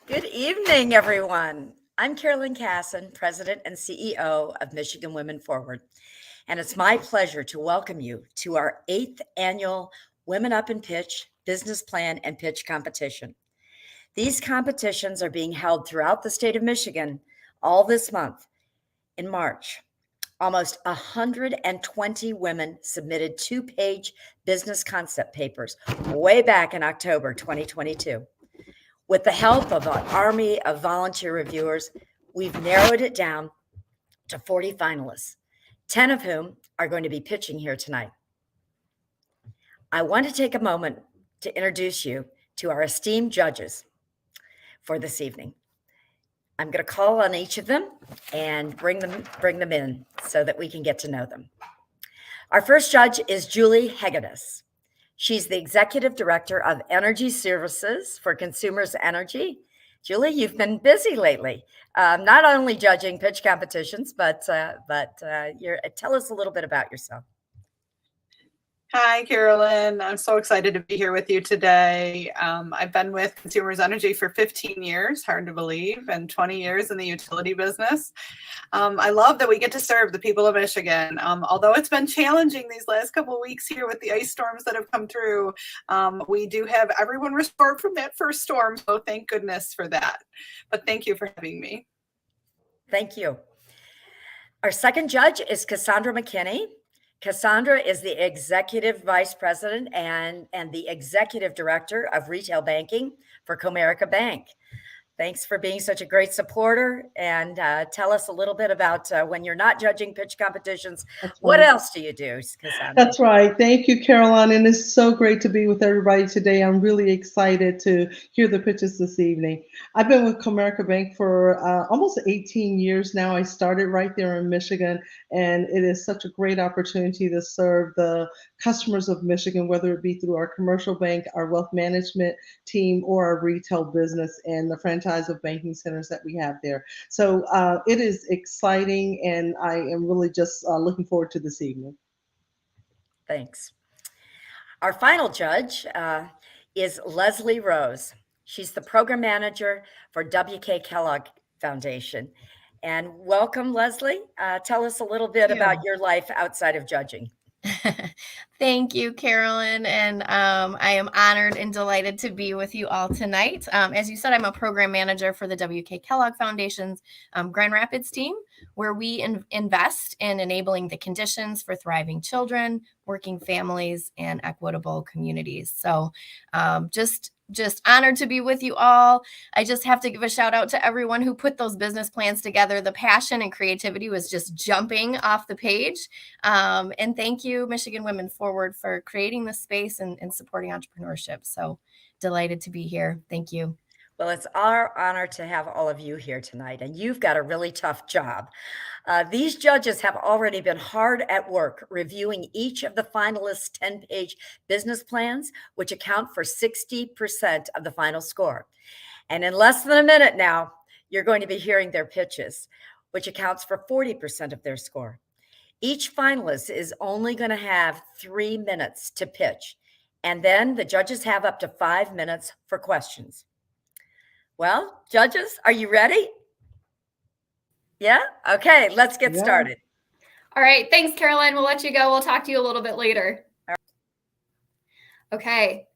Good evening, everyone. I'm Carolyn Casson, President and CEO of Michigan Women Forward, and it's my pleasure to welcome you to our 8th annual Women Up and Pitch Business Plan and Pitch Competition. These competitions are being held throughout the state of Michigan all this month in March. Almost 120 women submitted two-page business concept papers way back in October 2022. With the help of an army of volunteer reviewers, we've narrowed it down to 40 finalists, 10 of whom are going to be pitching here tonight. I want to take a moment to introduce you to our esteemed judges for this evening. I'm going to call on each of them and bring them in so that we can get to know them. Our first judge is Julie Hegedus. She's the Executive Director of Energy Services for Consumers Energy. Julie, you've been busy lately, not only judging pitch competitions, but tell us a little bit about yourself. Hi, Carolyn. I'm so excited to be here with you today. I've been with Consumers Energy for 15 years, hard to believe, and 20 years in the utility business. I love that we get to serve the people of Michigan. Although it's been challenging these last couple of weeks here with the ice storms that have come through, we do have everyone restored from that first storm, so thank goodness for that. But thank you for having me. Thank you. Our second judge is Cassandra McKinney. Cassandra is the Executive Vice President and the Executive Director of Retail Banking for Comerica Bank. Thanks for being such a great supporter, and tell us a little bit about when you're not judging pitch competitions, what else do you do, Cassandra? That's right. Thank you, Caroline, and it's so great to be with everybody today. I'm really excited to hear the pitches this evening. I've been with Comerica Bank for almost 18 years now. I started right there in Michigan, and it is such a great opportunity to serve the customers of Michigan, whether it be through our commercial bank, our wealth management team, or our retail business and the franchise of banking centers that we have there. So it is exciting, and I am really just looking forward to this evening. Thanks. Our final judge is Leslie Rose. She's the program manager for W.K. Kellogg Foundation. And welcome, Leslie. Tell us a little bit about your life outside of judging. Thank you, Carolyn, and I am honored and delighted to be with you all tonight. As you said, I'm a program manager for the W.K. Kellogg Foundation's Grand Rapids team, where we invest in enabling the conditions for thriving children, working families, and equitable communities. So just honored to be with you all. I just have to give a shout out to everyone who put those business plans together. The passion and creativity was just jumping off the page. And thank you, Michigan Women Forward, for creating the space and supporting entrepreneurship. So delighted to be here. Thank you. Well, it's our honor to have all of you here tonight, and you've got a really tough job. These judges have already been hard at work reviewing each of the finalists' 10-page business plans, which account for 60% of the final score. And in less than a minute now, you're going to be hearing their pitches, which accounts for 40% of their score. Each finalist is only going to have 3 minutes to pitch, and then the judges have up to 5 minutes for questions. Well, judges, are you ready? Yeah? Okay, let's get started. All right. Thanks, Carolyn. We'll let you go. We'll talk to you a little bit later. Okay.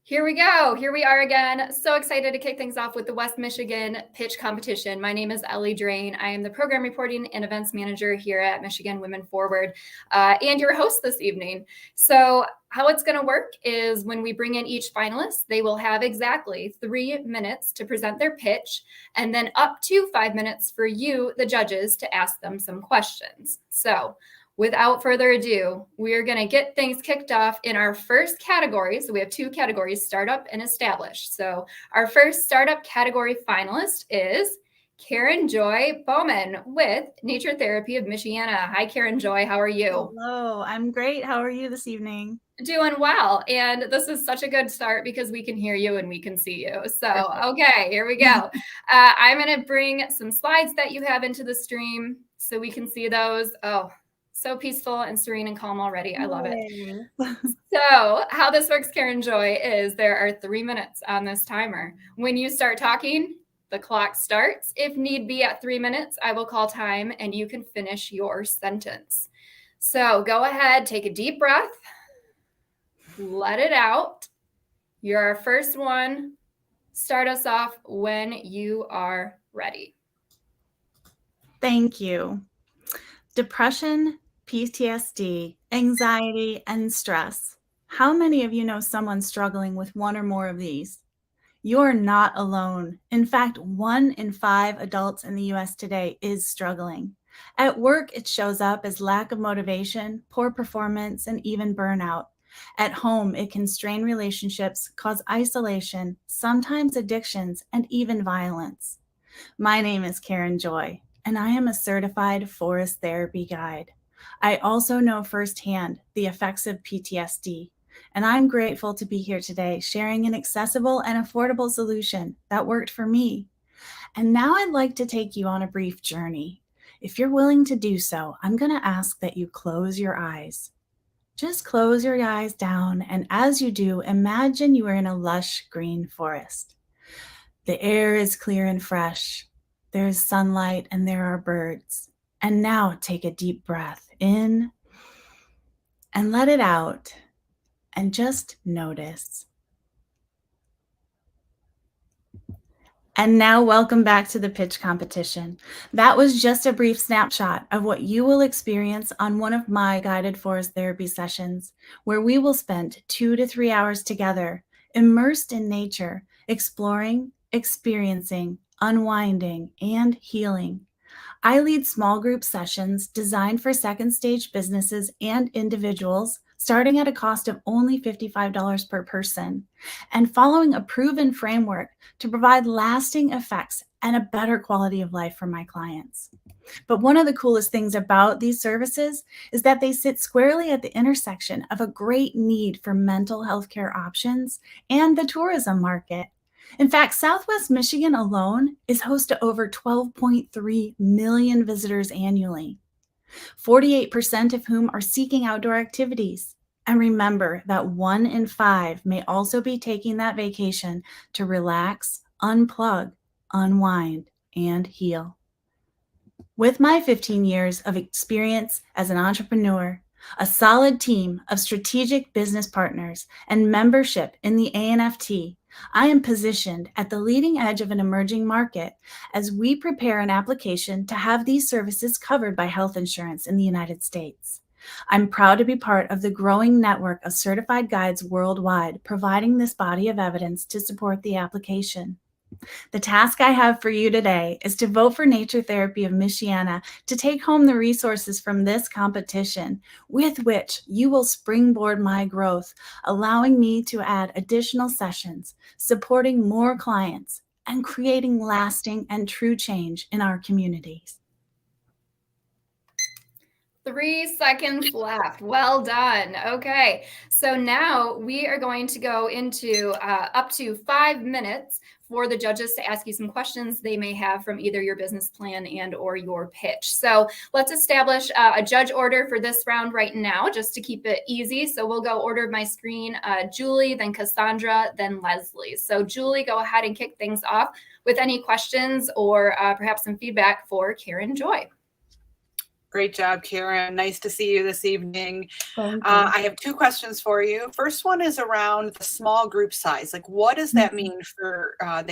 Here we go. Here we are again. So excited to kick things off with the West Michigan Pitch Competition. My name is Ellie Drain. I am the Program Reporting and Events Manager here at Michigan Women Forward and your host this evening. So how it's going to work is when we bring in each finalist, they will have exactly 3 minutes to present their pitch, and then up to 5 minutes for you, the judges, to ask them some questions. So without further ado, we are going to get things kicked off in our first category. So we have 2 categories, startup and established. So our first startup category finalist is Karen Joy Bowman with Nature Therapy of Michiana. Hi, Karen Joy. How are you? Hello, I'm great. How are you this evening? Doing well. And this is such a good start because we can hear you and we can see you. So, okay, here we go. I'm going to bring some slides that you have into the stream so we can see those. Oh, So peaceful and serene and calm already. I love it. Yay. So how this works, Karen Joy, is there are 3 minutes on this timer. When you start talking, the clock starts. If need be at 3 minutes, I will call time and you can finish your sentence. So go ahead, take a deep breath, let it out. You're our first one. Start us off when you are ready. Thank you. Depression, PTSD, anxiety, and stress. How many of you know someone struggling with one or more of these? You're not alone. In fact, 1 in 5 adults in the US today is struggling. At work, it shows up as lack of motivation, poor performance, and even burnout. At home, it can strain relationships, cause isolation, sometimes addictions, and even violence. My name is Karen Joy, and I am a certified forest therapy guide. I also know firsthand the effects of PTSD, and I'm grateful to be here today sharing an accessible and affordable solution that worked for me. And now I'd like to take you on a brief journey. If you're willing to do so, I'm going to ask that you close your eyes. Just close your eyes down, and as you do, imagine you are in a lush green forest. The air is clear and fresh. There's sunlight and there are birds. And now take a deep breath in and let it out, and just notice. And now welcome back to the pitch competition. That was just a brief snapshot of what you will experience on one of my guided forest therapy sessions, where we will spend 2 to 3 hours together, immersed in nature, exploring, experiencing, unwinding, and healing. I lead small group sessions designed for second stage businesses and individuals, starting at a cost of only $55 per person, and following a proven framework to provide lasting effects and a better quality of life for my clients. But one of the coolest things about these services is that they sit squarely at the intersection of a great need for mental health care options and the tourism market. In fact, Southwest Michigan alone is host to over 12.3 million visitors annually, 48% of whom are seeking outdoor activities. And remember that 1 in 5 may also be taking that vacation to relax, unplug, unwind, and heal. With my 15 years of experience as an entrepreneur, a solid team of strategic business partners, and membership in the ANFT, I am positioned at the leading edge of an emerging market as we prepare an application to have these services covered by health insurance in the United States. I'm proud to be part of the growing network of certified guides worldwide, providing this body of evidence to support the application. The task I have for you today is to vote for Nature Therapy of Michiana to take home the resources from this competition, with which you will springboard my growth, allowing me to add additional sessions, supporting more clients, and creating lasting and true change in our communities. 3 seconds left. Well done. Okay, so now we are going to go into up to 5 minutes for the judges to ask you some questions they may have from either your business plan and or your pitch. So let's establish a judge order for this round right now, just to keep it easy. So we'll go order of my screen, Julie, then Cassandra, then Leslie. So Julie, go ahead and kick things off with any questions or perhaps some feedback for Karen Joy. Great job, Karen. Nice to see you this evening. Thank you. I have 2 questions for you. First one is around the small group size. Like, what does that mean for what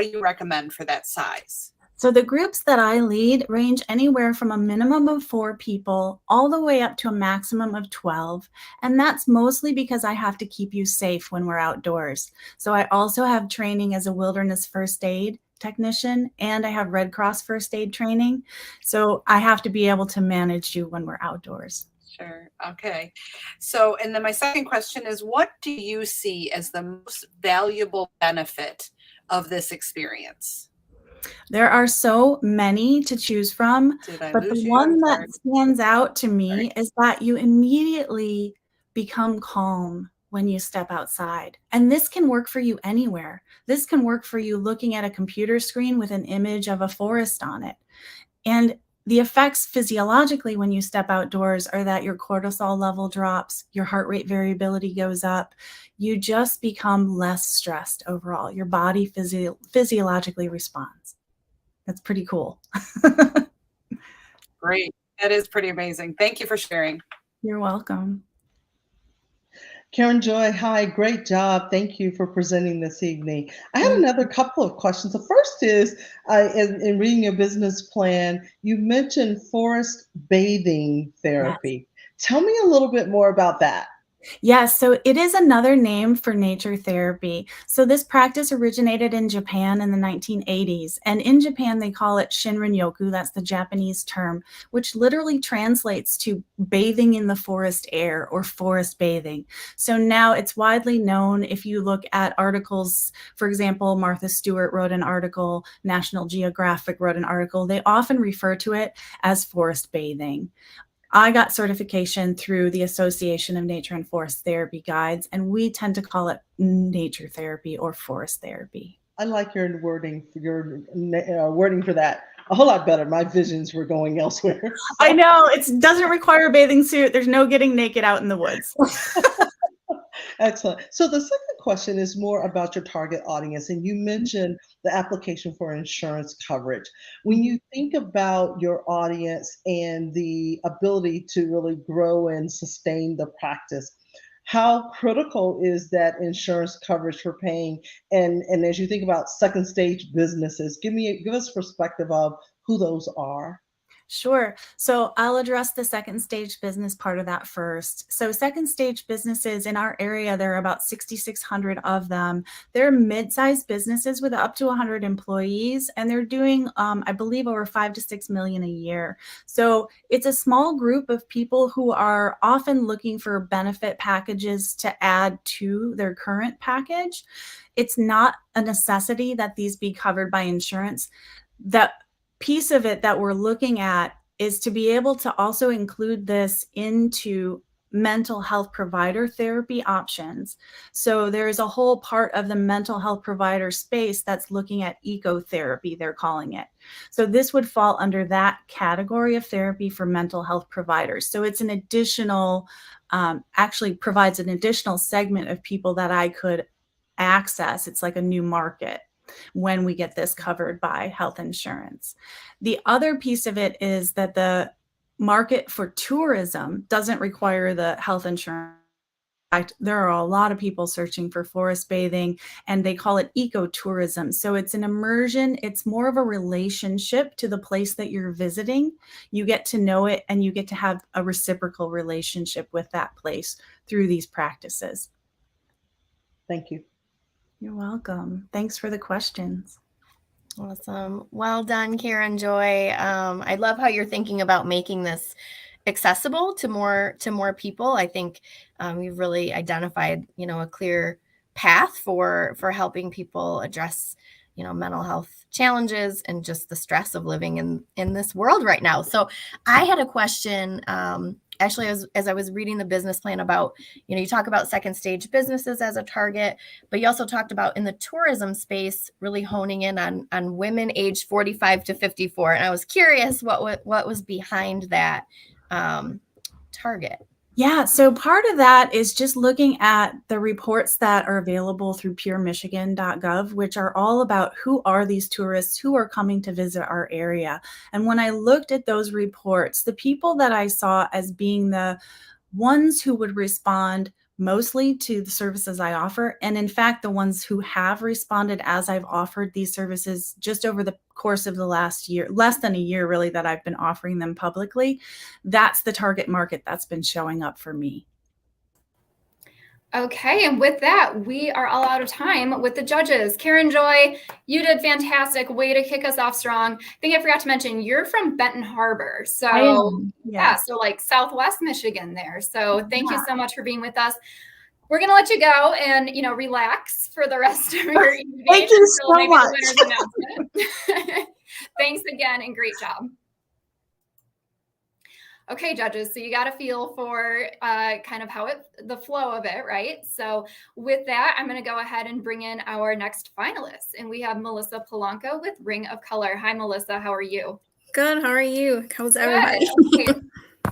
do you recommend for that size? So the groups that I lead range anywhere from a minimum of 4 people all the way up to a maximum of 12. And that's mostly because I have to keep you safe when we're outdoors. So I also have training as a wilderness first aid technician, and I have Red Cross first aid training. So I have to be able to manage you when we're outdoors. Sure. Okay. So, and then my second question is, what do you see as the most valuable benefit of this experience? There are so many to choose from, but the one that stands out to me is that you immediately become calm when you step outside. And this can work for you anywhere. This can work for you looking at a computer screen with an image of a forest on it. And the effects physiologically when you step outdoors are that your cortisol level drops, your heart rate variability goes up, you just become less stressed overall. Your body physiologically responds. That's pretty cool. Great. That is pretty amazing. Thank you for sharing. You're welcome. Karen Joy, hi, great job. Thank you for presenting this evening. I had another couple of questions. The first is, in reading your business plan, you mentioned forest bathing therapy. Tell me a little bit more about that. Yes, so it is another name for nature therapy. So this practice originated in Japan in the 1980s. And in Japan, they call it Shinrin-yoku. That's the Japanese term, which literally translates to bathing in the forest air or forest bathing. So now it's widely known. If you look at articles, for example, Martha Stewart wrote an article, National Geographic wrote an article, they often refer to it as forest bathing. I got certification through the Association of Nature and Forest Therapy Guides, and we tend to call it nature therapy or forest therapy. I like your wording for that a whole lot better. My visions were going elsewhere. So. I know, it doesn't require a bathing suit. There's no getting naked out in the woods. Excellent. So the second question is more about your target audience, and you mentioned the application for insurance coverage. When you think about your audience and the ability to really grow and sustain the practice, how critical is that insurance coverage for paying? And as you think about second stage businesses, give us perspective of who those are. Sure. So I'll address the second stage business part of that first. So second stage businesses in our area, there are about 6,600 of them. They're mid-sized businesses with up to 100 employees, and they're doing, I believe, over 5 to 6 million a year. So it's a small group of people who are often looking for benefit packages to add to their current package. It's not a necessity that these be covered by insurance. That piece of it that we're looking at is to be able to also include this into mental health provider therapy options. So there's a whole part of the mental health provider space that's looking at ecotherapy, they're calling it. So this would fall under that category of therapy for mental health providers. So it's an additional, actually provides an additional segment of people that I could access. It's like a new market when we get this covered by health insurance. The other piece of it is that the market for tourism doesn't require the health insurance. In fact, there are a lot of people searching for forest bathing, and they call it ecotourism. So it's an immersion. It's more of a relationship to the place that you're visiting. You get to know it, and you get to have a reciprocal relationship with that place through these practices. Thank you. You're welcome. Thanks for the questions. Awesome. Well done, Karen Joy. I love how you're thinking about making this accessible to more people. I think you've really identified, a clear path for helping people address, mental health challenges and just the stress of living in this world right now. So I had a question. Actually, as I was reading the business plan about, you talk about second stage businesses as a target, but you also talked about in the tourism space, really honing in on women aged 45 to 54. And I was curious what was behind that target. Yeah, so part of that is just looking at the reports that are available through puremichigan.gov, which are all about who are these tourists who are coming to visit our area. And when I looked at those reports, the people that I saw as being the ones who would respond mostly to the services I offer, and in fact, the ones who have responded as I've offered these services just over the course of the last year, less than a year really, that I've been offering them publicly, that's the target market that's been showing up for me. Okay, and with that, we are all out of time with the judges. Karen Joy, you did fantastic. Way to kick us off strong. I think I forgot to mention, you're from Benton Harbor. So yeah, so like Southwest Michigan there. So thank you so much for being with us. We're going to let you go and, relax for the rest of your evening. Thank you so much. Thanks again and great job. Okay, judges, so you got a feel for kind of how the flow of it, right? So with that, I'm going to go ahead and bring in our next finalists. And we have Melissa Polanco with Ring of Color. Hi, Melissa. How are you? Good. How are you? How's Good. everybody? Okay.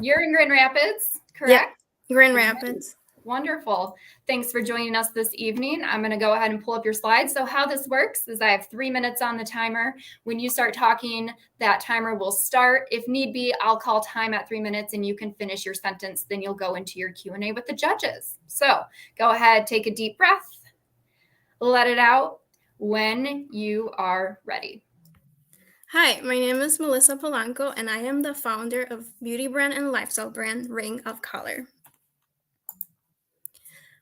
You're in Grand Rapids, correct? Grand Rapids. Wonderful. Thanks for joining us this evening. I'm going to go ahead and pull up your slides. So how this works is I have 3 minutes on the timer. When you start talking, that timer will start. If need be, I'll call time at 3 minutes and you can finish your sentence. Then you'll go into your Q&A with the judges. So go ahead, take a deep breath, let it out when you are ready. Hi, my name is Melissa Polanco, and I am the founder of beauty brand and lifestyle brand Ring of Color.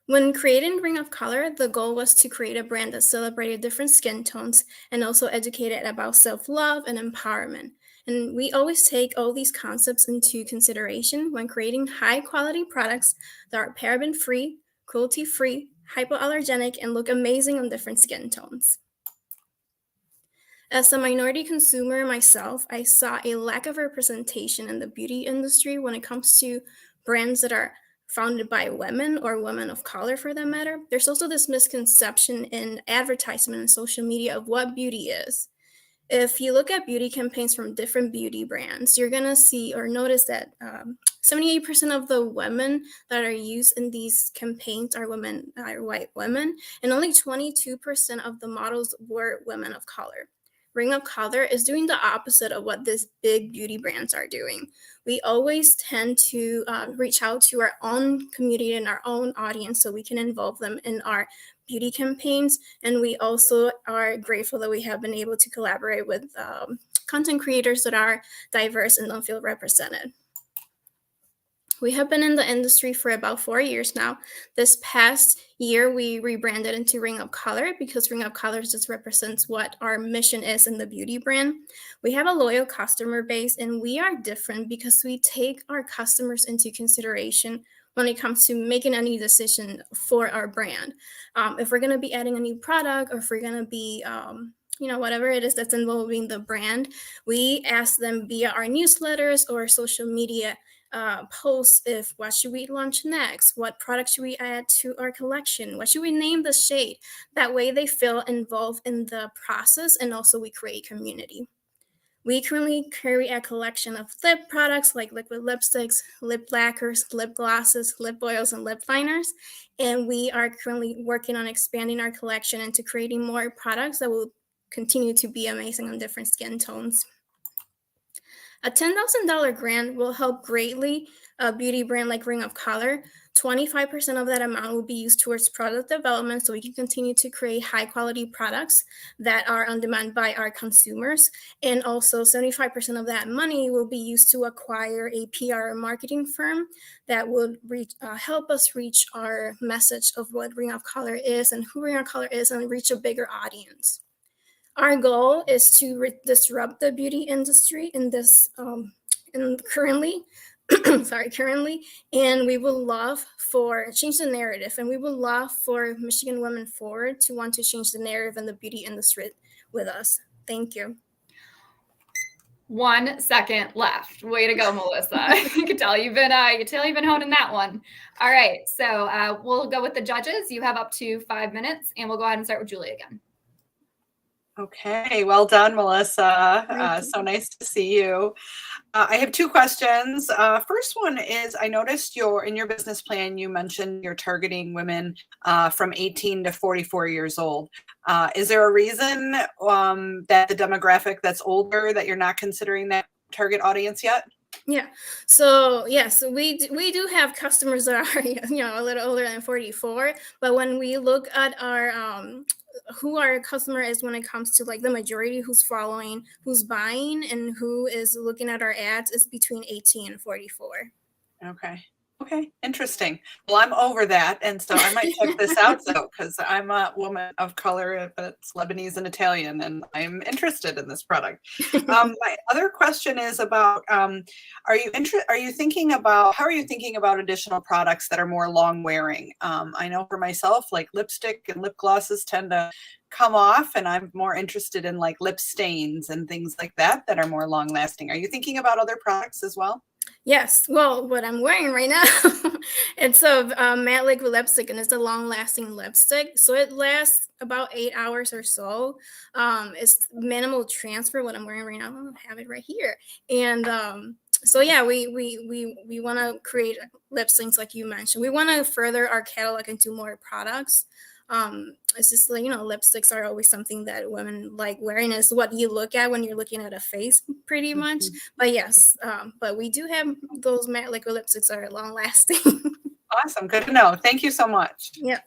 When creating Ring of Color, the goal was to create a brand that celebrated different skin tones and also educated about self-love and empowerment. And we always take all these concepts into consideration when creating high-quality products that are paraben-free, cruelty-free, hypoallergenic, and look amazing on different skin tones. As a minority consumer myself, I saw a lack of representation in the beauty industry when it comes to brands that are founded by women or women of color for that matter. There's also this misconception in advertisement and social media of what beauty is. If you look at beauty campaigns from different beauty brands, you're going to see or notice that 78% of the women that are used in these campaigns are white women, and only 22% of the models were women of color. Ring of Color is doing the opposite of what these big beauty brands are doing. We always tend to reach out to our own community and our own audience so we can involve them in our beauty campaigns. And we also are grateful that we have been able to collaborate with content creators that are diverse and don't feel represented. We have been in the industry for about 4 years now. This past year, we rebranded into Ring of Color because Ring of Color just represents what our mission is in the beauty brand. We have a loyal customer base, and we are different because we take our customers into consideration when it comes to making any decision for our brand. If we're going to be adding a new product, or if we're going to be whatever it is that's involving the brand, we ask them via our newsletters or social media posts if what should we launch next, what product should we add to our collection, what should we name the shade. That way they feel involved in the process, and also we create community. We currently carry a collection of lip products like liquid lipsticks, lip lacquers, lip glosses, lip oils, and lip liners. And we are currently working on expanding our collection into creating more products that will continue to be amazing on different skin tones. A $10,000 grant will help greatly a beauty brand like Ring of Color. 25% of that amount will be used towards product development so we can continue to create high quality products that are on demand by our consumers. And also 75% of that money will be used to acquire a PR marketing firm that will help us reach our message of what Ring of Color is and who Ring of Color is, and reach a bigger audience. Our goal is to disrupt the beauty industry currently, and we will love for change the narrative, and we will love for Michigan Women Forward to want to change the narrative in the beauty industry with us. Thank you. 1 second left. Way to go, Melissa. You can tell you've been honing that one. All right, so we'll go with the judges. You have up to 5 minutes, and we'll go ahead and start with Julie again. Okay, well done, Melissa. So nice to see you. I have 2 questions. First one is, I noticed in your business plan, you mentioned you're targeting women from 18 to 44 years old. Is there a reason that the demographic that's older, that you're not considering that target audience yet? Yeah. So we do have customers that are a little older than 44, but when we look at our who our customer is when it comes to like the majority who's following, who's buying, and who is looking at our ads is between 18 and 44. Okay, interesting. Well, I'm over that, and so I might check this out though, because I'm a woman of color, but it's Lebanese and Italian, and I'm interested in this product. My other question is about: how are you thinking about additional products that are more long wearing? I know for myself, like lipstick and lip glosses tend to come off, and I'm more interested in like lip stains and things like that are more long lasting. Are you thinking about other products as well? Yes. Well, what I'm wearing right now, it's a matte liquid lipstick, and it's a long-lasting lipstick. So it lasts about 8 hours or so. It's minimal transfer. What I'm wearing right now, I have it right here. And so yeah, we want to create lip syncs like you mentioned. We want to further our catalog into more products. It's just like, lipsticks are always something that women like wearing. It's what you look at when you're looking at a face pretty much. But yes, but we do have those matte liquid lipsticks that are long lasting. Awesome. Good to know. Thank you so much. Yeah.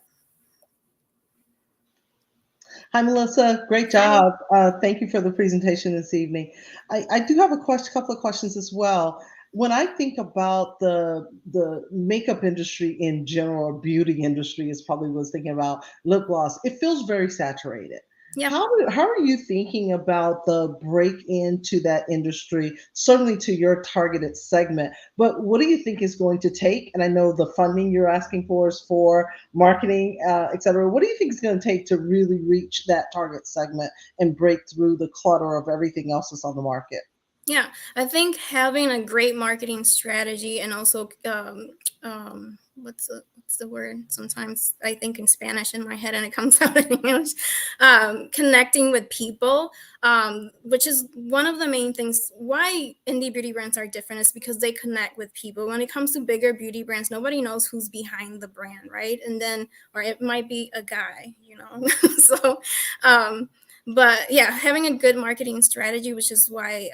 Hi, Melissa. Great job. Thank you for the presentation this evening. I do have a couple of questions as well. When I think about the makeup industry in general, or beauty industry is probably what I was thinking about, lip gloss, it feels very saturated. Yeah. How are you thinking about the break into that industry, certainly to your targeted segment, but what do you think is going to take? And I know the funding you're asking for is for marketing, et cetera. What do you think is going to take to really reach that target segment and break through the clutter of everything else that's on the market? Yeah, I think having a great marketing strategy, and also what's the word? Sometimes I think in Spanish in my head and it comes out in English. Connecting with people, which is one of the main things why indie beauty brands are different, is because they connect with people. When it comes to bigger beauty brands, nobody knows who's behind the brand, right? And then, or it might be a guy, so. But yeah, having a good marketing strategy, which is why,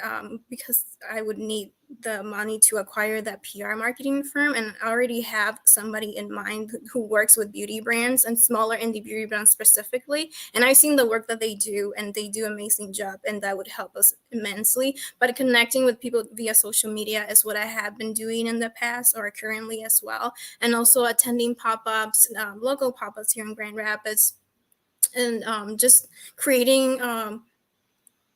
because I would need the money to acquire that PR marketing firm, and I already have somebody in mind who works with beauty brands and smaller indie beauty brands specifically. And I've seen the work that they do, and they do an amazing job, and that would help us immensely. But connecting with people via social media is what I have been doing in the past, or currently as well. And also attending pop-ups, local pop-ups here in Grand Rapids, and just creating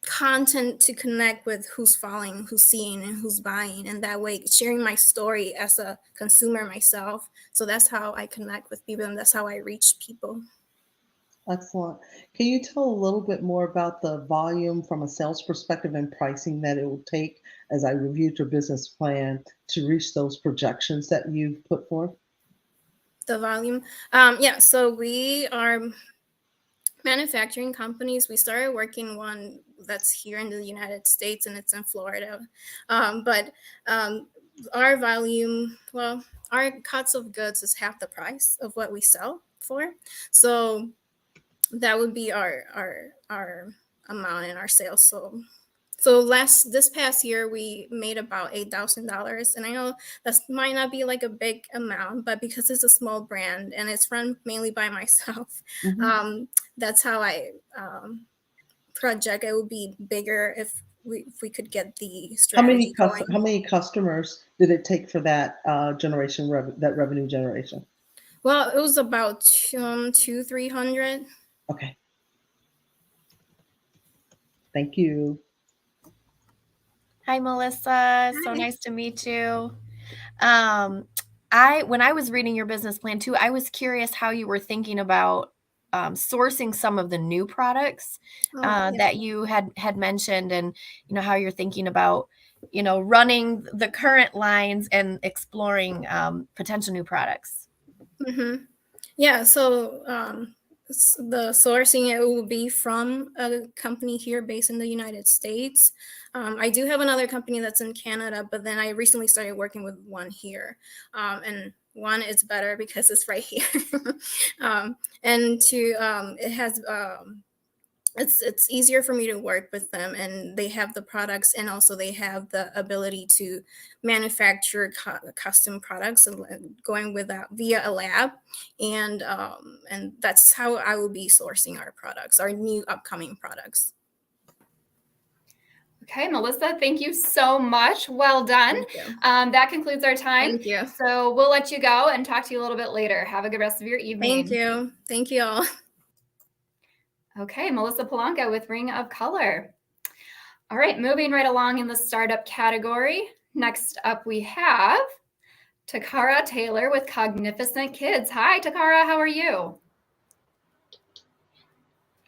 content to connect with who's following, who's seeing, and who's buying, and that way sharing my story as a consumer myself. So that's how I connect with people, and that's how I reach people. Excellent. Can you tell a little bit more about the volume from a sales perspective and pricing that it will take, as I reviewed your business plan, to reach those projections that you've put forth? The volume? Yeah, so we are manufacturing companies. We started working one that's here in the United States, and it's in Florida. But our volume, well, our cost of goods is half the price of what we sell for. So that would be our amount in our sales. So this past year, we made about $8,000. And I know that might not be like a big amount, but because it's a small brand and it's run mainly by myself, that's how I project it would be bigger if we could get the strategy going. How many customers did it take for that that revenue generation? Well, it was about 200-300. Okay. Thank you. Hi, Melissa. So nice to meet you. When I was reading your business plan too, I was curious how you were thinking about sourcing some of the new products that you had mentioned, and how you're thinking about running the current lines and exploring potential new products. Yeah, so the sourcing, it will be from a company here based in the United States. I do have another company that's in Canada, but then I recently started working with one here, and one is better because it's right here. And two, it has it's easier for me to work with them, and they have the products, and also they have the ability to manufacture custom products, and going with that via a lab, and that's how I will be sourcing our products, our new upcoming products. Okay, Melissa, thank you so much. Well done. That concludes our time. Thank you. So we'll let you go and talk to you a little bit later. Have a good rest of your evening. Thank you. Thank you all. Okay, Melissa Polanco with Ring of Color. All right, moving right along in the startup category. Next up, we have Takara Taylor with Cognificent Kids. Hi, Takara, how are you?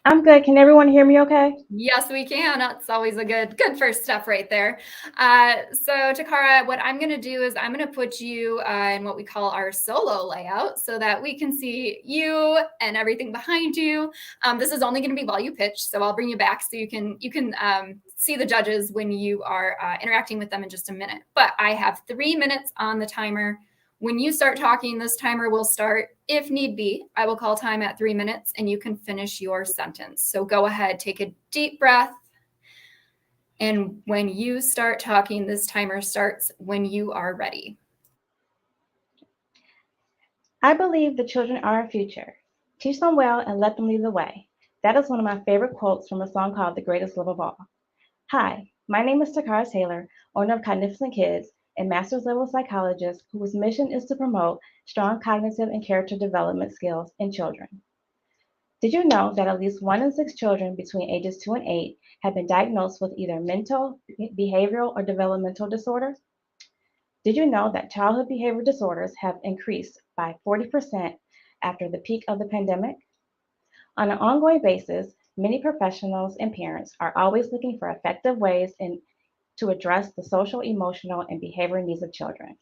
I'm good. Can everyone hear me okay? Yes, we can. That's always a good first step right there. So Takara, what I'm going to do is I'm going to put you in what we call our solo layout so that we can see you and everything behind you. This is only going to be while you pitch, so I'll bring you back so you can see the judges when you are interacting with them in just a minute. But I have 3 minutes on the timer. When you start talking, this timer will start. If need be, I will call time at 3 minutes and you can finish your sentence. So go ahead, take a deep breath. And when you start talking, this timer starts when you are ready. I believe the children are our future. Teach them well and let them lead the way. That is one of my favorite quotes from a song called The Greatest Love of All. Hi, my name is Takara Taylor, owner of Cognificent Kids, a master's level psychologist whose mission is to promote strong cognitive and character development skills in children. Did you know that at least 1 in 6 children between ages 2 and 8 have been diagnosed with either mental, behavioral, or developmental disorder? Did you know that childhood behavior disorders have increased by 40% after the peak of the pandemic? On an ongoing basis, many professionals and parents are always looking for effective ways to address the social, emotional, and behavioral needs of children.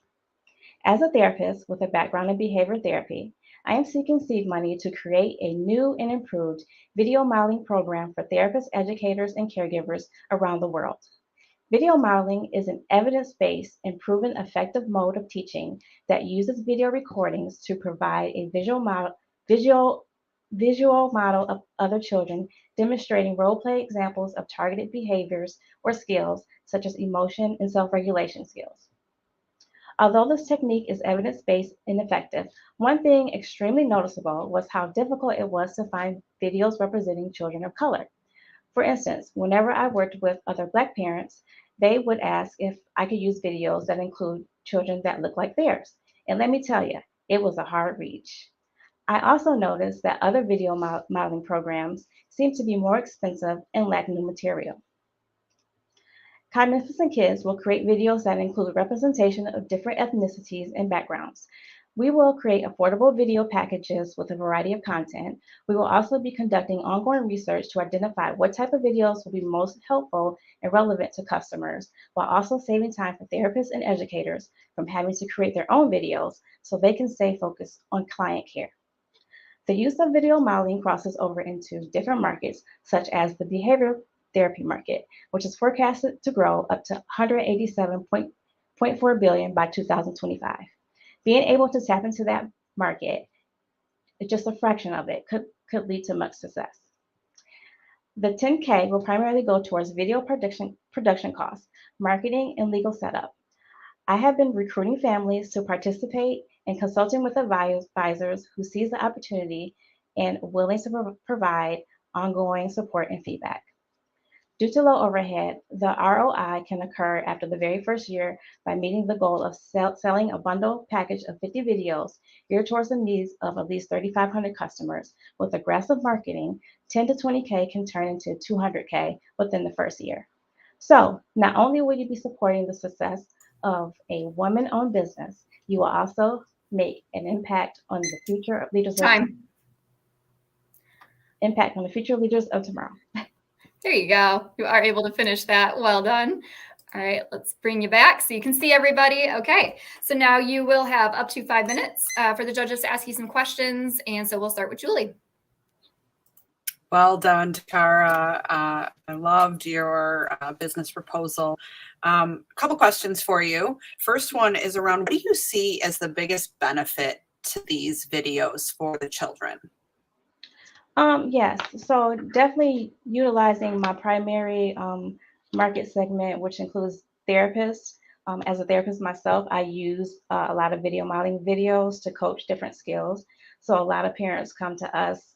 As a therapist with a background in behavior therapy, I am seeking seed money to create a new and improved video modeling program for therapists, educators, and caregivers around the world. Video modeling is an evidence-based and proven effective mode of teaching that uses video recordings to provide a visual model of other children, demonstrating role-play examples of targeted behaviors or skills such as emotion and self-regulation skills. Although this technique is evidence-based and effective, one thing extremely noticeable was how difficult it was to find videos representing children of color. For instance, whenever I worked with other Black parents, they would ask if I could use videos that include children that look like theirs. And let me tell you, it was a hard reach. I also noticed that other video modeling programs seem to be more expensive and lack new material. Cognificent Kids will create videos that include representation of different ethnicities and backgrounds. We will create affordable video packages with a variety of content. We will also be conducting ongoing research to identify what type of videos will be most helpful and relevant to customers, while also saving time for therapists and educators from having to create their own videos so they can stay focused on client care. The use of video modeling crosses over into different markets, such as the behavior therapy market, which is forecasted to grow up to $187.4 billion by 2025. Being able to tap into that market, just a fraction of it, could lead to much success. The 10K will primarily go towards video production costs, marketing, and legal setup. I have been recruiting families to participate and consulting with advisors who sees the opportunity and willing to provide ongoing support and feedback. Due to low overhead, the ROI can occur after the very first year by meeting the goal of selling a bundle package of 50 videos geared towards the needs of at least 3,500 customers. With aggressive marketing, 10 to 20K can turn into 200K within the first year. So not only will you be supporting the success of a woman-owned business, you will also make an impact on the future leaders of tomorrow. There you go. You are able to finish that. Well done. All right, let's bring you back so you can see everybody. Okay, so now you will have up to 5 minutes for the judges to ask you some questions. And so we'll start with Julie. Well done, Takara. I loved your business proposal. A couple questions for you. First one is around, what do you see as the biggest benefit to these videos for the children? Yes, so definitely utilizing my primary market segment, which includes therapists. As a therapist myself, I use a lot of video modeling videos to coach different skills. So a lot of parents come to us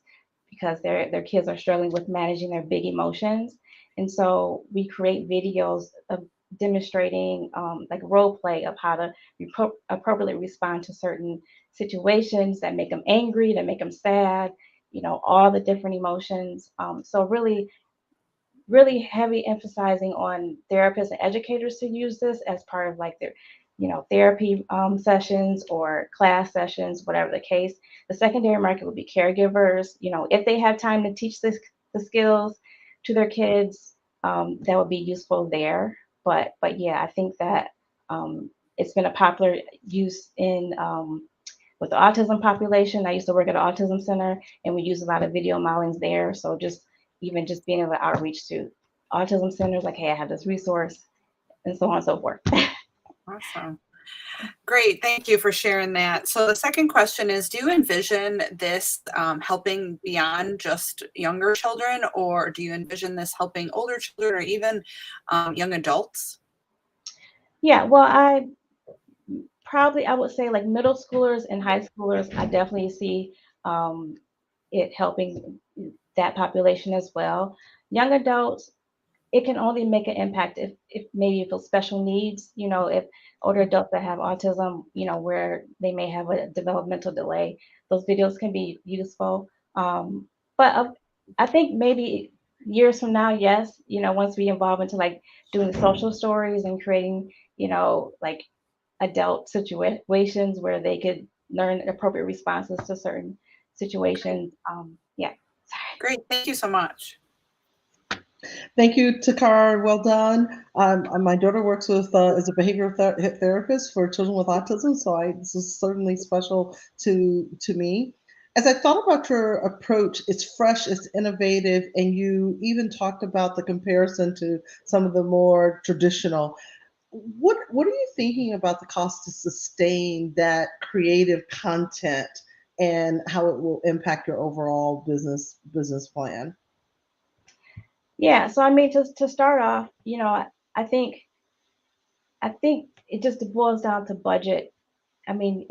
because their kids are struggling with managing their big emotions. And so we create videos of demonstrating like role play of how to appropriately respond to certain situations that make them angry, that make them sad, you know, all the different emotions. So really heavy emphasizing on therapists and educators to use this as part of like their, you know, therapy sessions or class sessions, whatever the case. The secondary market would be caregivers. You know, if they have time to teach this the skills to their kids, that would be useful there. But yeah, I think that it's been a popular use in with the autism population. I used to work at an autism center, and we use a lot of video modelings there. So just being able to outreach to autism centers, like, hey, I have this resource, and so on and so forth. Awesome. Great. Thank you for sharing that. So the second question is, do you envision this helping beyond just younger children, or do you envision this helping older children or even young adults? Yeah, well, I would say like middle schoolers and high schoolers, I definitely see it helping that population as well. Young adults, it can only make an impact if maybe for special needs, if older adults that have autism, where they may have a developmental delay, those videos can be useful. But I think maybe years from now, yes, once we evolve into like doing social stories and creating, like adult situations where they could learn appropriate responses to certain situations. Yeah. Great. Thank you so much. Thank you, Takar. Well done. My daughter works with as a behavioral therapist for children with autism, so this is certainly special to me. As I thought about your approach, it's fresh, it's innovative, and you even talked about the comparison to some of the more traditional. What are you thinking about the cost to sustain that creative content and how it will impact your overall business plan? Yeah, so I mean, to start off, I think it just boils down to budget. I mean,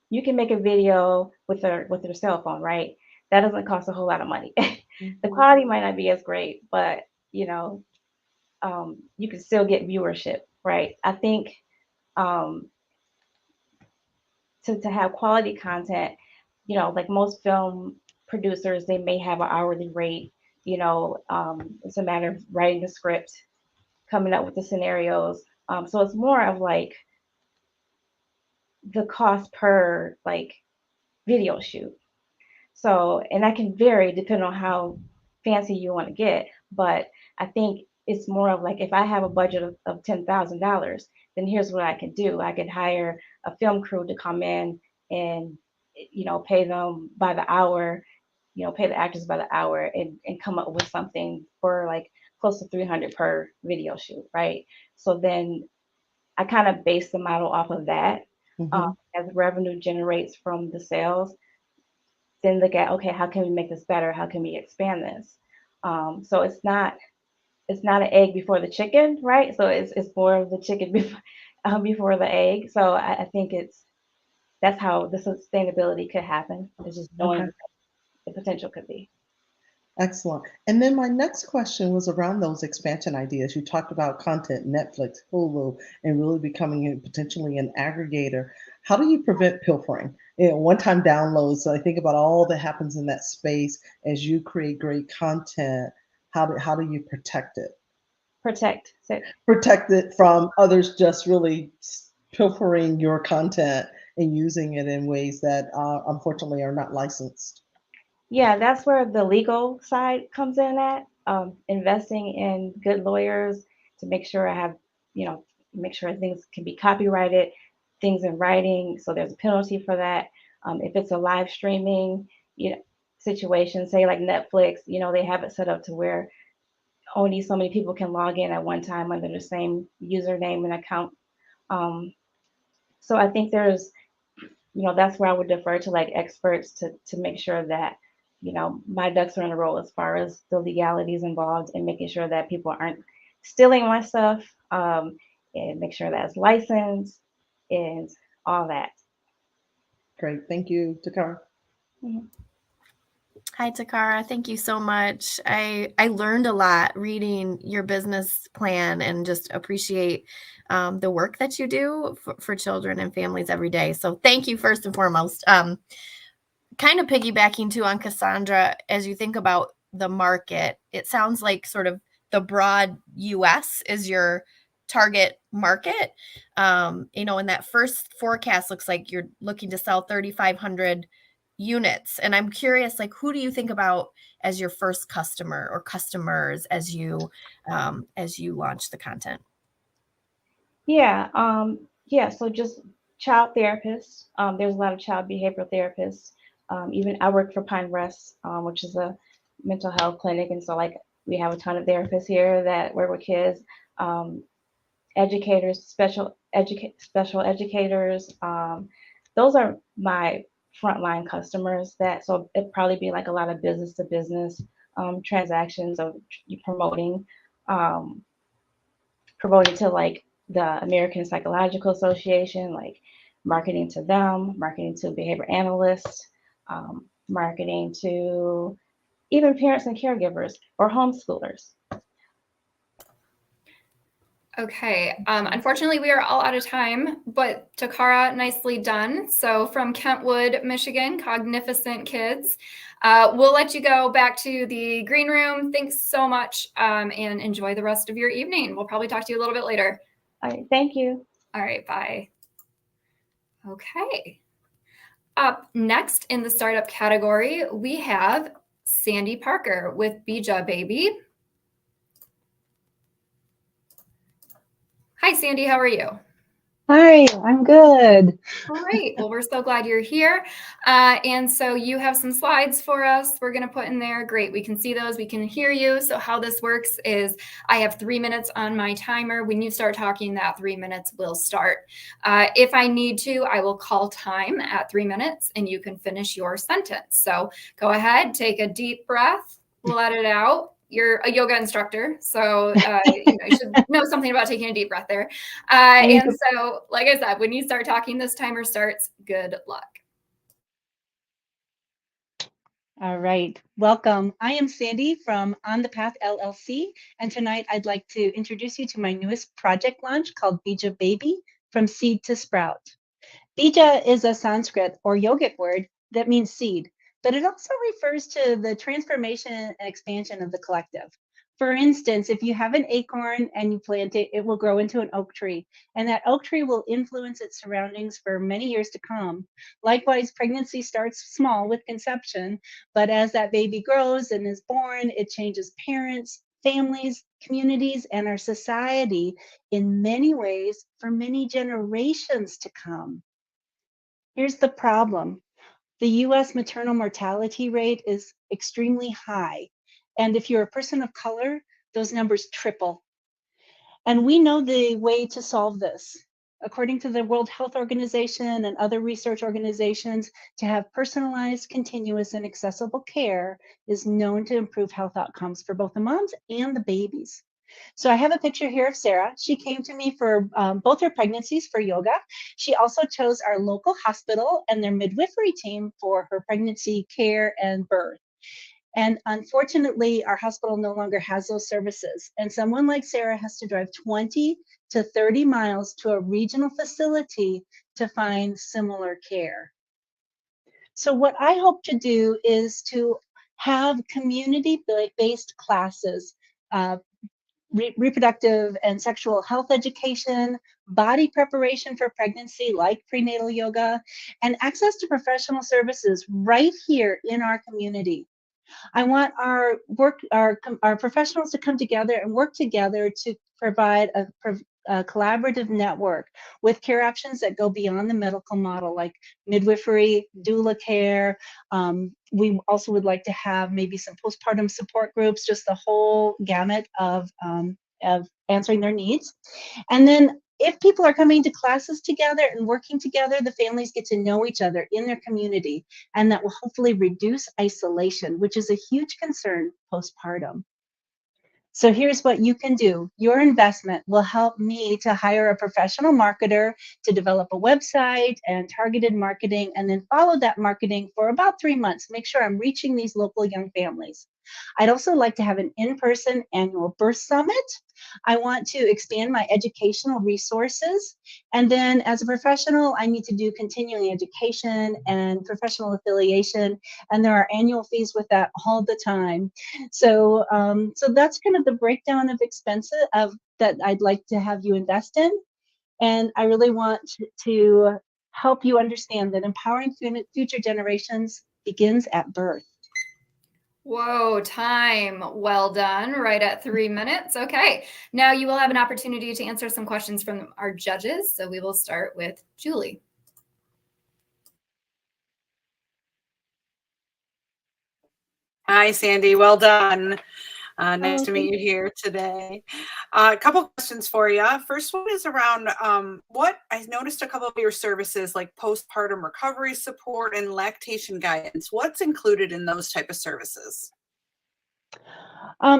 you can make a video with their cell phone, right? That doesn't cost a whole lot of money. The quality might not be as great, but you can still get viewership, right? I think to have quality content, like most film producers, they may have an hourly rate. It's a matter of writing the script, coming up with the scenarios. So it's more of like the cost per like video shoot. So, and that can vary depending on how fancy you want to get. But I think it's more of like, if I have a budget of $10,000, then here's what I can do. I could hire a film crew to come in and, pay them by the hour, pay the actors by the hour and come up with something for like close to 300 per video shoot, right? So then I kind of base the model off of that. As revenue generates from the sales, then look at, okay, how can we make this better? How can we expand this? So it's not an egg before the chicken, right? So it's more of the chicken before the egg. So I think that's how the sustainability could happen. It's just knowing what the potential could be. Excellent. And then my next question was around those expansion ideas. You talked about content, Netflix, Hulu, and really becoming potentially an aggregator. How do you prevent pilfering? One-time downloads. So I think about all that happens in that space as you create great content. How do you protect it? Protect it from others just really pilfering your content and using it in ways that unfortunately are not licensed. Yeah, that's where the legal side comes in at, investing in good lawyers to make sure I have, make sure things can be copyrighted, things in writing, so there's a penalty for that. If it's a live streaming, situation, say like Netflix, they have it set up to where only so many people can log in at one time under the same username and account. So I think there's, that's where I would defer to like experts to make sure that my ducks are in a row as far as the legalities involved and making sure that people aren't stealing my stuff, and make sure that it's licensed and all that. Great. Thank you, Takara. Hi, Takara. Thank you so much. I learned a lot reading your business plan and just appreciate the work that you do for children and families every day. So thank you first and foremost. Kind of piggybacking too on Cassandra, as you think about the market, it sounds like sort of the broad US is your target market. And that first forecast looks like you're looking to sell 3,500 units, and I'm curious, like, who do you think about as your first customer or customers as you launch the content? Yeah, so just child therapists. There's a lot of child behavioral therapists. Even I work for Pine Rest, which is a mental health clinic, and so like we have a ton of therapists here that work with kids, educators, special educators. Those are my frontline customers. So it'd probably be like a lot of business to business transactions of promoting. Promoting to like the American Psychological Association, like marketing to them, marketing to behavior analysts, marketing to even parents and caregivers or homeschoolers. Okay, unfortunately, we are all out of time, but Takara, nicely done. So from Kentwood, Michigan, Cognificent Kids. We'll let you go back to the green room. Thanks so much, and enjoy the rest of your evening. We'll probably talk to you a little bit later. All right, thank you. All right, bye. Okay. Up next in the startup category, we have Sandy Parker with Bija Baby. Hi, Sandy. How are you? Hi, I'm good. Great. Well, we're so glad you're here. And so you have some slides for us we're going to put in there. Great. We can see those. We can hear you. So how this works is I have 3 minutes on my timer. When you start talking, that 3 minutes will start. If I need to, I will call time at 3 minutes and you can finish your sentence. So go ahead, take a deep breath, let it out. You're a yoga instructor, so you should know something about taking a deep breath there. And so, like I said, when you start talking, this timer starts. Good luck. All right, welcome. I am Sandy from On the Path LLC, and tonight I'd like to introduce you to my newest project launch called Bija Baby, From Seed to Sprout. Bija is a Sanskrit or yogic word that means seed, but it also refers to the transformation and expansion of the collective. For instance, if you have an acorn and you plant it, it will grow into an oak tree, and that oak tree will influence its surroundings for many years to come. Likewise, pregnancy starts small with conception, but as that baby grows and is born, it changes parents, families, communities, and our society in many ways for many generations to come. Here's the problem. The US maternal mortality rate is extremely high. And if you're a person of color, those numbers triple. And we know the way to solve this. According to the World Health Organization and other research organizations, to have personalized, continuous, and accessible care is known to improve health outcomes for both the moms and the babies. So I have a picture here of Sarah. She came to me for both her pregnancies for yoga. She also chose our local hospital and their midwifery team for her pregnancy care and birth. And unfortunately, our hospital no longer has those services. And someone like Sarah has to drive 20 to 30 miles to a regional facility to find similar care. So what I hope to do is to have community-based classes, reproductive and sexual health education, body preparation for pregnancy like prenatal yoga, and access to professional services right here in our community. I want our professionals to come together and work together to provide a collaborative network with care options that go beyond the medical model, like midwifery, doula care. We also would like to have maybe some postpartum support groups, just the whole gamut of answering their needs. And then if people are coming to classes together and working together, the families get to know each other in their community, and that will hopefully reduce isolation, which is a huge concern postpartum. So here's what you can do. Your investment will help me to hire a professional marketer to develop a website and targeted marketing, and then follow that marketing for about 3 months. Make sure I'm reaching these local young families. I'd also like to have an in-person annual birth summit. I want to expand my educational resources. And then as a professional, I need to do continuing education and professional affiliation. And there are annual fees with that all the time. So, so that's kind of the breakdown of expenses that I'd like to have you invest in. And I really want to help you understand that empowering future generations begins at birth. Whoa, time. Well done. Right at 3 minutes. Okay. Now you will have an opportunity to answer some questions from our judges. So we will start with Julie. Hi, Sandy. Well done. Nice Oh, to meet you here today. A couple questions for you. First one is around what I noticed a couple of your services like postpartum recovery support and lactation guidance. What's included in those type of services?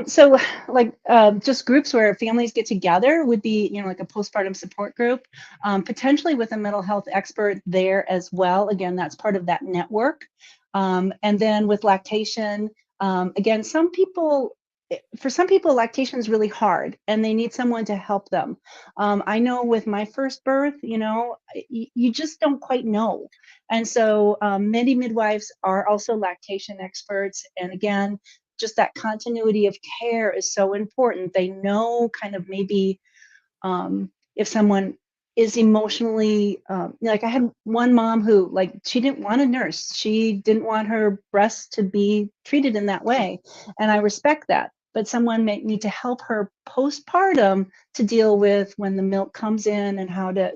So like just groups where families get together would be, like a postpartum support group, potentially with a mental health expert there as well. Again, that's part of that network. And then with lactation, again, for some people, lactation is really hard and they need someone to help them. I know with my first birth, you just don't quite know. And so many midwives are also lactation experts. And again, just that continuity of care is so important. They know kind of maybe if someone is emotionally, like I had one mom who she didn't want a nurse. She didn't want her breasts to be treated in that way. And I respect that. But someone may need to help her postpartum to deal with when the milk comes in and how to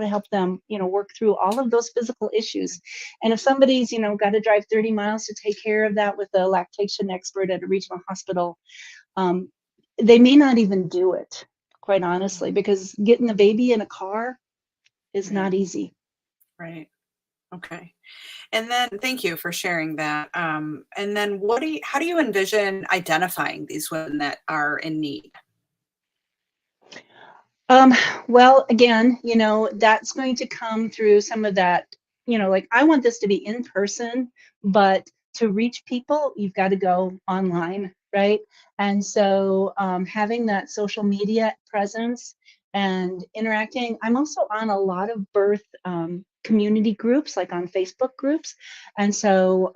help them, work through all of those physical issues. And if somebody's, got to drive 30 miles to take care of that with a lactation expert at a regional hospital, they may not even do it, quite honestly, because getting the baby in a car is not easy. Right. Okay. And then thank you for sharing that. And then how do you envision identifying these women that are in need? Well, again, that's going to come through some of that, I want this to be in person, but to reach people, you've got to go online, right? And so having that social media presence and interacting. I'm also on a lot of birth community groups, like on Facebook groups. And so,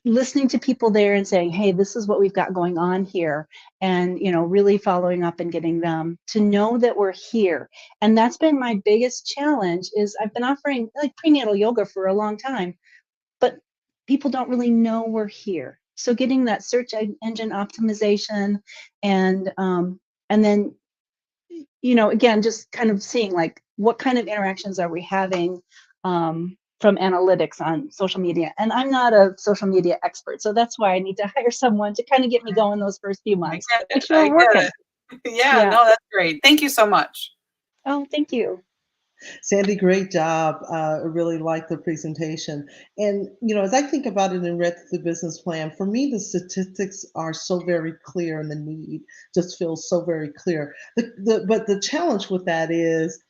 listening to people there and saying, hey, this is what we've got going on here. And, really following up and getting them to know that we're here. And that's been my biggest challenge is I've been offering like prenatal yoga for a long time, but people don't really know we're here. So getting that search engine optimization and then, again, just kind of seeing like what kind of interactions are we having from analytics on social media. And I'm not a social media expert, so that's why I need to hire someone to kind of get me going those first few months. Make sure we're working. Yeah, no, that's great. Thank you so much. Oh, thank you. Sandy, great job. I really like the presentation. And, as I think about it and read the business plan, for me, the statistics are so very clear and the need just feels so very clear. But the challenge with that is,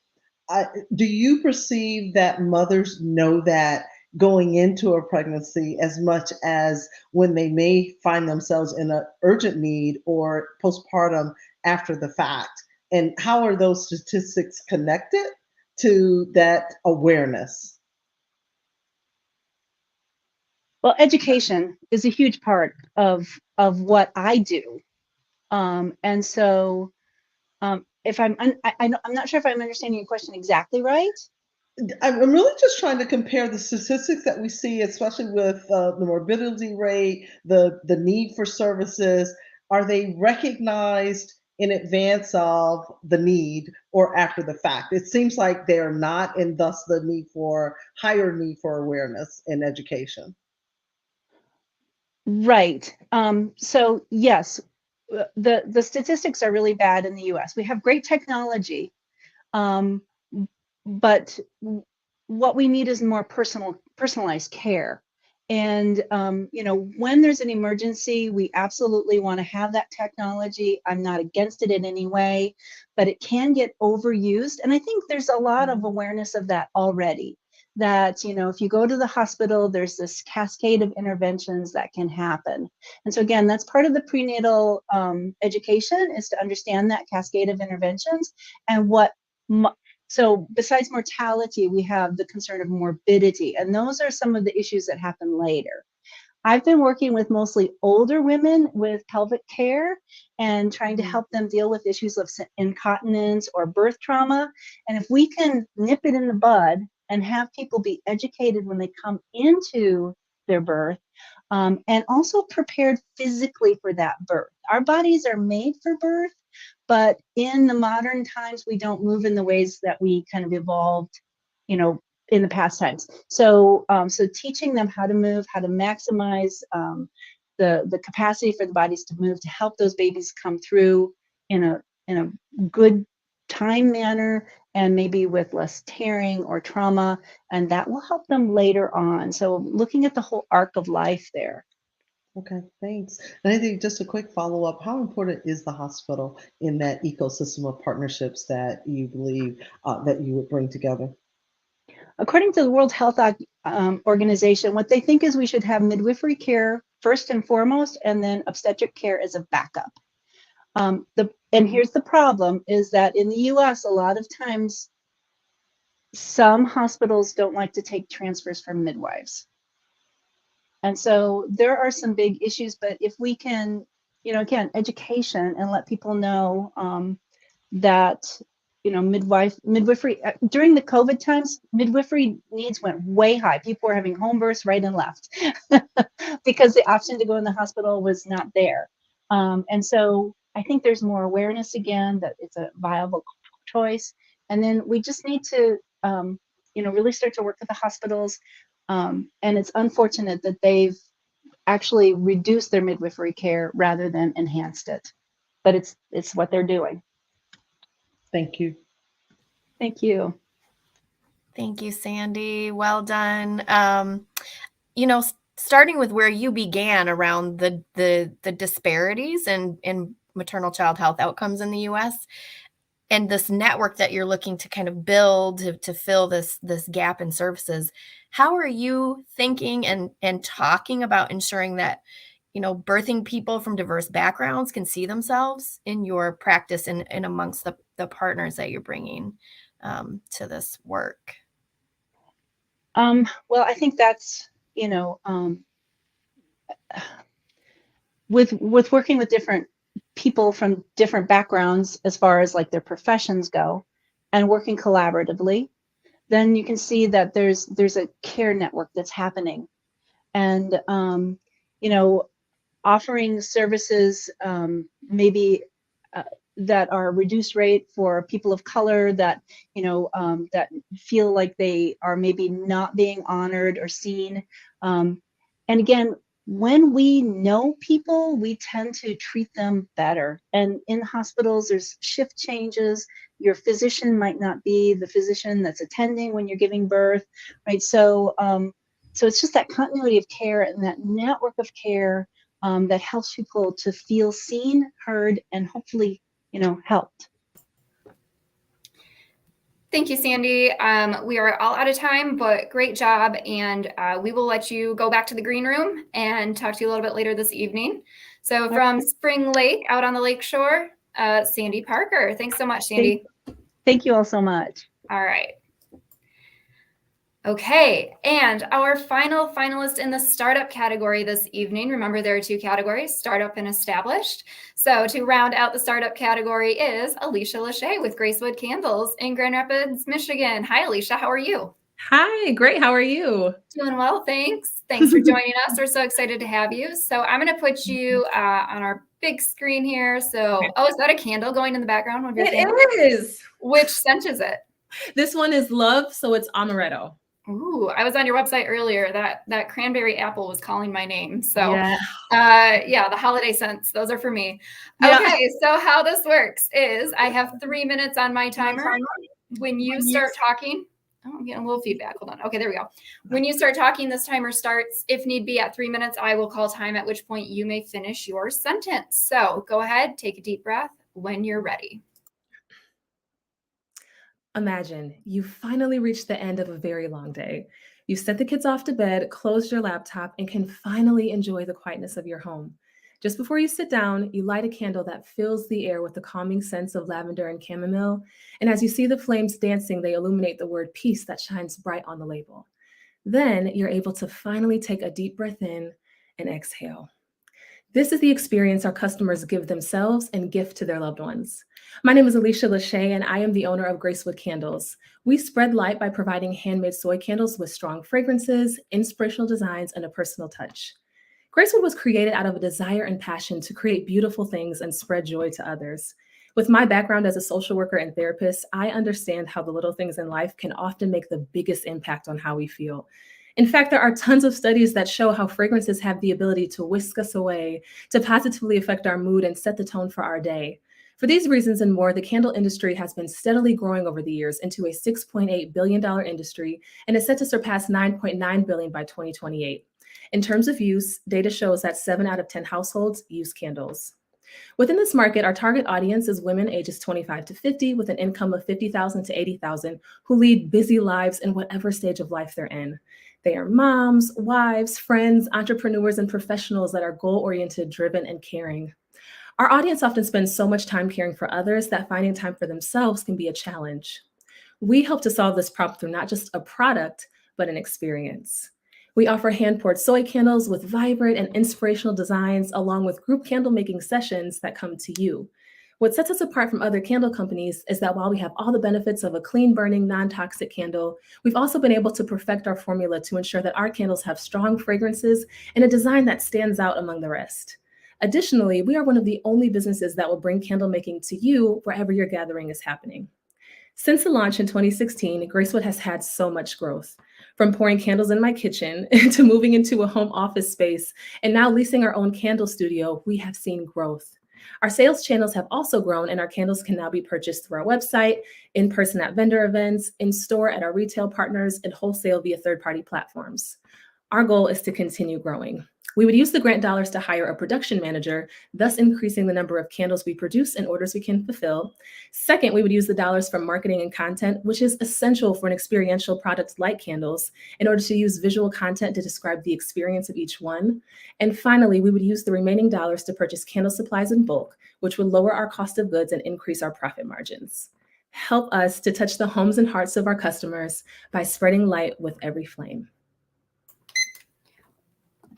do you perceive that mothers know that going into a pregnancy as much as when they may find themselves in an urgent need or postpartum after the fact? And how are those statistics connected to that awareness? Well, education is a huge part of what I do. And so if I'm not sure if I'm understanding your question exactly right. I'm really just trying to compare the statistics that we see, especially with the morbidity rate, the need for services. Are they recognized in advance of the need or after the fact? It seems like they're not, and thus the higher need for awareness and education. Right. So yes, the statistics are really bad in the US. We have great technology, but what we need is more personalized care. And when there's an emergency, we absolutely want to have that technology. I'm not against it in any way, but it can get overused. And I think there's a lot of awareness of that already. That, if you go to the hospital, there's this cascade of interventions that can happen. And so again, that's part of the prenatal education, is to understand that cascade of interventions and so besides mortality, we have the concern of morbidity, and those are some of the issues that happen later. I've been working with mostly older women with pelvic care and trying to help them deal with issues of incontinence or birth trauma. And if we can nip it in the bud and have people be educated when they come into their birth, and also prepared physically for that birth. Our bodies are made for birth, but in the modern times, we don't move in the ways that we kind of evolved, in the past times. So teaching them how to move, how to maximize the capacity for the bodies to move, to help those babies come through in a good time manner, and maybe with less tearing or trauma, and that will help them later on. So looking at the whole arc of life there. Okay, thanks. And I think just a quick follow-up, how important is the hospital in that ecosystem of partnerships that you believe that you would bring together? According to the World Health Organization, what they think is we should have midwifery care first and foremost, and then obstetric care as a backup. And here's the problem, is that in the US, a lot of times, some hospitals don't like to take transfers from midwives. And so there are some big issues, but if we can, again, education, and let people know that, midwifery, during the COVID times, midwifery needs went way high. People were having home births right and left because the option to go in the hospital was not there. And so I think there's more awareness again that it's a viable choice. And then we just need to, really start to work with the hospitals. And it's unfortunate that they've actually reduced their midwifery care rather than enhanced it. But it's what they're doing. Thank you. Thank you. Thank you, Sandy. Well done. Starting with where you began around the disparities in maternal child health outcomes in the U.S., and this network that you're looking to kind of build to fill this gap in services, how are you thinking and talking about ensuring that, birthing people from diverse backgrounds can see themselves in your practice and amongst the partners that you're bringing to this work? Well, I think that's, with working with different people from different backgrounds as far as like their professions go, and working collaboratively, then you can see that there's a care network that's happening. And offering services maybe that are reduced rate for people of color that that feel like they are maybe not being honored or seen. And again, when we know people, we tend to treat them better. And in hospitals, there's shift changes. Your physician might not be the physician that's attending when you're giving birth, right? So it's just that continuity of care and that network of care that helps people to feel seen, heard, and hopefully, helped. Thank you, Sandy. We are all out of time, but great job. And we will let you go back to the green room and talk to you a little bit later this evening. So from Spring Lake out on the lake shore, Sandy Parker. Thanks so much, Sandy. Thank you all so much. All right. Okay, and our final finalist in the startup category this evening. Remember, there are two categories, startup and established. So to round out the startup category is Alicia Lachey with Gracewood Candles in Grand Rapids, Michigan. Hi, Alicia, how are you? Hi, great. How are you? Doing well, thanks. Thanks for joining us. We're so excited to have you. So I'm going to put you on our big screen here. So, is that a candle going in the background? It is. Which scent is it? This one is Love, so it's amaretto. Ooh, I was on your website earlier. That cranberry apple was calling my name. So yeah, the holiday scents, those are for me. Yeah. Okay, so how this works is I have 3 minutes on my timer. When you start talking, I'm getting a little feedback. Hold on. Okay, there we go. When you start talking, this timer starts. If need be, at 3 minutes, I will call time, at which point you may finish your sentence. So go ahead, take a deep breath when you're ready. Imagine you finally reached the end of a very long day. You sent the kids off to bed, closed your laptop, and can finally enjoy the quietness of your home. Just before you sit down, you light a candle that fills the air with the calming scents of lavender and chamomile. And as you see the flames dancing, they illuminate the word peace that shines bright on the label. Then you're able to finally take a deep breath in and exhale. This is the experience our customers give themselves and gift to their loved ones. My name is Alicia Lachey, and I am the owner of Gracewood Candles. We spread light by providing handmade soy candles with strong fragrances, inspirational designs, and a personal touch. Gracewood was created out of a desire and passion to create beautiful things and spread joy to others. With my background as a social worker and therapist, I understand how the little things in life can often make the biggest impact on how we feel. In fact, there are tons of studies that show how fragrances have the ability to whisk us away, to positively affect our mood and set the tone for our day. For these reasons and more, the candle industry has been steadily growing over the years into a $6.8 billion industry and is set to surpass $9.9 billion by 2028. In terms of use, data shows that 7 out of 10 households use candles. Within this market, our target audience is women ages 25 to 50 with an income of $50,000 to $80,000 who lead busy lives in whatever stage of life they're in. They are moms, wives, friends, entrepreneurs, and professionals that are goal-oriented, driven, and caring. Our audience often spends so much time caring for others that finding time for themselves can be a challenge. We hope to solve this problem through not just a product, but an experience. We offer hand-poured soy candles with vibrant and inspirational designs, along with group candle making sessions that come to you. What sets us apart from other candle companies is that while we have all the benefits of a clean-burning, non-toxic candle, we've also been able to perfect our formula to ensure that our candles have strong fragrances and a design that stands out among the rest. Additionally, we are one of the only businesses that will bring candle making to you wherever your gathering is happening. Since the launch in 2016, Gracewood has had so much growth. From pouring candles in my kitchen to moving into a home office space and now leasing our own candle studio, we have seen growth. Our sales channels have also grown, and our candles can now be purchased through our website, in person at vendor events, in store at our retail partners, and wholesale via third-party platforms. Our goal is to continue growing. We would use the grant dollars to hire a production manager, thus increasing the number of candles we produce and orders we can fulfill. Second, we would use the dollars from marketing and content, which is essential for an experiential product like candles, in order to use visual content to describe the experience of each one. And finally, we would use the remaining dollars to purchase candle supplies in bulk, which would lower our cost of goods and increase our profit margins. Help us to touch the homes and hearts of our customers by spreading light with every flame.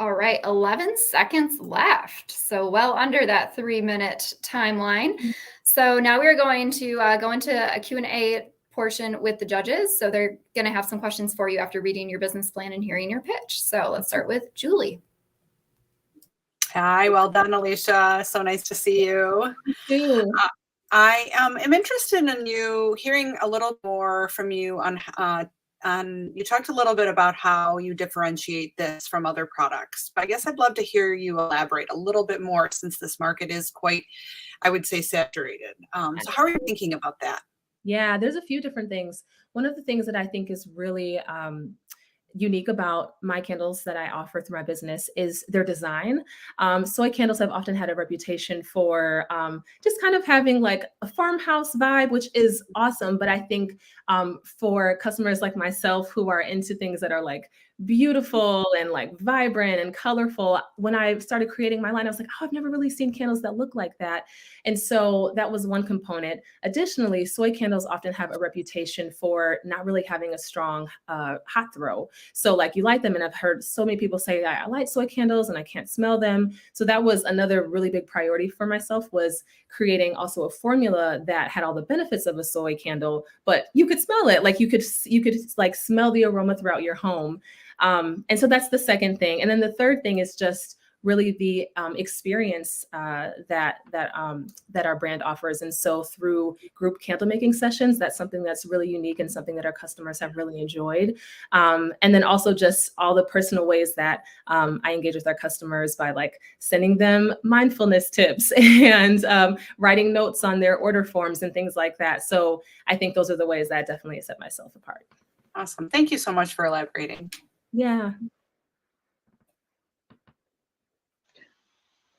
All right, 11 seconds left. So well under that 3-minute timeline. So now we're going to go into a Q&A portion with the judges. So they're going to have some questions for you after reading your business plan and hearing your pitch. So let's start with Julie. Hi, well done, Alicia. So nice to see you. Thank you. I am interested in you hearing a little more from you on you talked a little bit about how you differentiate this from other products, but I guess I'd love to hear you elaborate a little bit more since this market is quite, I would say, saturated. So how are you thinking about that? Yeah, there's a few different things. One of the things that I think is really unique about my candles that I offer through my business is their design. Soy candles have often had a reputation for just kind of having like a farmhouse vibe, which is awesome. But I think for customers like myself who are into things that are like beautiful and like vibrant and colorful, when I started creating my line, I was like, oh, I've never really seen candles that look like that. And so that was one component. Additionally, soy candles often have a reputation for not really having a strong hot throw. So like you light them, and I've heard so many people say I light soy candles and I can't smell them. So that was another really big priority for myself, was creating also a formula that had all the benefits of a soy candle, but you could smell it. Like you could like smell the aroma throughout your home. And so that's the second thing. And then the third thing is just really the experience that our brand offers. And so through group candle making sessions, that's something that's really unique and something that our customers have really enjoyed. And then also just all the personal ways that I engage with our customers by like sending them mindfulness tips and writing notes on their order forms and things like that. So I think those are the ways that I definitely set myself apart. Awesome. Thank you so much for elaborating. Yeah.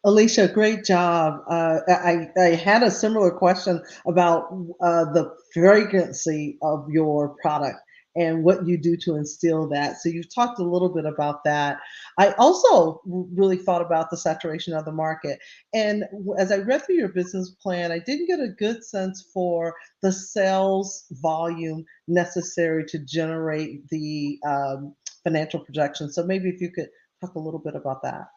Alicia, great job. I had a similar question about the fragrancy of your product and what you do to instill that. So you've talked a little bit about that. I also really thought about the saturation of the market. And as I read through your business plan, I didn't get a good sense for the sales volume necessary to generate the financial projections. So maybe if you could talk a little bit about that.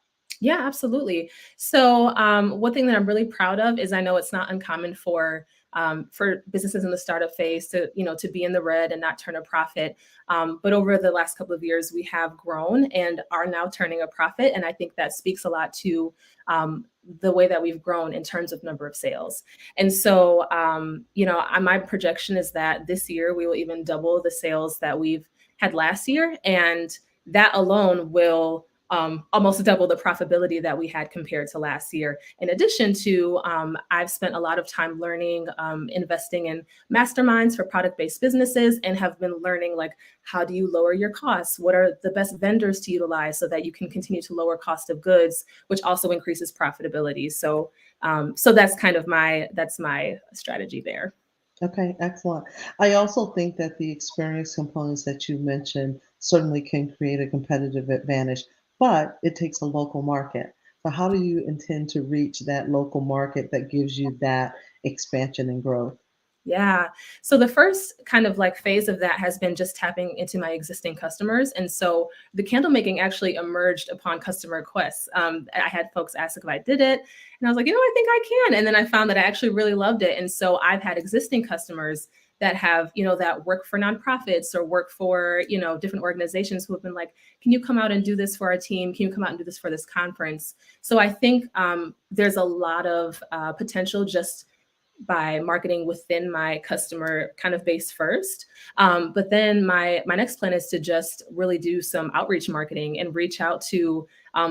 Yeah, absolutely. So one thing that I'm really proud of is I know it's not uncommon for businesses in the startup phase to, to be in the red and not turn a profit. But over the last couple of years, we have grown and are now turning a profit. And I think that speaks a lot to the way that we've grown in terms of number of sales. And so, my projection is that this year we will even double the sales that we've had last year. And that alone will almost double the profitability that we had compared to last year. In addition to, I've spent a lot of time learning, investing in masterminds for product-based businesses, and have been learning, like, how do you lower your costs? What are the best vendors to utilize so that you can continue to lower cost of goods, which also increases profitability. So that's kind of my strategy there. Okay, excellent. I also think that the experience components that you mentioned certainly can create a competitive advantage, but it takes a local market. So how do you intend to reach that local market that gives you that expansion and growth? Yeah. So the first kind of like phase of that has been just tapping into my existing customers. And so the candle making actually emerged upon customer requests. I had folks ask if I did it, and I was like, I think I can. And then I found that I actually really loved it. And so I've had existing customers that have, that work for nonprofits or work for, different organizations who have been like, can you come out and do this for our team? Can you come out and do this for this conference? So I think there's a lot of potential just by marketing within my customer kind of base first. But then my next plan is to just really do some outreach marketing and reach out to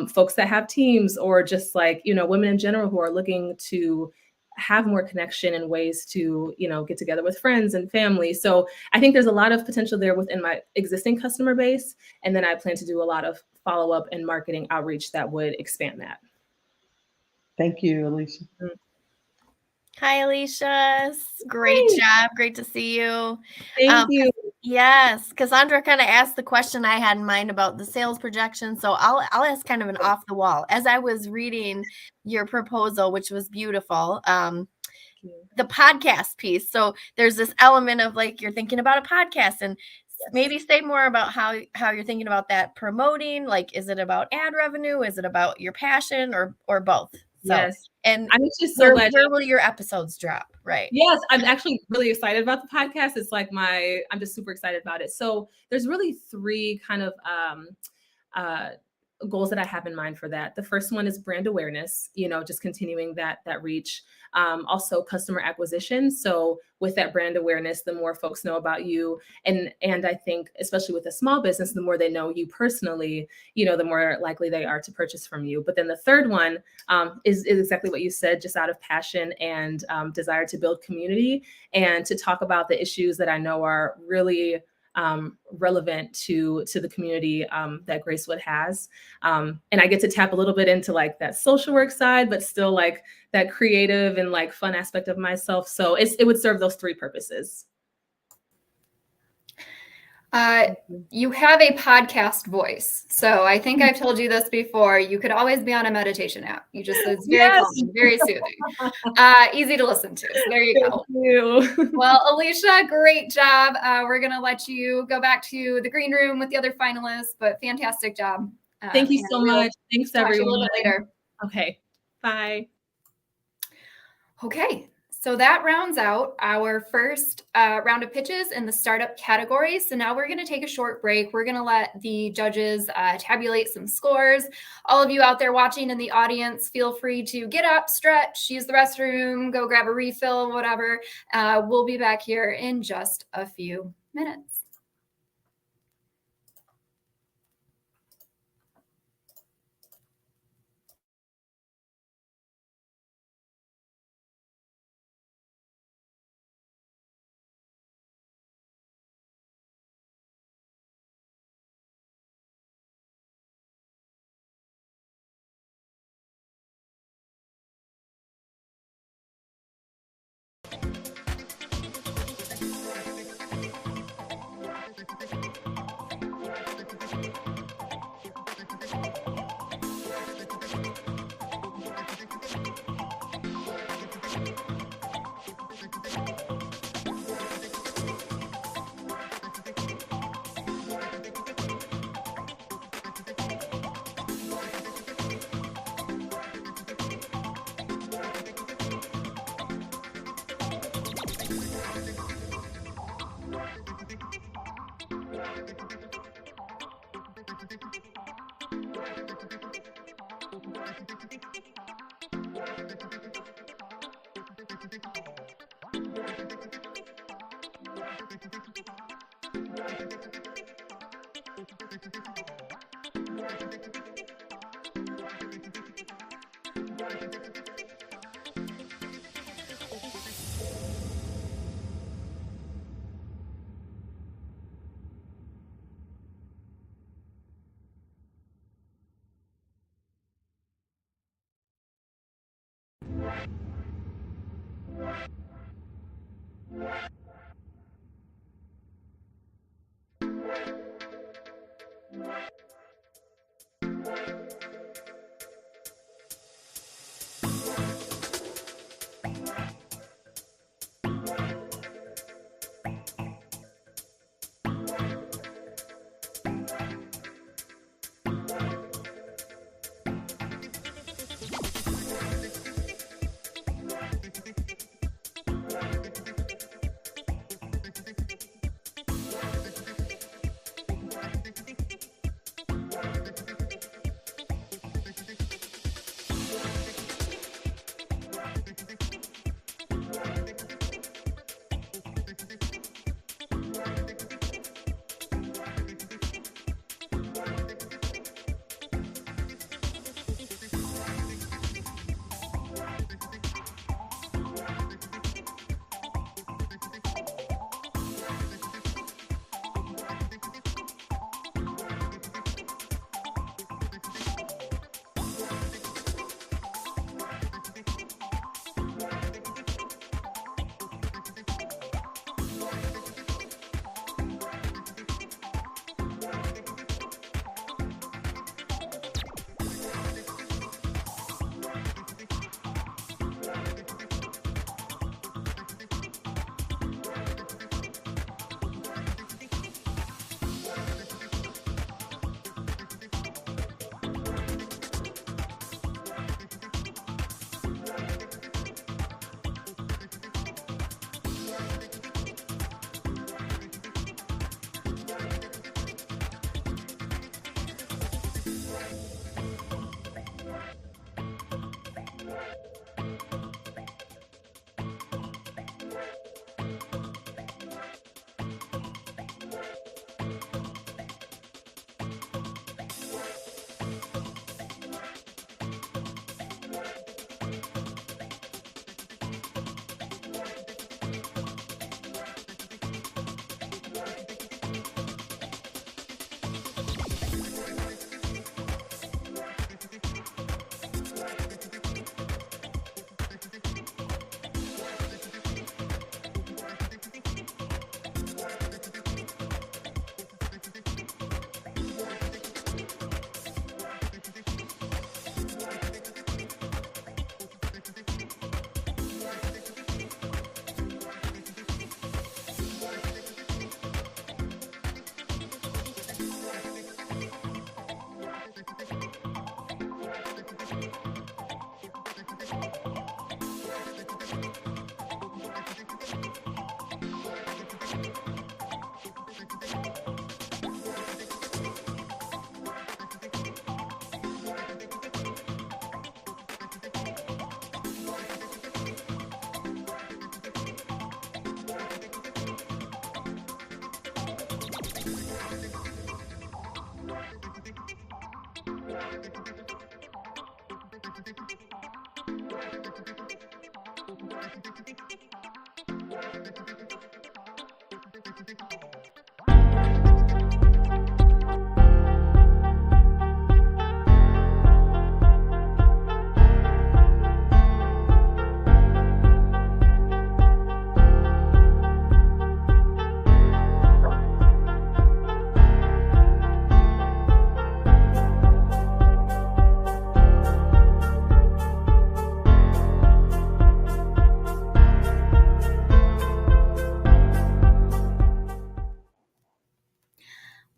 folks that have teams, or just like, women in general who are looking to have more connection and ways to, get together with friends and family. So I think there's a lot of potential there within my existing customer base. And then I plan to do a lot of follow-up and marketing outreach that would expand that. Thank you, Alicia. Mm-hmm. Hi, Alicia. Great job. Great to see you. Thank you. Yes, Cassandra kind of asked the question I had in mind about the sales projection. So I'll ask kind of an off the wall. As I was reading your proposal, which was beautiful, the podcast piece. So there's this element of like you're thinking about a podcast, and maybe say more about how you're thinking about that promoting. Like, is it about ad revenue? Is it about your passion, or both? So, yes. And I'm just so glad. Where will your episodes drop? Right. Yes, I'm actually really excited about the podcast. It's like I'm just super excited about it. So there's really three kind of goals that I have in mind for that. The first one is brand awareness, just continuing that reach. Also customer acquisition. So with that brand awareness, the more folks know about you. And I think, especially with a small business, the more they know you personally, the more likely they are to purchase from you. But then the third one is exactly what you said, just out of passion and desire to build community and to talk about the issues that I know are really relevant to the community that Gracewood has. And I get to tap a little bit into like that social work side, but still like that creative and like fun aspect of myself. So it would serve those three purposes. You have a podcast voice. So I think I've told you this before. You could always be on a meditation app. It's very calming, very soothing, easy to listen to. So there you go. Thank you. Well, Alicia, great job. We're going to let you go back to the green room with the other finalists, but fantastic job. Thank you so much. Thanks, everyone. A little bit later. Okay. Bye. Okay. So that rounds out our first round of pitches in the startup category. So now we're going to take a short break. We're going to let the judges tabulate some scores. All of you out there watching in the audience, feel free to get up, stretch, use the restroom, go grab a refill, whatever. We'll be back here in just a few minutes.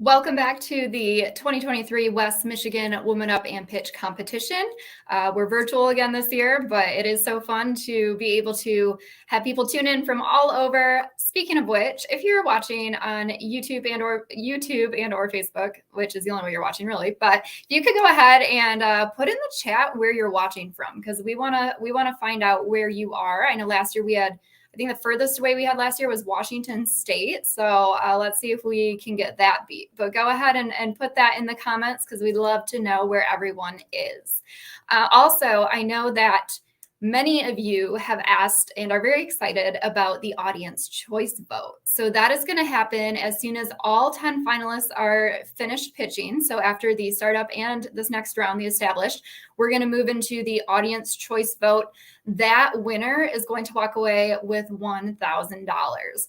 Welcome back to the 2023 West Michigan WomanUp and Pitch competition. We're virtual again this year, but it is so fun to be able to have people tune in from all over. Speaking of which, if you're watching on YouTube and or Facebook, which is the only way you're watching really, but you could go ahead and put in the chat where you're watching from, because we wanna find out where you are. I know last year I think the furthest away we had last year was Washington State. So let's see if we can get that beat. But go ahead and put that in the comments, because we'd love to know where everyone is. Also, I know that many of you have asked and are very excited about the audience choice vote. So that is going to happen as soon as all 10 finalists are finished pitching. So after the startup and this next round, the established, we're going to move into the audience choice vote. That winner is going to walk away with $1,000. If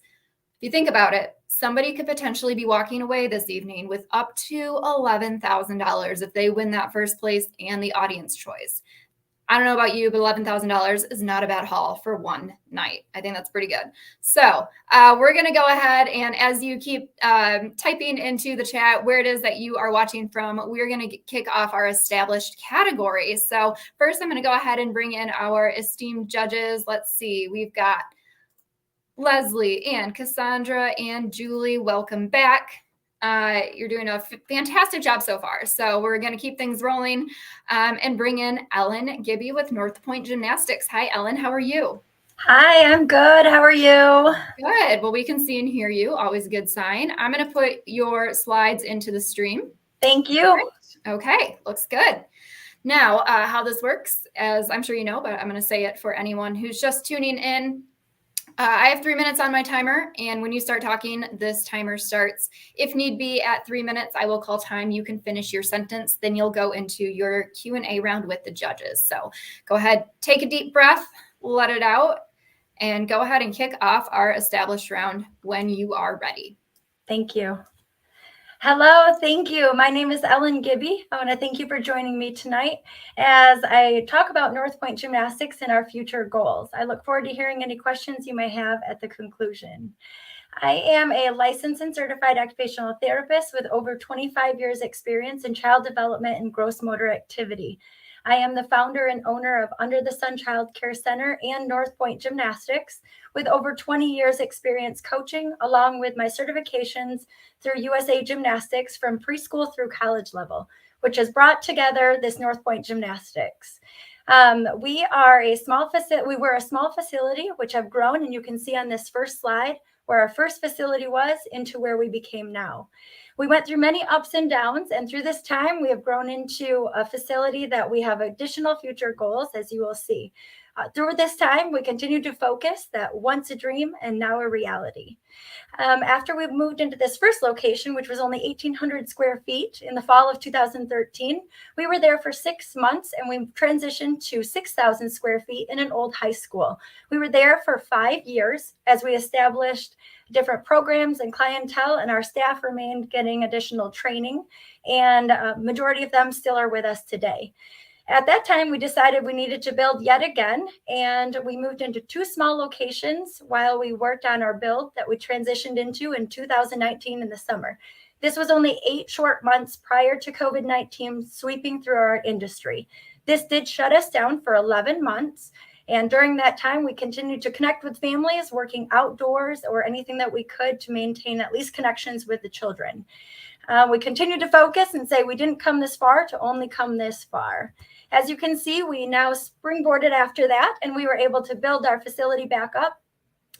you think about it, somebody could potentially be walking away this evening with up to $11,000 if they win that first place and the audience choice. I don't know about you, but $11,000 is not a bad haul for one night. I think that's pretty good. So we're going to go ahead, and as you keep typing into the chat where it is that you are watching from, we're going to kick off our established categories. So first, I'm going to go ahead and bring in our esteemed judges. Let's see. We've got Leslie and Cassandra and Julie. Welcome back. You're doing a fantastic job so far. So we're going to keep things rolling and bring in Ellen Gibby with North Point Gymnastics. Hi, Ellen. How are you? Hi, I'm good. How are you? Good. Well, we can see and hear you. Always a good sign. I'm going to put your slides into the stream. Thank you. Right. Okay. Looks good. Now, how this works, as I'm sure you know, but I'm going to say it for anyone who's just tuning in. I have 3 minutes on my timer, and when you start talking, this timer starts. If need be, at 3 minutes, I will call time. You can finish your sentence. Then you'll go into your Q&A round with the judges. So go ahead, take a deep breath, let it out, and go ahead and kick off our established round when you are ready. Thank you. Hello, thank you. My name is Ellen Gibby. I want to thank you for joining me tonight as I talk about North Point Gymnastics and our future goals. I look forward to hearing any questions you may have at the conclusion. I am a licensed and certified occupational therapist with over 25 years experience in child development and gross motor activity. I am the founder and owner of Under the Sun Child Care Center and North Point Gymnastics with over 20 years experience coaching, along with my certifications through USA Gymnastics from preschool through college level, which has brought together this North Point Gymnastics. We are a small facility. We were a small facility, which have grown, and you can see on this first slide where our first facility was into where we became now. We went through many ups and downs, and through this time, we have grown into a facility that we have additional future goals, as you will see. Through this time, we continue to focus that once a dream and now a reality. After we moved into this first location, which was only 1,800 square feet in the fall of 2013, we were there for 6 months, and we transitioned to 6,000 square feet in an old high school. We were there for 5 years as we established different programs and clientele, and our staff remained getting additional training, and majority of them still are with us today. At that time, we decided we needed to build yet again, and we moved into 2 small locations while we worked on our build that we transitioned into in 2019 in the summer. This was only 8 short months prior to COVID-19 sweeping through our industry. This did shut us down for 11 months, and during that time, we continued to connect with families, working outdoors or anything that we could to maintain at least connections with the children. We continued to focus and say we didn't come this far to only come this far. As you can see, we now springboarded after that, and we were able to build our facility back up,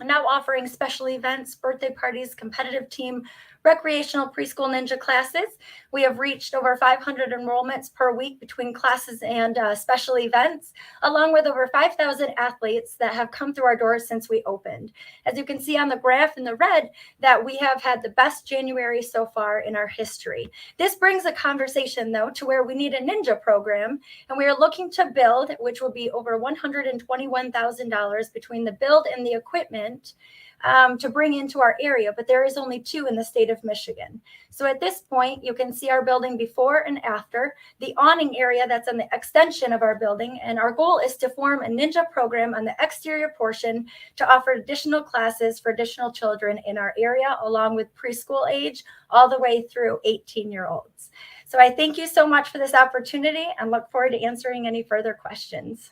now offering special events, birthday parties, competitive team, recreational preschool ninja classes. We have reached over 500 enrollments per week between classes and special events, along with over 5,000 athletes that have come through our doors since we opened. As you can see on the graph in the red, that we have had the best January so far in our history. This brings a conversation, though, to where we need a ninja program, and we are looking to build, which will be over $121,000 between the build and the equipment. to bring into our area, but there is only 2 in the state of Michigan. So at this point, you can see our building before and after, the awning area that's on the extension of our building. And our goal is to form a ninja program on the exterior portion to offer additional classes for additional children in our area, along with preschool age, all the way through 18-year-olds. So I thank you so much for this opportunity and look forward to answering any further questions.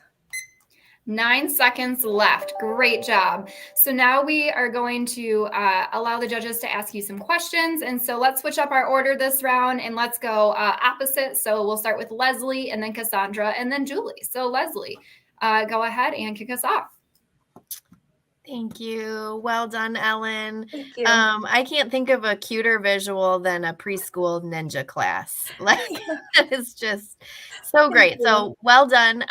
9 seconds left. Great job. So now we are going to allow the judges to ask you some questions. And so let's switch up our order this round and let's go opposite. So we'll start with Leslie and then Cassandra and then Julie. So Leslie, go ahead and kick us off. Thank you. Well done, Ellen. Thank you. I can't think of a cuter visual than a preschool ninja class. Like, it's just so great. So well done.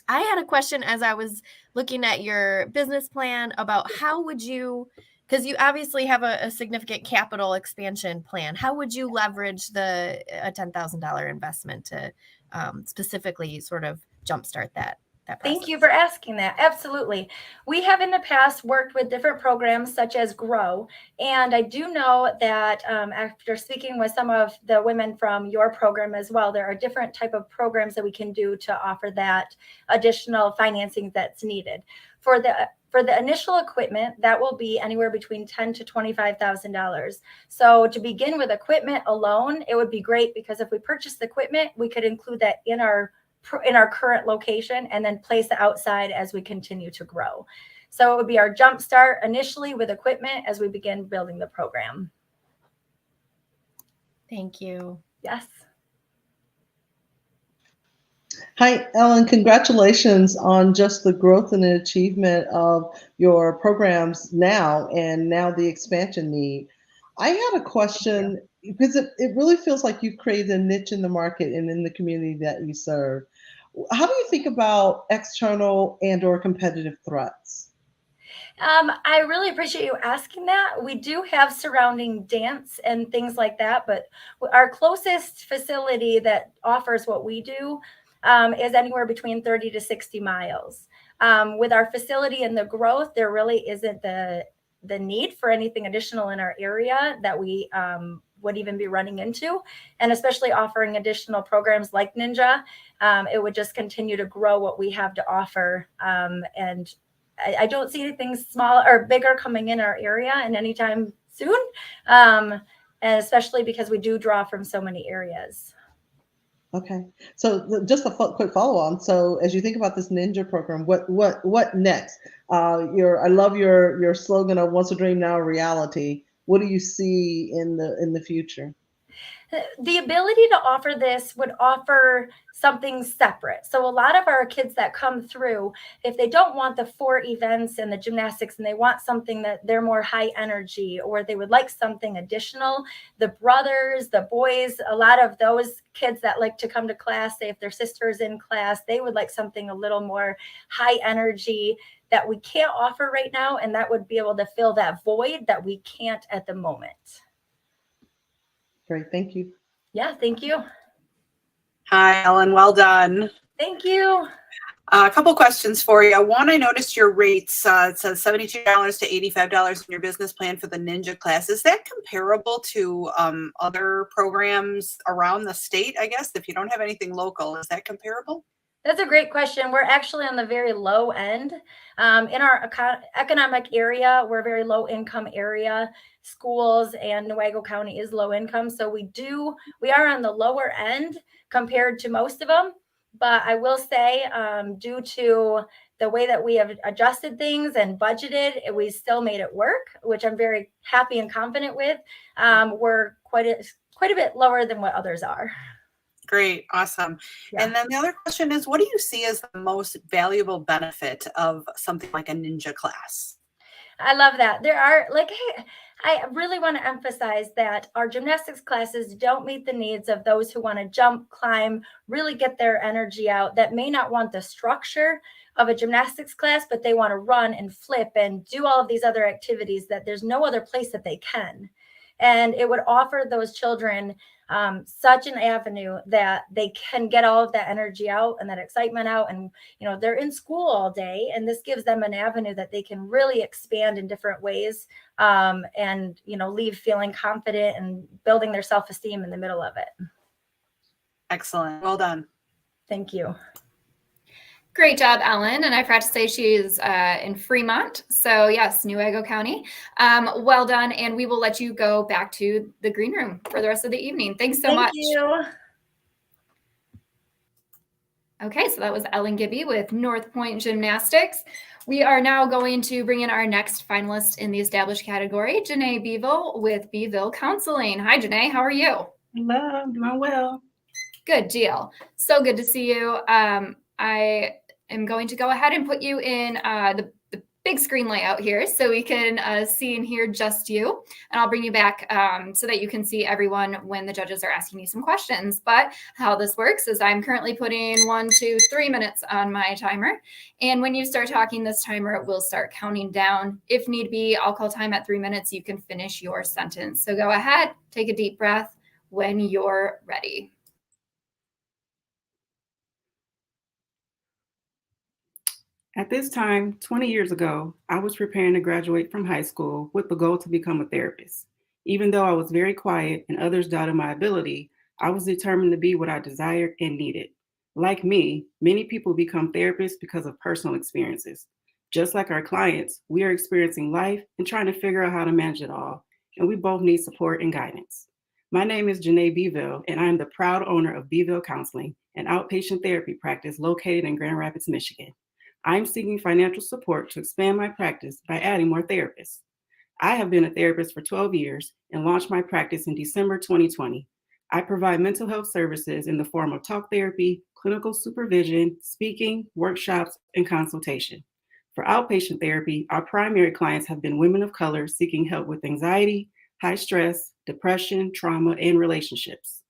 I had a question as I was looking at your business plan about how would you, because you obviously have a significant capital expansion plan, how would you leverage a $10,000 investment to specifically sort of jumpstart that process? Thank you for asking that. Absolutely. We have in the past worked with different programs such as Grow. And I do know that after speaking with some of the women from your program as well, there are different type of programs that we can do to offer that additional financing that's needed. For the initial equipment, that will be anywhere between $10,000 to $25,000. So to begin with equipment alone, it would be great because if we purchase the equipment, we could include that in our current location and then place it outside as we continue to grow. So it would be our jump start initially with equipment as we begin building the program. Thank you. Yes. Hi, Ellen. Congratulations on just the growth and the achievement of your programs now and now the expansion need. I had a question because it really feels like you've created a niche in the market and in the community that you serve. How do you think about external and or competitive threats? I really appreciate you asking that. We do have surrounding dance and things like that, but our closest facility that offers what we do is anywhere between 30 to 60 miles. With our facility and the growth, there really isn't the need for anything additional in our area that we would even be running into. And especially offering additional programs like Ninja, it would just continue to grow what we have to offer. And I don't see anything small or bigger coming in our area and anytime soon, and especially because we do draw from so many areas. Okay, so just a quick follow-on. So as you think about this Ninja program, what next? I love your slogan of "Once a dream, now a reality." What do you see in the future? The ability to offer this would offer something separate. So a lot of our kids that come through, if they don't want the 4 events and the gymnastics and they want something that they're more high energy or they would like something additional, the brothers, the boys, a lot of those kids that like to come to class, say if their sister is in class, they would like something a little more high energy that we can't offer right now. And that would be able to fill that void that we can't at the moment. Great, thank you. Yeah, thank you. Hi, Ellen. Well done. Thank you. A couple questions for you. One, I noticed your rates. It says $72 to $85 in your business plan for the Ninja class. Is that comparable to other programs around the state, I guess? If you don't have anything local, is that comparable? That's a great question. We're actually on the very low end. In our economic area, we're a very low income area. Schools and Newaygo County is low income. So we are on the lower end compared to most of them. But I will say, due to the way that we have adjusted things and budgeted, we still made it work, which I'm very happy and confident with. We're quite a bit lower than what others are. Great. Awesome. Yeah. And then the other question is, what do you see as the most valuable benefit of something like a Ninja class? I love that. There are I really want to emphasize that our gymnastics classes don't meet the needs of those who want to jump, climb, really get their energy out, that may not want the structure of a gymnastics class, but they want to run and flip and do all of these other activities that there's no other place that they can. And it would offer those children such an avenue that they can get all of that energy out and that excitement out. And, they're in school all day, and this gives them an avenue that they can really expand in different ways, and, leave feeling confident and building their self-esteem in the middle of it. Excellent. Well done. Thank you. Great job, Ellen. And I forgot to say she's in Fremont. So yes, Newaygo County. Well done. And we will let you go back to the green room for the rest of the evening. Thanks so much. Thank you. Okay, so that was Ellen Gibby with North Point Gymnastics. We are now going to bring in our next finalist in the established category, Janae Beeville with Beeville Counseling. Hi, Janae. How are you? Hello, doing well. Good deal. So good to see you. I am going to go ahead and put you in the big screen layout here so we can see and hear just you. And I'll bring you back so that you can see everyone when the judges are asking you some questions. But how this works is I'm currently putting 1, 2, 3 minutes on my timer. And when you start talking, this timer will start counting down. If need be, I'll call time at 3 minutes. You can finish your sentence. So go ahead, take a deep breath when you're ready. At this time, 20 years ago, I was preparing to graduate from high school with the goal to become a therapist. Even though I was very quiet and others doubted my ability, I was determined to be what I desired and needed. Like me, many people become therapists because of personal experiences. Just like our clients, we are experiencing life and trying to figure out how to manage it all, and we both need support and guidance. My name is Janae Beeville, and I am the proud owner of Beeville Counseling, an outpatient therapy practice located in Grand Rapids, Michigan. I'm seeking financial support to expand my practice by adding more therapists. I have been a therapist for 12 years and launched my practice in December 2020. I provide mental health services in the form of talk therapy, clinical supervision, speaking, workshops, and consultation. For outpatient therapy, our primary clients have been women of color seeking help with anxiety, high stress, depression, trauma, and relationships.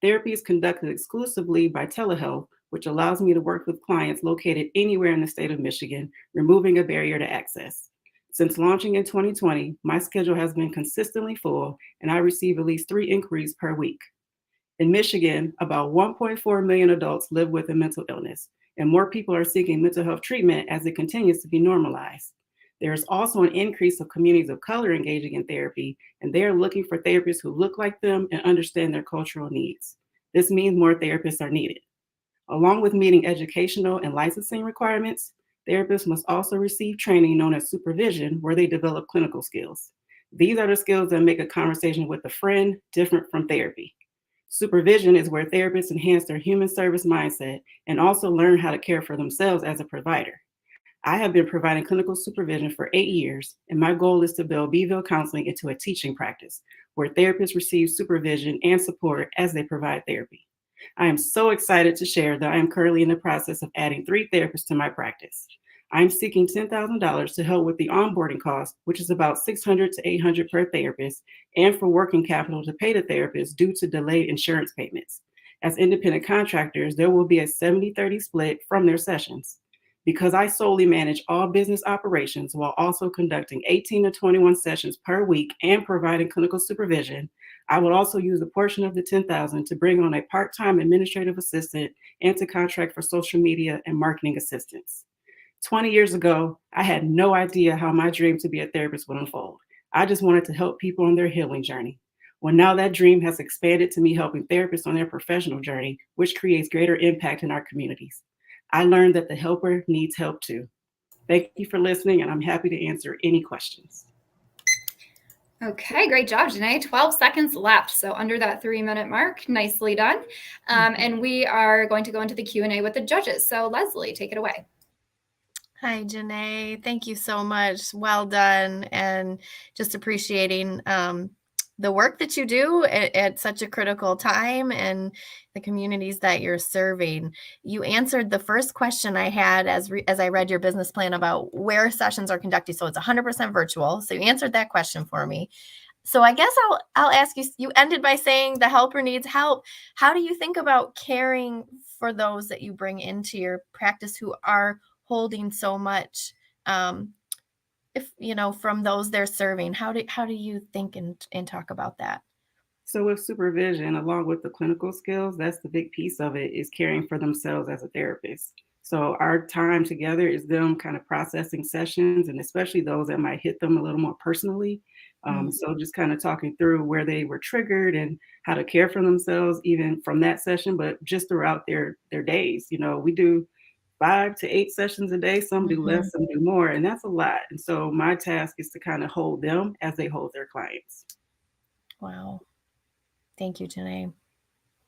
Therapy is conducted exclusively by telehealth, which allows me to work with clients located anywhere in the state of Michigan, removing a barrier to access. Since launching in 2020, my schedule has been consistently full, and I receive at least 3 inquiries per week. In Michigan, about 1.4 million adults live with a mental illness, and more people are seeking mental health treatment as it continues to be normalized. There is also an increase of communities of color engaging in therapy, and they are looking for therapists who look like them and understand their cultural needs. This means more therapists are needed. Along with meeting educational and licensing requirements, therapists must also receive training known as supervision, where they develop clinical skills. These are the skills that make a conversation with a friend different from therapy. Supervision is where therapists enhance their human service mindset and also learn how to care for themselves as a provider. I have been providing clinical supervision for 8 years, and my goal is to build Beeville Counseling into a teaching practice where therapists receive supervision and support as they provide therapy. I am so excited to share that I am currently in the process of adding 3 therapists to my practice. I am seeking $10,000 to help with the onboarding cost, which is about $600 to $800 per therapist, and for working capital to pay the therapist due to delayed insurance payments. As independent contractors, there will be a 70-30 split from their sessions. Because I solely manage all business operations while also conducting 18 to 21 sessions per week and providing clinical supervision, I will also use a portion of the $10,000 to bring on a part-time administrative assistant and to contract for social media and marketing assistance. 20 years ago, I had no idea how my dream to be a therapist would unfold. I just wanted to help people on their healing journey. Well, now that dream has expanded to me helping therapists on their professional journey, which creates greater impact in our communities. I learned that the helper needs help too. Thank you for listening, and I'm happy to answer any questions. Okay, great job, Janae. 12 seconds left, so under that 3-minute mark. Nicely done. And we are going to go into the Q&A with the judges. So Leslie, take it away. Hi, Janae. Thank you so much. Well done. And just appreciating the work that you do at such a critical time and the communities that you're serving. You answered the first question I had as I read your business plan about where sessions are conducted. So it's 100% virtual. So you answered that question for me. So I guess I'll ask you, you ended by saying the helper needs help. How do you think about caring for those that you bring into your practice who are holding so much, if from those they're serving? How do you think and talk about that? So with supervision, along with the clinical skills, that's the big piece of it, is caring for themselves as a therapist. So our time together is them kind of processing sessions, and especially those that might hit them a little more personally. So just kind of talking through where they were triggered and how to care for themselves, even from that session, but just throughout their days. You know, we do 5 to 8 sessions a day. Some do less, some do more, and that's a lot. And so my task is to kind of hold them as they hold their clients. Wow. Thank you, Janae.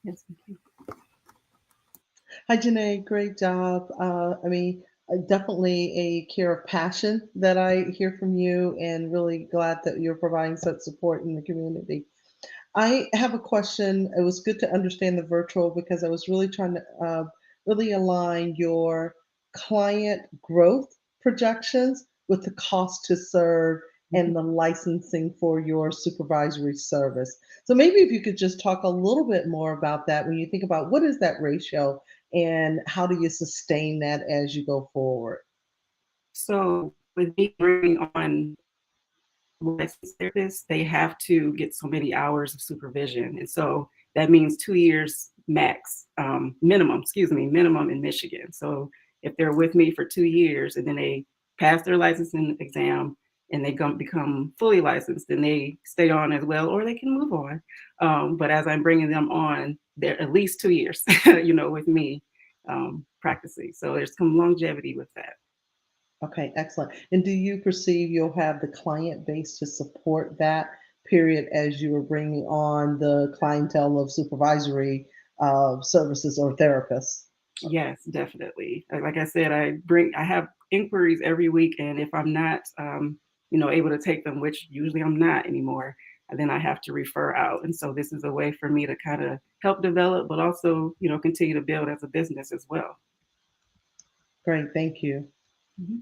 Yes, thank you. Hi, Janae. Great job. Definitely a care of passion that I hear from you, and really glad that you're providing such support in the community. I have a question. It was good to understand the virtual because I was really trying to really align your client growth projections with the cost to serve and the licensing for your supervisory service. So maybe if you could just talk a little bit more about that when you think about what is that ratio and how do you sustain that as you go forward? So with me bringing on licensed therapists, they have to get so many hours of supervision. And so that means 2 years max, minimum in Michigan. So if they're with me for 2 years and then they pass their licensing exam and they become fully licensed, then they stay on as well, or they can move on. But as I'm bringing them on, they're at least 2 years, with me practicing. So there's some longevity with that. Okay, excellent. And do you perceive you'll have the client base to support that period as you are bringing on the clientele of supervisory services or therapists? Yes, definitely. Like I said, I have inquiries every week, and if I'm not, able to take them, which usually I'm not anymore, then I have to refer out. And so this is a way for me to kind of help develop, but also, continue to build as a business as well. Great, thank you. Mm-hmm.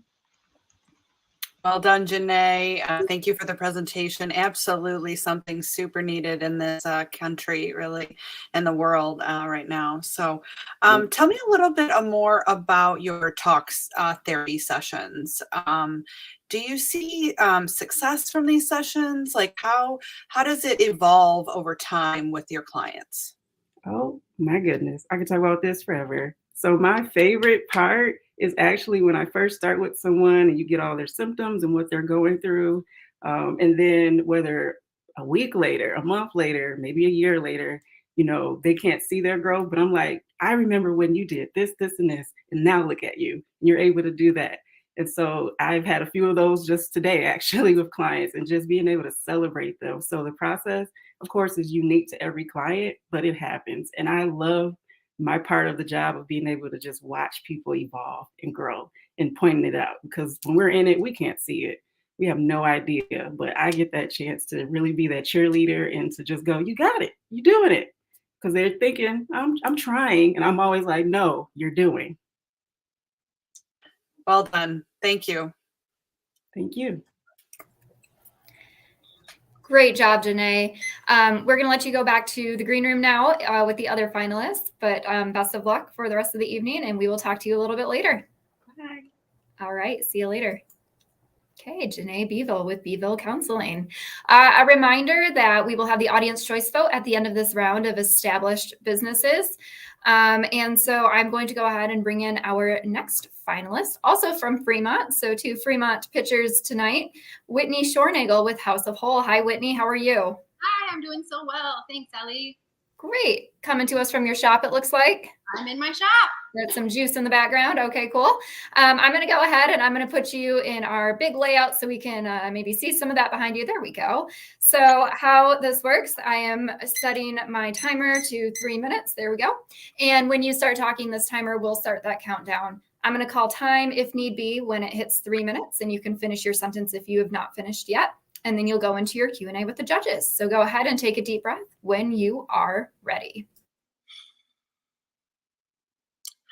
Well done, Janae. Thank you for the presentation. Absolutely something super needed in this country, really, in the world right now. So tell me a little bit more about your talks therapy sessions. Do you see success from these sessions? Like how does it evolve over time with your clients? Oh my goodness, I could talk about this forever. So my favorite part is actually when I first start with someone and you get all their symptoms and what they're going through. And then whether a week later, a month later, maybe a year later, they can't see their growth, but I'm like, I remember when you did this, this, and this, and now look at you. And you're able to do that. And so I've had a few of those just today, actually, with clients, and just being able to celebrate them. So the process, of course, is unique to every client, but it happens. And I love my part of the job of being able to just watch people evolve and grow and pointing it out, because when we're in it, we can't see it. We have no idea, but I get that chance to really be that cheerleader and to just go, you got it, you're doing it. Because they're thinking, I'm trying. And I'm always like, no, you're doing. Well done. Thank you. Thank you. Great job, Janae. We're going to let you go back to the green room now with the other finalists, but best of luck for the rest of the evening, and we will talk to you a little bit later. Bye. All right. See you later. Okay, Janae Beeville with Beeville Counseling. A reminder that we will have the audience choice vote at the end of this round of established businesses. And so I'm going to go ahead and bring in our next finalist, also from Fremont. So 2 Fremont pitchers tonight, Whitney Shornagel with House of Whole. Hi, Whitney. How are you? Hi, I'm doing so well. Thanks, Ellie. Great. Coming to us from your shop, it looks like. I'm in my shop. There's some juice in the background. Okay, cool. I'm going to go ahead and I'm going to put you in our big layout so we can maybe see some of that behind you. There we go. So how this works, I am setting my timer to 3 minutes. There we go. And when you start talking, this timer will start that countdown. I'm going to call time if need be when it hits 3 minutes, and you can finish your sentence if you have not finished yet. And then you'll go into your Q&A with the judges. So go ahead and take a deep breath when you are ready.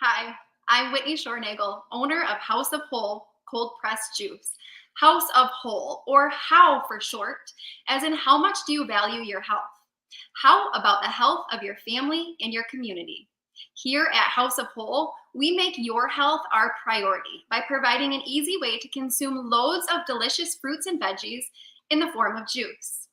Hi, I'm Whitney Shornagel, owner of House of Whole Cold Pressed Juice. House of Whole, or HOW for short, as in how much do you value your health? How about the health of your family and your community? Here at House of Whole, we make your health our priority by providing an easy way to consume loads of delicious fruits and veggies in the form of juice.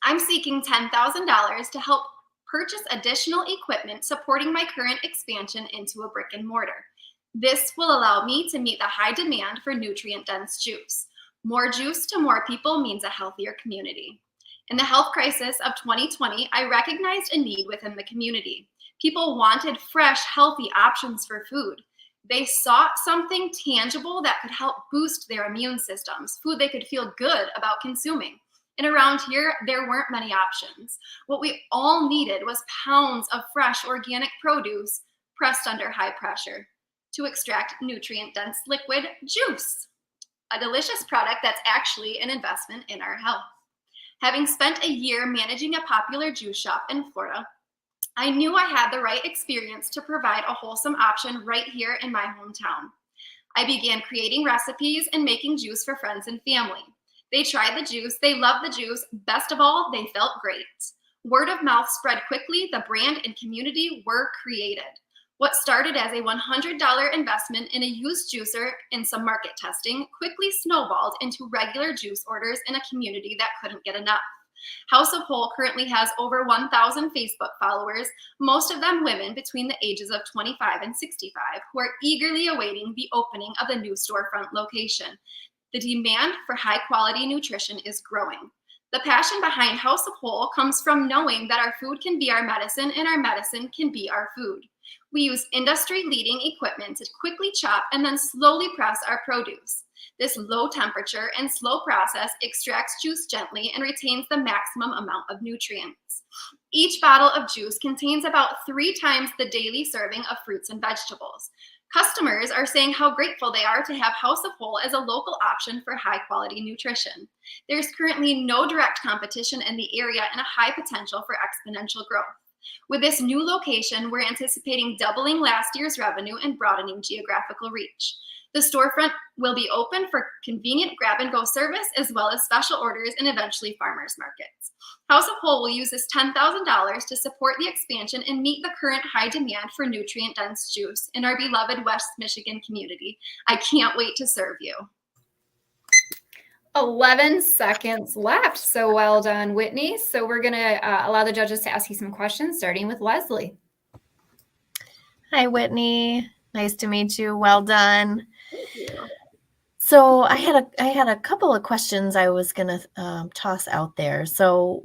I'm seeking $10,000 to help purchase additional equipment supporting my current expansion into a brick and mortar. This will allow me to meet the high demand for nutrient-dense juice. More juice to more people means a healthier community. In the health crisis of 2020, I recognized a need within the community. People wanted fresh, healthy options for food. They sought something tangible that could help boost their immune systems, food they could feel good about consuming. And around here, there weren't many options. What we all needed was pounds of fresh organic produce pressed under high pressure to extract nutrient-dense liquid juice, a delicious product that's actually an investment in our health. Having spent a year managing a popular juice shop in Florida, I knew I had the right experience to provide a wholesome option right here in my hometown. I began creating recipes and making juice for friends and family. They tried the juice, they loved the juice, best of all, they felt great. Word of mouth spread quickly, the brand and community were created. What started as a $100 investment in a used juicer and some market testing quickly snowballed into regular juice orders in a community that couldn't get enough. House of Whole currently has over 1,000 Facebook followers, most of them women between the ages of 25 and 65, who are eagerly awaiting the opening of the new storefront location. The demand for high-quality nutrition is growing. The passion behind House of Whole comes from knowing that our food can be our medicine and our medicine can be our food. We use industry-leading equipment to quickly chop and then slowly press our produce. This low temperature and slow process extracts juice gently and retains the maximum amount of nutrients. Each bottle of juice contains about 3 times the daily serving of fruits and vegetables. Customers are saying how grateful they are to have House of Whole as a local option for high-quality nutrition. There's currently no direct competition in the area and a high potential for exponential growth. With this new location, we're anticipating doubling last year's revenue and broadening geographical reach. The storefront will be open for convenient grab-and-go service as well as special orders and eventually farmers markets. House of Whole will use this $10,000 to support the expansion and meet the current high demand for nutrient-dense juice in our beloved West Michigan community. I can't wait to serve you. 11 seconds left. So well done, Whitney. So we're going to allow the judges to ask you some questions, starting with Leslie. Hi, Whitney. Nice to meet you. Well done. Thank you. So I had a couple of questions I was going to toss out there. So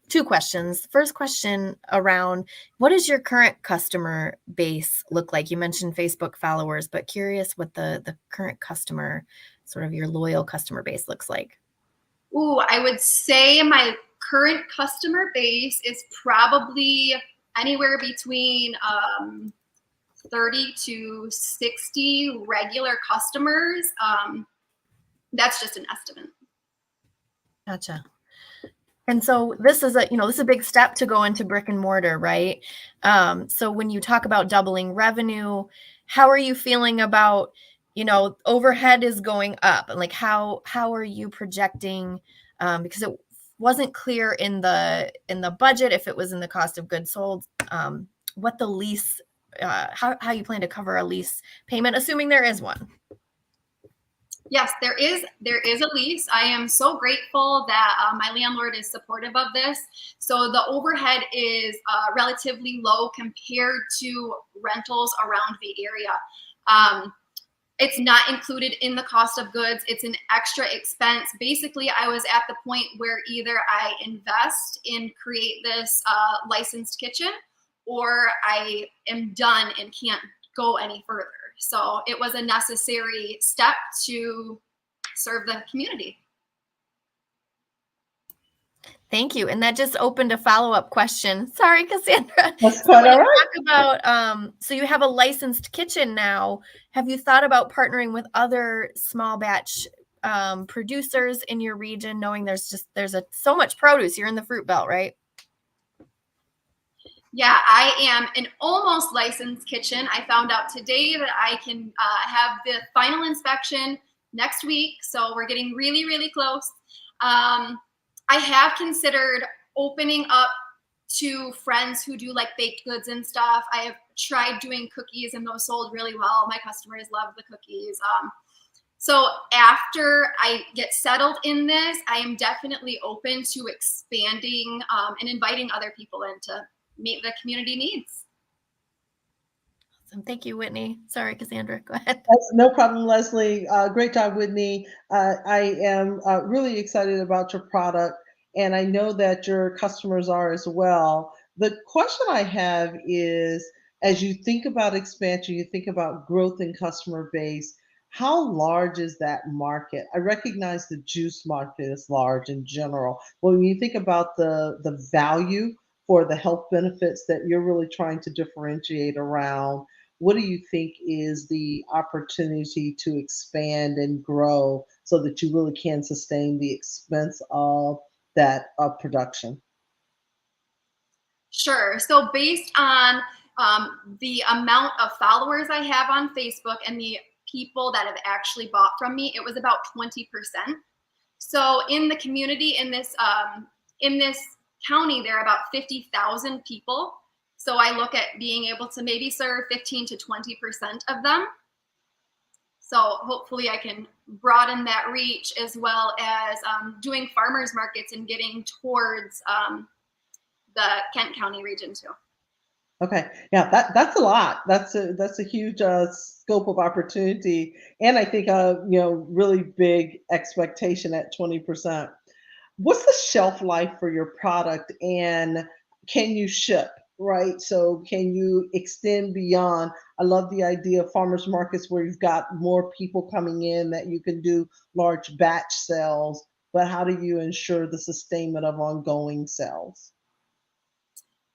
2 questions. First question around, what does your current customer base look like? You mentioned Facebook followers, but curious what the current customer, sort of your loyal customer base looks like. Ooh, I would say my current customer base is probably anywhere between 30 to 60 regular customers. That's just an estimate. Gotcha. And so this is a big step to go into brick and mortar, right? So when you talk about doubling revenue, how are you feeling about, overhead is going up, and like how are you projecting? Because it wasn't clear in the budget if it was in the cost of goods sold, what the lease. How you plan to cover a lease payment, assuming there is one. Yes, there is a lease. I am so grateful that my landlord is supportive of this. So the overhead is relatively low compared to rentals around the area. It's not included in the cost of goods. It's an extra expense. Basically, I was at the point where either I invest and create this licensed kitchen, or I am done and can't go any further. So it was a necessary step to serve the community. Thank you. And that just opened a follow-up question. Sorry, Cassandra. That's quite all right. Talk about, so you have a licensed kitchen now. Have you thought about partnering with other small batch producers in your region, knowing there's so much produce? You're in the fruit belt, right? Yeah, I am an almost licensed kitchen. I found out today that I can have the final inspection next week. So we're getting really, really close. I have considered opening up to friends who do like baked goods and stuff. I have tried doing cookies and those sold really well. My customers love the cookies. So after I get settled in this, I am definitely open to expanding and inviting other people in to meet the community needs. Awesome. Thank you, Whitney. Sorry, Cassandra, go ahead. That's no problem, Leslie. Great job, Whitney. I am really excited about your product, and I know that your customers are as well. The question I have is, as you think about expansion, you think about growth in customer base, how large is that market? I recognize the juice market is large in general. When you think about the value for the health benefits that you're really trying to differentiate around, what do you think is the opportunity to expand and grow so that you really can sustain the expense of that production? Sure. So based on the amount of followers I have on Facebook and the people that have actually bought from me, it was about 20%. So in the community, in this county, there are about 50,000 people. So I look at being able to maybe serve 15 to 20% of them. So hopefully I can broaden that reach, as well as doing farmers markets and getting towards the Kent County region too. Okay, yeah, that's a lot. That's a huge scope of opportunity, and I think really big expectation at 20%. What's the shelf life for your product, and can you ship? Right, so can you extend beyond? I love the idea of farmers markets where you've got more people coming in that you can do large batch sales, but how do you ensure the sustainment of ongoing sales?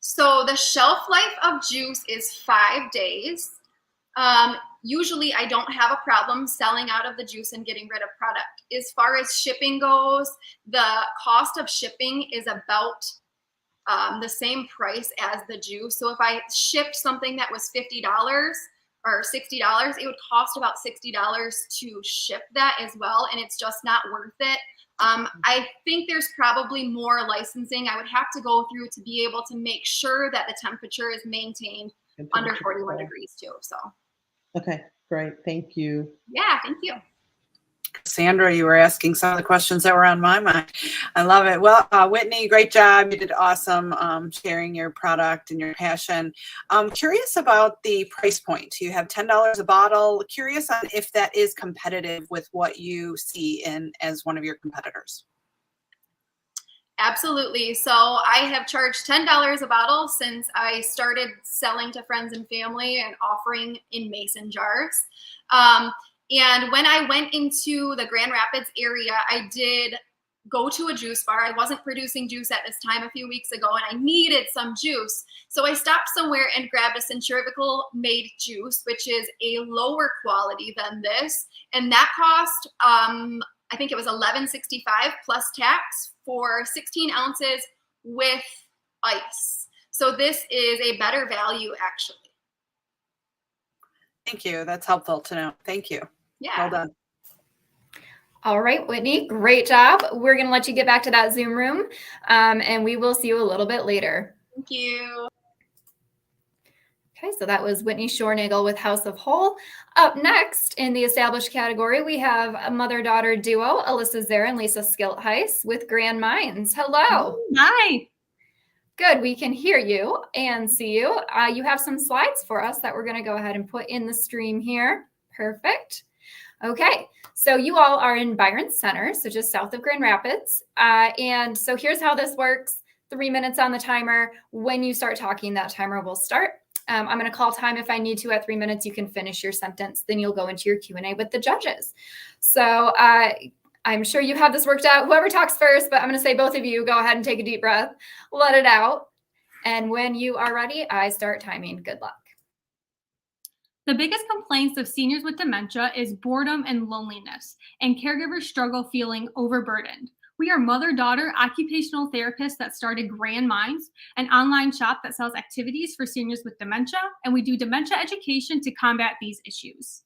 So the shelf life of juice is 5 days. Usually I don't have a problem selling out of the juice and getting rid of product. As far as shipping goes, the cost of shipping is about the same price as the juice. So if I shipped something that was $50 or $60, it would cost about $60 to ship that as well, and it's just not worth it. I think there's probably more licensing I would have to go through to be able to make sure that the temperature is maintained under 41 degrees too. So. Okay, great. Thank you. Yeah, thank you. Sandra, you were asking some of the questions that were on my mind. I love it. Well, Whitney, great job. You did awesome sharing your product and your passion. I'm curious about the price point. You have $10 a bottle. Curious on if that is competitive with what you see as one of your competitors. Absolutely. So I have charged $10 a bottle since I started selling to friends and family and offering in mason jars. And when I went into the Grand Rapids area, I did go to a juice bar. I wasn't producing juice at this time a few weeks ago, and I needed some juice. So I stopped somewhere and grabbed a centrifugal made juice, which is a lower quality than this. And that cost, I think it was $11.65 plus tax for 16 ounces with ice. So this is a better value, actually. Thank you. That's helpful to know. Thank you. Yeah. Well done. All right, Whitney, great job. We're going to let you get back to that Zoom room, and we will see you a little bit later. Thank you. Okay, so that was Whitney Shornagel with House of Whole. Up next in the established category, we have a mother-daughter duo, Alyssa Zare and Lisa Skiltheis with Grand Minds. Hello. Hi. Good, we can hear you and see you. You have some slides for us that we're going to go ahead and put in the stream here. Perfect. Okay, so you all are in Byron Center, so just south of Grand Rapids. And so here's how this works. 3 minutes on the timer. When you start talking, that timer will start. I'm going to call time if I need to. At 3 minutes, you can finish your sentence. Then you'll go into your Q&A with the judges. So I'm sure you have this worked out. Whoever talks first, but I'm going to say both of you, go ahead and take a deep breath. Let it out. And when you are ready, I start timing. Good luck. The biggest complaints of seniors with dementia is boredom and loneliness, and caregivers struggle feeling overburdened. We are mother-daughter occupational therapists that started Grand Minds, an online shop that sells activities for seniors with dementia, and we do dementia education to combat these issues.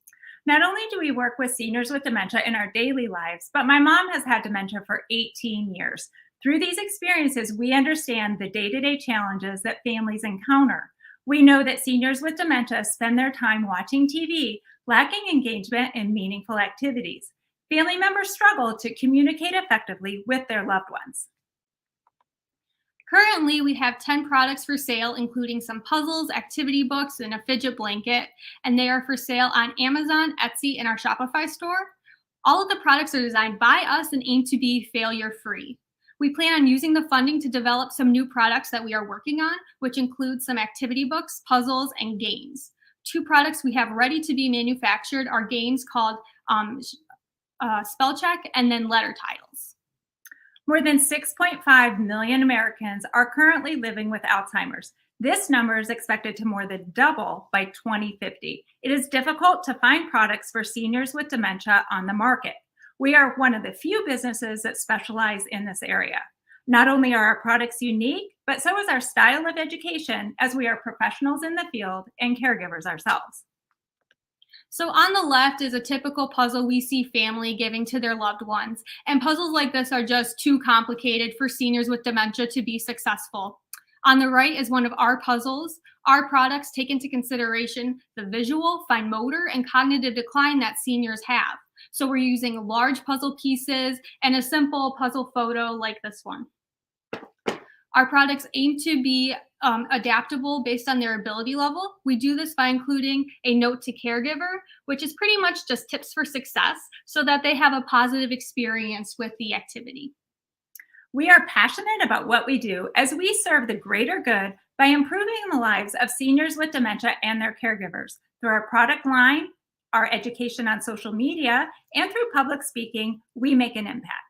Not only do we work with seniors with dementia in our daily lives, but my mom has had dementia for 18 years. Through these experiences, we understand the day-to-day challenges that families encounter. We know that seniors with dementia spend their time watching TV, lacking engagement in meaningful activities. Family members struggle to communicate effectively with their loved ones. Currently, we have 10 products for sale, including some puzzles, activity books, and a fidget blanket, and they are for sale on Amazon, Etsy, and our Shopify store. All of the products are designed by us and aim to be failure-free. We plan on using the funding to develop some new products that we are working on, which include some activity books, puzzles, and games. 2 products we have ready to be manufactured are games called Spell Check and then Letter Titles. More than 6.5 million Americans are currently living with Alzheimer's. This number is expected to more than double by 2050. It is difficult to find products for seniors with dementia on the market. We are one of the few businesses that specialize in this area. Not only are our products unique, but so is our style of education, as we are professionals in the field and caregivers ourselves. So on the left is a typical puzzle we see family giving to their loved ones. And puzzles like this are just too complicated for seniors with dementia to be successful. On the right is one of our puzzles. Our products take into consideration the visual, fine motor, and cognitive decline that seniors have. So we're using large puzzle pieces and a simple puzzle photo like this one. Our products aim to be adaptable based on their ability level. We do this by including a note to caregiver, which is pretty much just tips for success so that they have a positive experience with the activity. We are passionate about what we do as we serve the greater good by improving the lives of seniors with dementia and their caregivers through our product line, our education on social media, and through public speaking. We make an impact.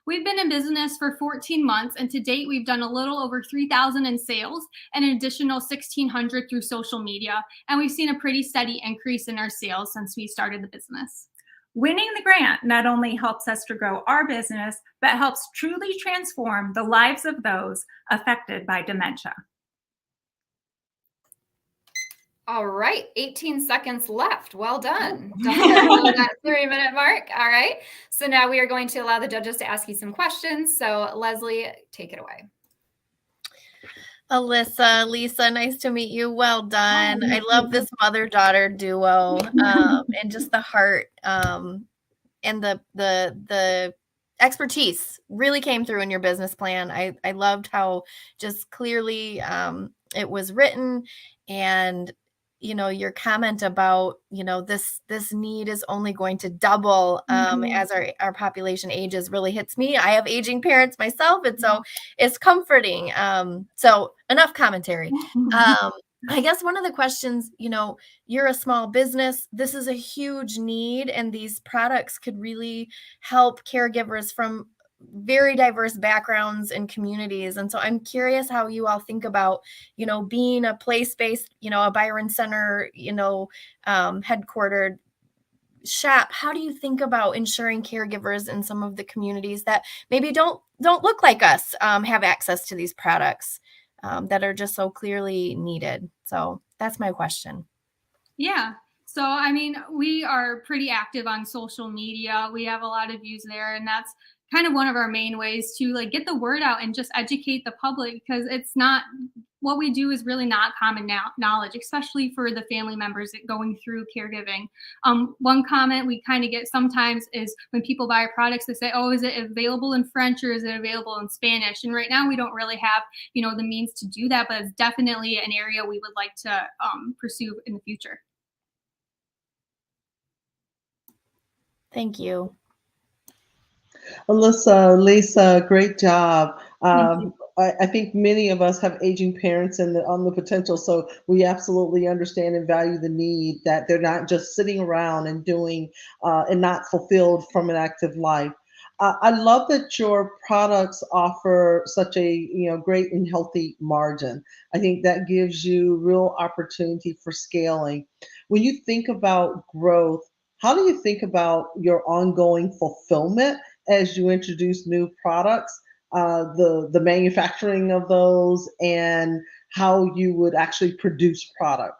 We've been in business for 14 months, and to date, we've done a little over 3,000 in sales and an additional 1,600 through social media. And we've seen a pretty steady increase in our sales since we started the business. Winning the grant not only helps us to grow our business, but helps truly transform the lives of those affected by dementia. All right, 18 seconds left. Well done. Definitely that 3-minute mark. All right. So now we are going to allow the judges to ask you some questions. So Leslie, take it away. Alyssa, Lisa, nice to meet you. Well done. I love this mother-daughter duo and just the heart and the expertise really came through in your business plan. I loved how just clearly it was written, and your comment about, this need is only going to double as our population ages really hits me. I have aging parents myself, and so it's comforting. So enough commentary. I guess one of the questions, you're a small business. This is a huge need, and these products could really help caregivers from very diverse backgrounds and communities. And so I'm curious how you all think about, being a place-based, a Byron Center, headquartered shop. How do you think about ensuring caregivers in some of the communities that maybe don't look like us have access to these products that are just so clearly needed? So that's my question. Yeah. So, we are pretty active on social media. We have a lot of views there, and that's kind of one of our main ways to get the word out and just educate the public, because it's not, what we do is really not common knowledge, especially for the family members going through caregiving. One comment we kind of get sometimes is when people buy our products, they say, oh, is it available in French or is it available in Spanish? And right now we don't really have, the means to do that, but it's definitely an area we would like to pursue in the future. Thank you. Alyssa, Lisa, great job. I think many of us have aging parents on the potential, so we absolutely understand and value the need that they're not just sitting around and doing and not fulfilled from an active life. I love that your products offer such a great and healthy margin. I think that gives you real opportunity for scaling. When you think about growth, how do you think about your ongoing fulfillment as you introduce new products, the manufacturing of those, and how you would actually produce product?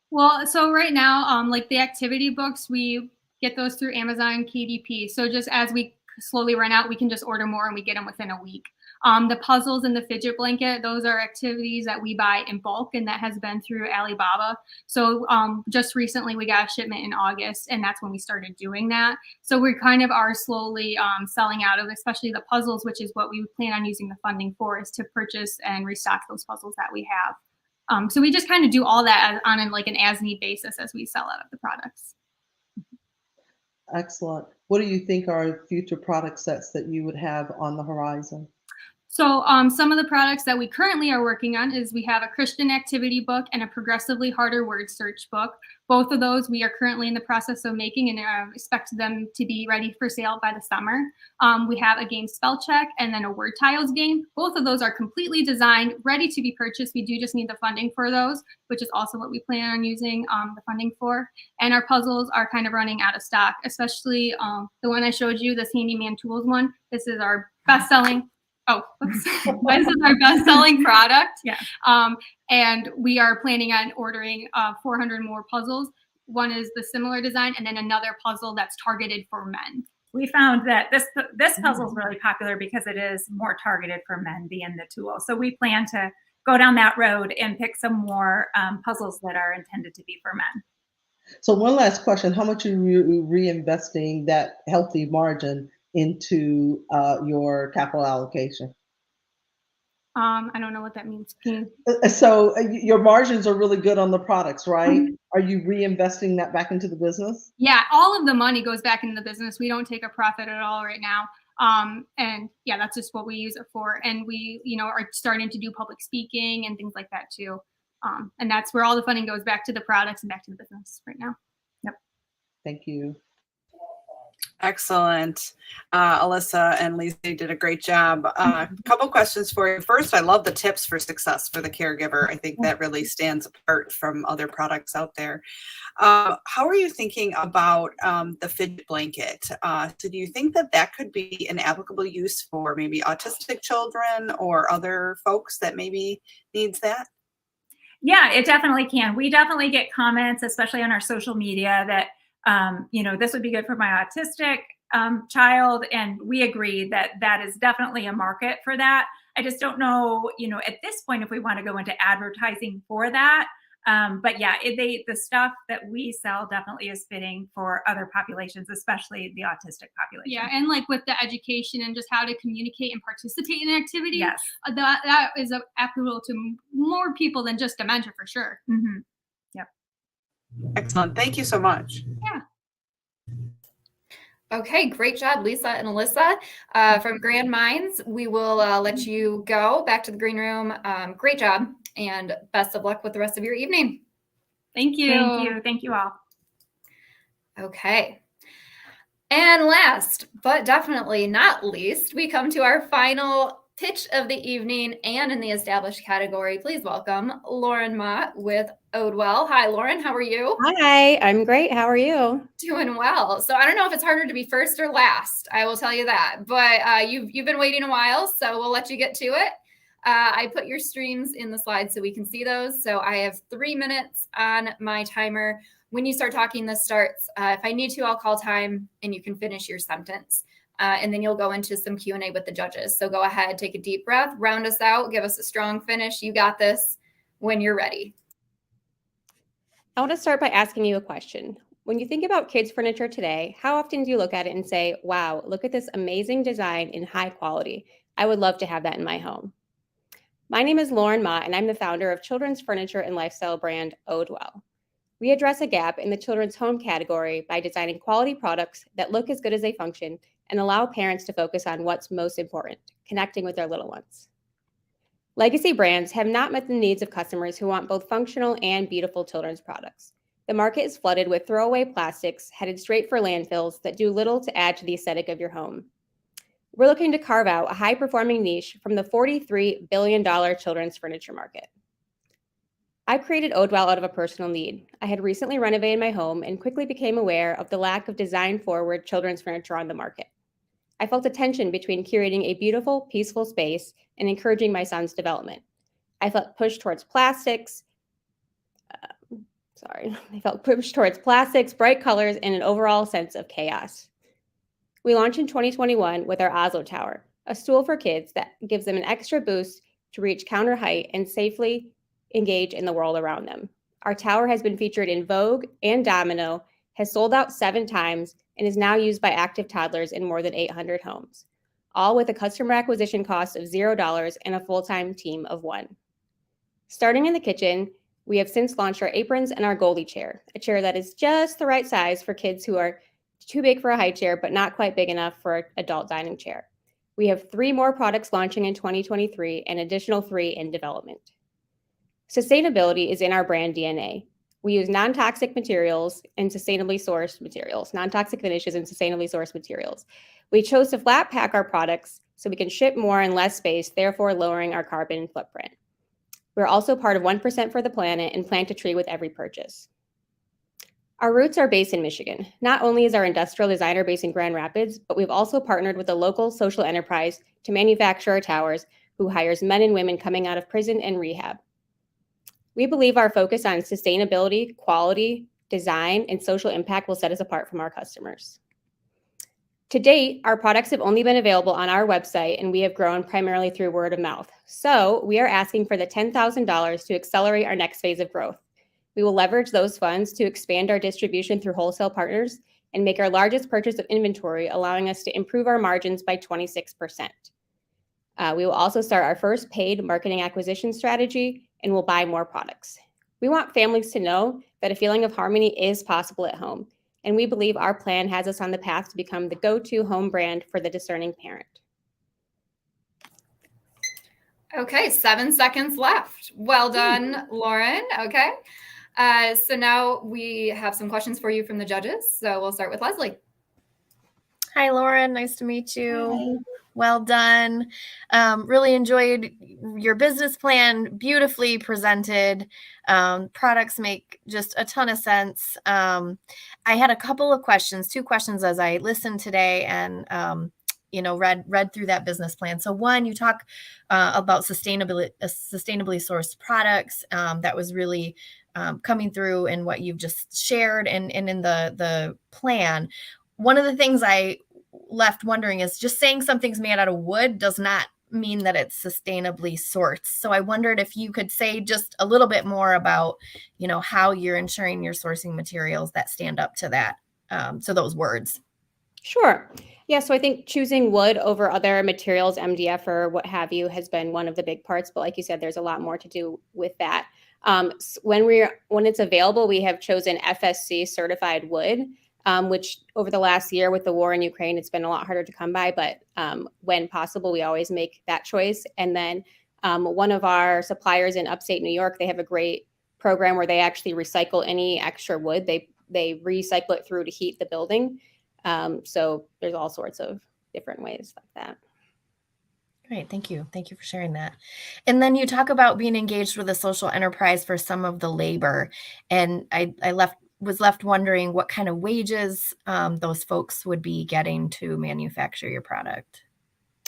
Well, so right now, the activity books, we get those through Amazon KDP. So just as we slowly run out, we can just order more and we get them within a week. The puzzles and the fidget blanket, those are activities that we buy in bulk, and that has been through Alibaba. So just recently we got a shipment in August, and that's when we started doing that. So we kind of are slowly selling out of, especially the puzzles, which is what we plan on using the funding for, is to purchase and restock those puzzles that we have. So we just kind of do all that on an as-need basis as we sell out of the products. Excellent. What do you think are future product sets that you would have on the horizon? So some of the products that we currently are working on is we have a Christian activity book and a progressively harder word search book. Both of those we are currently in the process of making and expect them to be ready for sale by the summer. We have a game spell check and then a word tiles game. Both of those are completely designed, ready to be purchased. We do just need the funding for those, which is also what we plan on using the funding for. And our puzzles are kind of running out of stock, especially the one I showed you, this Handyman Tools one. This is our best-selling. This is our best-selling product. Yeah. And we are planning on ordering 400 more puzzles. One is the similar design, and then another puzzle that's targeted for men. We found that this puzzle is really popular because it is more targeted for men, being the tool. So we plan to go down that road and pick some more puzzles that are intended to be for men. So one last question: how much are you reinvesting that healthy margin into your capital allocation? I don't know what that means. So your margins are really good on the products, right? Are you reinvesting that back into the business? Yeah, all of the money goes back into the business. We don't take a profit at all right now. And yeah, that's just what we use it for. And we, are starting to do public speaking and things like that too. And that's where all the funding goes back to the products and back to the business right now. Yep. Thank you. Excellent. Alyssa and Lisa did a great job. A couple questions for you. First, I love the tips for success for the caregiver. I think that really stands apart from other products out there. How are you thinking about the fidget blanket? So do you think that could be an applicable use for maybe autistic children or other folks that maybe needs that? Yeah, it definitely can. We definitely get comments, especially on our social media, that this would be good for my autistic child. And we agree that is definitely a market for that. I just don't know, at this point, if we want to go into advertising for that. But yeah, the stuff that we sell definitely is fitting for other populations, especially the autistic population. Yeah, and like with the education and just how to communicate and participate in activities, yes, that is applicable to more people than just dementia for sure. Mm-hmm. Yep. Excellent. Thank you so much. Yeah. Okay, great job, Lisa and Alyssa. From Grand Minds, we will let you go back to the green room. Great job, and best of luck with the rest of your evening. Thank you. Thank you. Thank you all. Okay. And last, but definitely not least, we come to our final pitch of the evening, and in the established category, please welcome Lauren Mott with Odwell. Hi, Lauren. How are you? Hi, I'm great. How are you? Doing well. So I don't know if it's harder to be first or last. I will tell you that. But you've been waiting a while, so we'll let you get to it. I put your streams in the slides so we can see those. So I have 3 minutes on my timer. When you start talking, this starts. If I need to, I'll call time, and you can finish your sentence. And then you'll go into some Q&A with the judges. So go ahead, take a deep breath, round us out, give us a strong finish. You got this when you're ready. I want to start by asking you a question. When you think about kids' furniture today, how often do you look at it and say, wow, look at this amazing design in high quality. I would love to have that in my home. My name is Lauren Mott, and I'm the founder of children's furniture and lifestyle brand Odwell. We address a gap in the children's home category by designing quality products that look as good as they function and allow parents to focus on what's most important, connecting with their little ones. Legacy brands have not met the needs of customers who want both functional and beautiful children's products. The market is flooded with throwaway plastics headed straight for landfills that do little to add to the aesthetic of your home. We're looking to carve out a high-performing niche from the $43 billion children's furniture market. I created Odwell out of a personal need. I had recently renovated my home and quickly became aware of the lack of design-forward children's furniture on the market. I felt a tension between curating a beautiful, peaceful space and encouraging my son's development. I felt pushed towards plastics, bright colors, and an overall sense of chaos. We launched in 2021 with our Oslo Tower, a stool for kids that gives them an extra boost to reach counter height and safely engage in the world around them. Our tower has been featured in Vogue and Domino, has sold out 7 times, and is now used by active toddlers in more than 800 homes, all with a customer acquisition cost of $0 and a full-time team of 1. Starting in the kitchen, we have since launched our aprons and our Goldie chair, a chair that is just the right size for kids who are too big for a high chair, but not quite big enough for an adult dining chair. We have 3 more products launching in 2023 and additional 3 in development. Sustainability is in our brand DNA. We use non-toxic materials and sustainably sourced materials, non-toxic finishes and sustainably sourced materials. We chose to flat pack our products so we can ship more in less space, therefore lowering our carbon footprint. We're also part of 1% for the Planet and plant a tree with every purchase. Our roots are based in Michigan. Not only is our industrial designer based in Grand Rapids, but we've also partnered with a local social enterprise to manufacture our towers, who hires men and women coming out of prison and rehab. We believe our focus on sustainability, quality, design, and social impact will set us apart from our customers. To date, our products have only been available on our website, and we have grown primarily through word of mouth. So we are asking for the $10,000 to accelerate our next phase of growth. We will leverage those funds to expand our distribution through wholesale partners and make our largest purchase of inventory, allowing us to improve our margins by 26%. We will also start our first paid marketing acquisition strategy, and we'll buy more products. We want families to know that a feeling of harmony is possible at home, and we believe our plan has us on the path to become the go-to home brand for the discerning parent. Okay, 7 seconds left. Well done, Lauren. Okay. So now we have some questions for you from the judges. So we'll start with Leslie. Hi, Lauren. Nice to meet you. Hi. Well done. Really enjoyed your business plan. Beautifully presented. Products make just a ton of sense. I had a couple of questions, 2 questions as I listened today and read through that business plan. So one, you talk about sustainably sourced products. That was really coming through in what you've just shared and in the plan. One of the things I left wondering is just saying something's made out of wood does not mean that it's sustainably sourced. So I wondered if you could say just a little bit more about, how you're ensuring you're sourcing materials that stand up to that, to those words. Sure. Yeah, so I think choosing wood over other materials, MDF or what have you, has been one of the big parts. But like you said, there's a lot more to do with that. When it's available, we have chosen FSC certified wood, which over the last year with the war in Ukraine, it's been a lot harder to come by. But when possible, we always make that choice. And then one of our suppliers in upstate New York, they have a great program where they actually recycle any extra wood. They recycle it through to heat the building. So there's all sorts of different ways like that. Great. Thank you. Thank you for sharing that. And then you talk about being engaged with a social enterprise for some of the labor. And I was left wondering what kind of wages those folks would be getting to manufacture your product.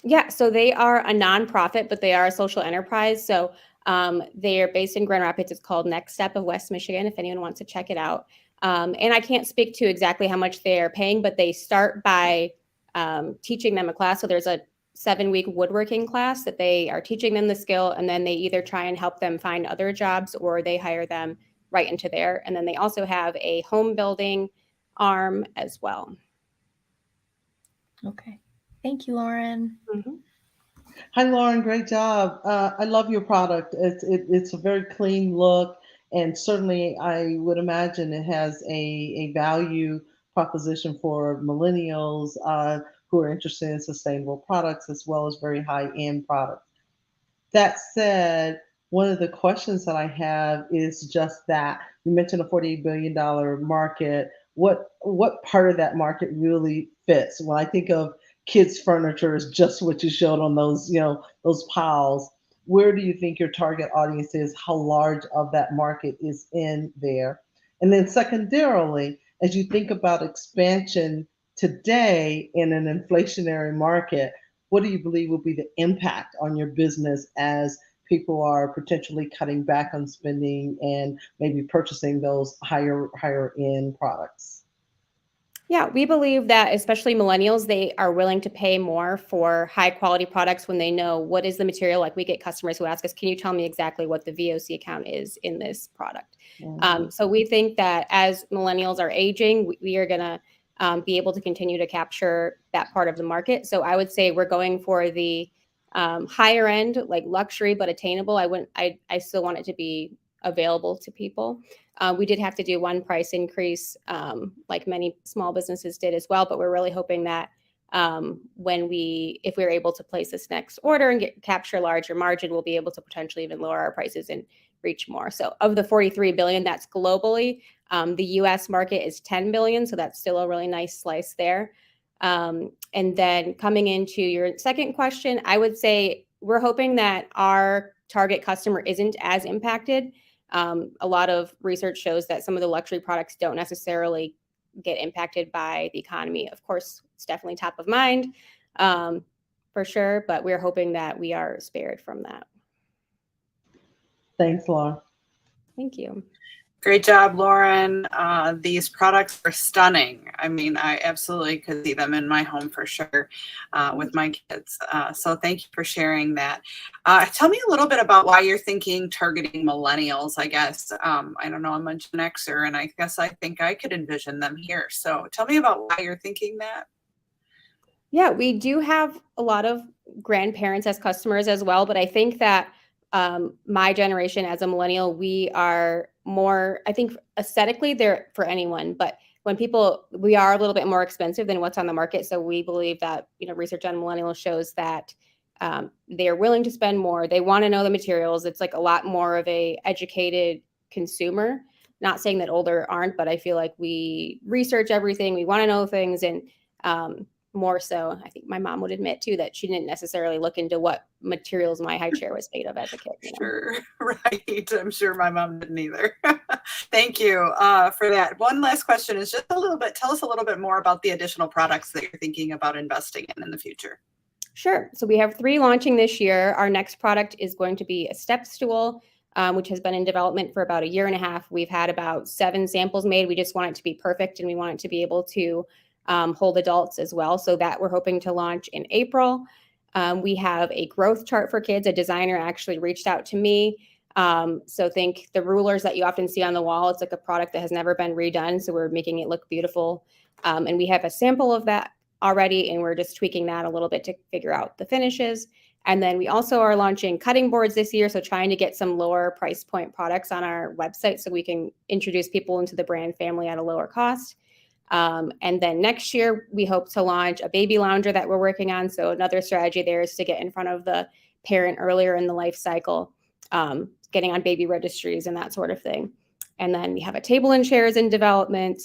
Yeah, so they are a nonprofit, but they are a social enterprise. So they are based in Grand Rapids. It's called Next Step of West Michigan, if anyone wants to check it out. And I can't speak to exactly how much they are paying, but they start by teaching them a class. So there's a 7-week woodworking class that they are teaching them the skill, and then they either try and help them find other jobs or they hire them right into there. And then they also have a home building arm as well. Okay. Thank you, Lauren. Mm-hmm. Hi, Lauren. Great job. I love your product. It's a very clean look. And certainly, I would imagine it has a value proposition for millennials who are interested in sustainable products as well as very high-end products. That said, one of the questions that I have is just that. You mentioned a $48 billion market. What part of that market really fits? When I think of kids' furniture is just what you showed on those, those piles. Where do you think your target audience is? How large of that market is in there? And then secondarily, as you think about expansion today in an inflationary market, what do you believe will be the impact on your business as people are potentially cutting back on spending and maybe purchasing those higher end products? Yeah, we believe that especially millennials, they are willing to pay more for high quality products when they know what is the material. Like we get customers who ask us, can you tell me exactly what the VOC count is in this product? So we think that as millennials are aging, we are going to be able to continue to capture that part of the market. So I would say we're going for the higher end, like luxury, but attainable. I still want it to be available to people. We did have to do one price increase, like many small businesses did as well, but we're really hoping that if we're able to place this next order and capture larger margin, we'll be able to potentially even lower our prices and reach more. So of the 43 billion, that's globally. The US market is 10 billion, so that's still a really nice slice there. And then coming into your second question, I would say we're hoping that our target customer isn't as impacted. A lot of research shows that some of the luxury products don't necessarily get impacted by the economy. Of course, it's definitely top of mind for sure, but we're hoping that we are spared from that. Thanks, Laura. Thank you. Great job, Lauren. These products are stunning. I mean, I absolutely could see them in my home for sure with my kids. So thank you for sharing that. Tell me a little bit about why you're thinking targeting millennials, I guess. I don't know, I'm a Gen Xer, and I guess I think I could envision them here. So tell me about why you're thinking that. Yeah, we do have a lot of grandparents as customers as well, but I think that my generation as a millennial, we are more, I think aesthetically they're for anyone, but we are a little bit more expensive than what's on the market. So we believe that, research on millennials shows that they're willing to spend more. They want to know the materials. It's like a lot more of a educated consumer. Not saying that older aren't, but I feel like we research everything. We want to know things. And more so, I think my mom would admit too that she didn't necessarily look into what materials my high chair was made of as a kid. Sure, right. I'm sure my mom didn't either. Thank you for that. One last question is just tell us a little bit more about the additional products that you're thinking about investing in the future. Sure. So we have 3 launching this year. Our next product is going to be a step stool, which has been in development for about a year and a half. We've had about 7 samples made. We just want it to be perfect, and we want it to be able to hold adults as well. So that we're hoping to launch in April. We have a growth chart for kids. A designer actually reached out to me. So think the rulers that you often see on the wall. It's like a product that has never been redone. So we're making it look beautiful. And we have a sample of that already, and we're just tweaking that a little bit to figure out the finishes. And then we also are launching cutting boards this year. So trying to get some lower price point products on our website so we can introduce people into the brand family at a lower cost. And then next year, we hope to launch a baby lounger that we're working on. So another strategy there is to get in front of the parent earlier in the life cycle, getting on baby registries and that sort of thing. And then we have a table and chairs in development.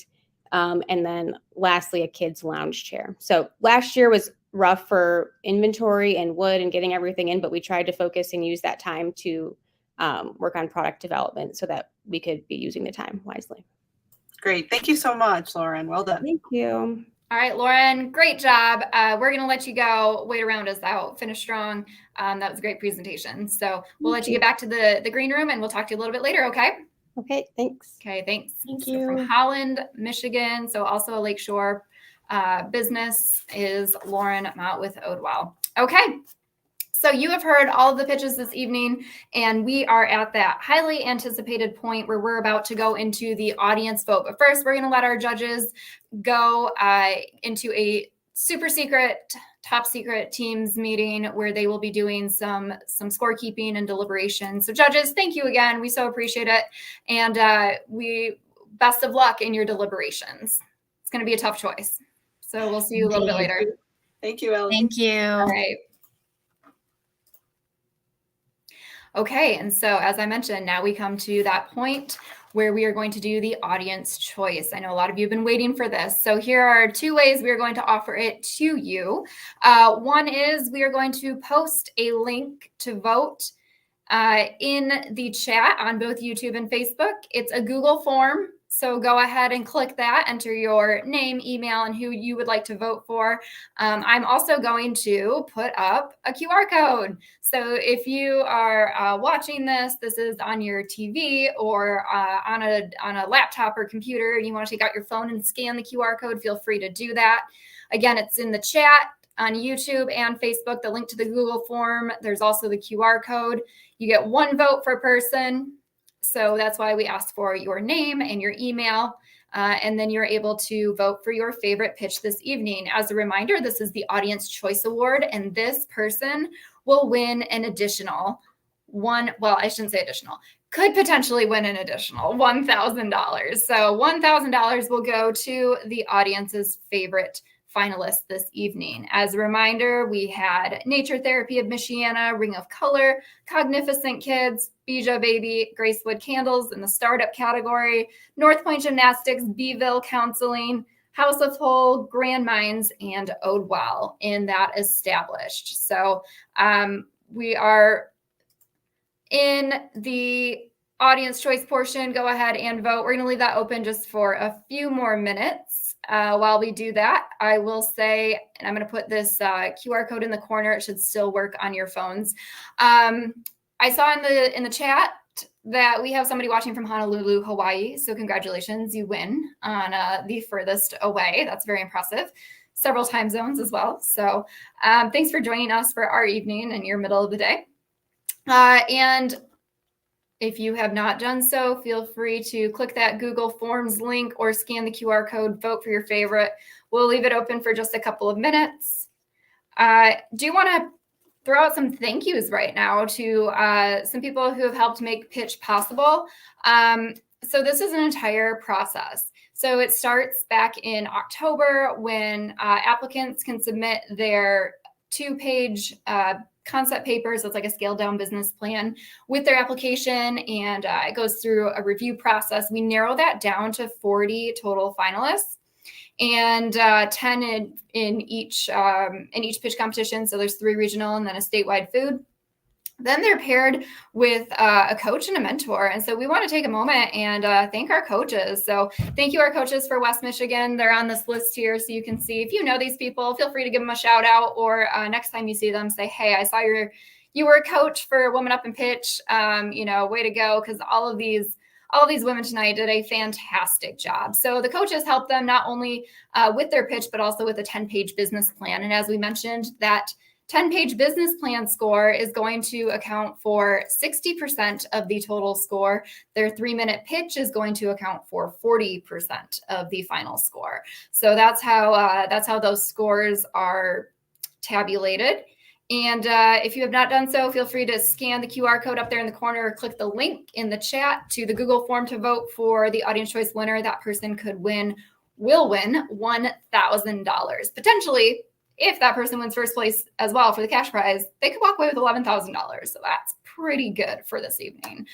And then lastly, a kids lounge chair. So last year was rough for inventory and wood and getting everything in, but we tried to focus and use that time to work on product development so that we could be using the time wisely. Great. Thank you so much, Lauren. Well done. Thank you. All right, Lauren, great job. We're going to let you go. Wait around us out. Finish strong. That was a great presentation. So we'll let you get back to the green room, and we'll talk to you a little bit later, okay? Okay, thanks. Okay, thanks. Thank So you. from Holland, Michigan, so also a Lakeshore business, is Lauren Mott with Odwell. Okay. So you have heard all of the pitches this evening, and we are at that highly anticipated point where we're about to go into the audience vote. But first, we're going to let our judges go into a super secret, top secret teams meeting where they will be doing some scorekeeping and deliberation. So judges, thank you again. We so appreciate it. And best of luck in your deliberations. It's going to be a tough choice. So we'll see you a little bit later. Thank you, Ellie. Thank you. All right. Okay, and so as I mentioned, now we come to that point where we are going to do the audience choice. I know a lot of you have been waiting for this. So here are 2 ways we are going to offer it to you. One is we are going to post a link to vote in the chat on both YouTube and Facebook. It's a Google form. So go ahead and click that, enter your name, email, and who you would like to vote for. I'm also going to put up a QR code. So if you are watching this is on your TV or on a laptop or computer, and you want to take out your phone and scan the QR code, feel free to do that. Again, it's in the chat on YouTube and Facebook, the link to the Google form. There's also the QR code. You get 1 vote per person. So that's why we asked for your name and your email, and then you're able to vote for your favorite pitch this evening. As a reminder, this is the Audience Choice Award, and this person will win an additional could potentially win an additional $1,000. So $1,000 will go to the audience's favorite finalists this evening. As a reminder, we had Nature Therapy of Michiana, Ring of Color, Cognificent Kids, Bija Baby, Gracewood Candles in the startup category, North Point Gymnastics, Beeville Counseling, House of Whole, Grand Minds, and Odwell in that established. So we are in the audience choice portion. Go ahead and vote. We're going to leave that open just for a few more minutes. While we do that, I will say, and I'm going to put this QR code in the corner. It should still work on your phones. I saw in the chat that we have somebody watching from Honolulu, Hawaii. So congratulations, you win on the furthest away. That's very impressive. Several time zones as well. So thanks for joining us for our evening and your middle of the day. And if you have not done so, feel free to click that Google Forms link or scan the QR code, vote for your favorite. We'll leave it open for just a couple of minutes. Do you want to throw out some thank yous right now to some people who have helped make Pitch possible? So this is an entire process. So it starts back in October when applicants can submit their 2-page concept papers. It's like a scaled down business plan with their application, and it goes through a review process. We narrow that down to 40 total finalists and 10 in each pitch competition. So there's 3 regional and then a statewide food. Then they're paired with a coach and a mentor. And so we want to take a moment and thank our coaches. So thank you, our coaches for West Michigan. They're on this list here. So you can see if you know these people, feel free to give them a shout out, or next time you see them, say, hey, I saw you were a coach for WomanUp and Pitch. Way to go. Because all of these women tonight did a fantastic job. So the coaches help them not only with their pitch, but also with a 10-page business plan. And as we mentioned, that 10-page business plan score is going to account for 60% of the total score. Their 3-minute pitch is going to account for 40% of the final score. So that's how those scores are tabulated. And if you have not done so, feel free to scan the QR code up there in the corner or click the link in the chat to the Google form to vote for the audience choice winner. That person will win $1,000. Potentially, if that person wins first place as well for the cash prize, they could walk away with $11,000. So that's pretty good for this evening.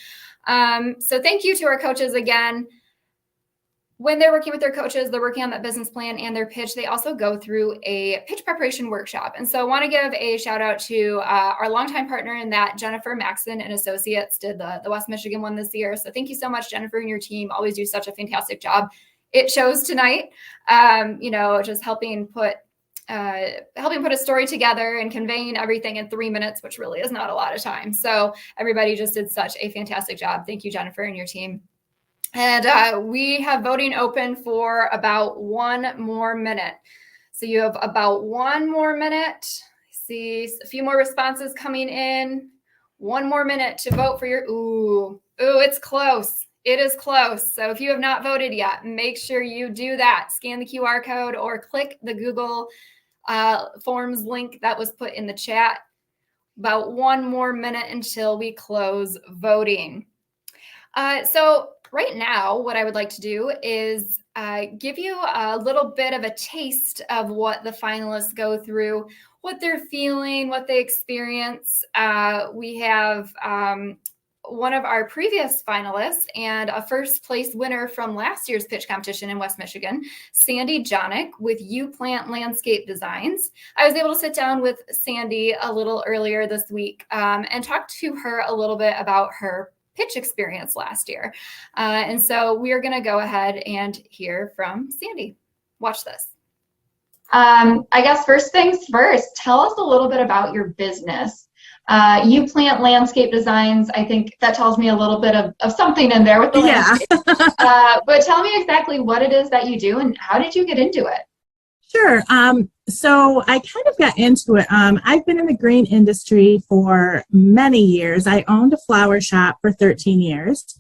So thank you to our coaches again. When they're working with their coaches, they're working on that business plan and their pitch. They also go through a pitch preparation workshop. And so I want to give a shout out to our longtime partner in that, Jennifer Maxon and Associates did the West Michigan one this year. So thank you so much, Jennifer, and your team always do such a fantastic job. It shows tonight, just helping put a story together and conveying everything in 3 minutes, which really is not a lot of time. So everybody just did such a fantastic job. Thank you, Jennifer, and your team. And we have voting open for about 1 more minute. So you have about 1 more minute. I see a few more responses coming in. 1 more minute to vote for your, ooh, it's close. It is close. So if you have not voted yet, make sure you do that. Scan the QR code or click the Google Forms link that was put in the chat. About 1 more minute until we close voting. So right now, what I would like to do is give you a little bit of a taste of what the finalists go through, what they're feeling, what they experience. We have one of our previous finalists and a first place winner from last year's pitch competition in West Michigan, Sandy Jonick with You Plant Landscape Designs. I was able to sit down with Sandy a little earlier this week and talk to her a little bit about her pitch experience last year. And so we are going to go ahead and hear from Sandy. Watch this. I guess first things first, tell us a little bit about your business. You plant landscape designs. I think that tells me a little bit of something in there with the landscape. But tell me exactly what it is that you do and how did you get into it? Sure. So I kind of got into it. I've been in the green industry for many years. I owned a flower shop for 13 years.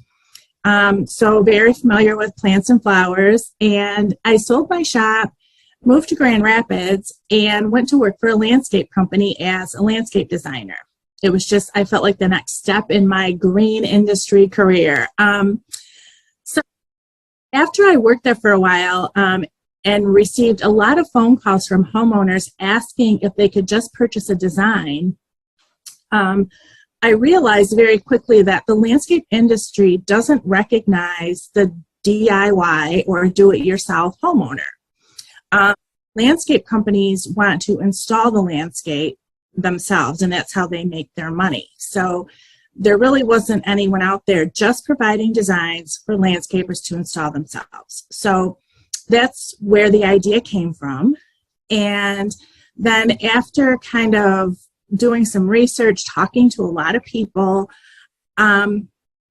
So very familiar with plants and flowers. And I sold my shop, moved to Grand Rapids, and went to work for a landscape company as a landscape designer. It was just, I felt like the next step in my green industry career. So after I worked there for a while, and received a lot of phone calls from homeowners asking if they could just purchase a design, I realized very quickly that the landscape industry doesn't recognize the DIY or do-it-yourself homeowner. Landscape companies want to install the landscape themselves, and that's how they make their money. So there really wasn't anyone out there just providing designs for landscapers to install themselves. So that's where the idea came from. And then after kind of doing some research, talking to a lot of people, a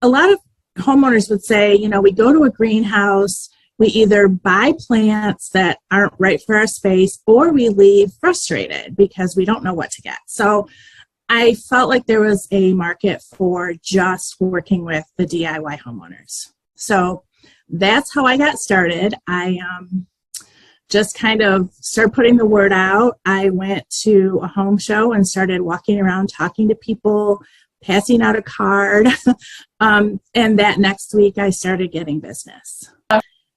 lot of homeowners would say, you know, we go to a greenhouse, we either buy plants that aren't right for our space, or we leave frustrated because we don't know what to get. So I felt like there was a market for just working with the DIY homeowners. So that's how I got started. I just kind of started putting the word out. I went to a home show and started walking around talking to people, passing out a card. And that next week I started getting business.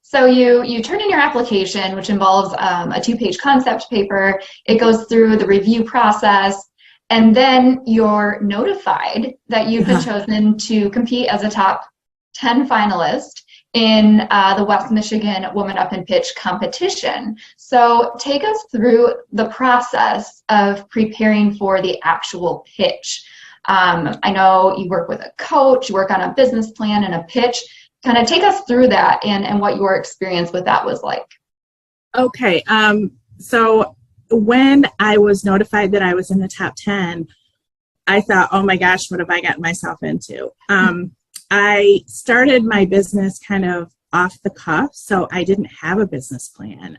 So you turn in your application, which involves a 2-page concept paper. It goes through the review process, and then you're notified that you've been chosen to compete as a top 10 finalist in the West Michigan WomanUp and Pitch competition. So take us through the process of preparing for the actual pitch. I know you work with a coach, you work on a business plan and a pitch. Kind of take us through that and what your experience with that was like. Okay. So when I was notified that I was in the top 10, I thought, oh my gosh, what have I gotten myself into? I started my business kind of off the cuff, so I didn't have a business plan.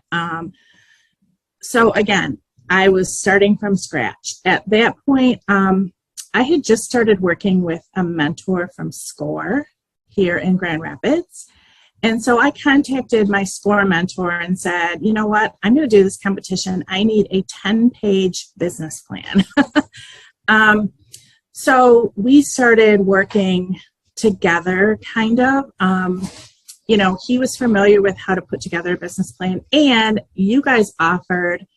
So again, I was starting from scratch. At that point, I had just started working with a mentor from SCORE here in Grand Rapids. And so I contacted my SCORE mentor and said, you know what, I'm going to do this competition. I need a 10-page business plan. So we started working together, kind of. You know, he was familiar with how to put together a business plan, and you guys offered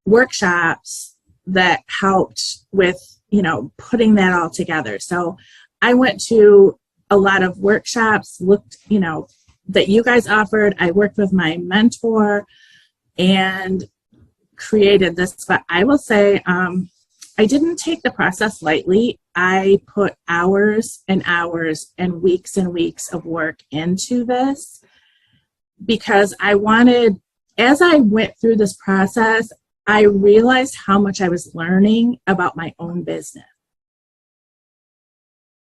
workshops that helped with, you know, putting that all together. So I went to a lot of workshops, looked, you know, that you guys offered. I worked with my mentor and created this. But I will say, I didn't take the process lightly. I put hours and hours and weeks of work into this because I wanted, as I went through this process, I realized how much I was learning about my own business.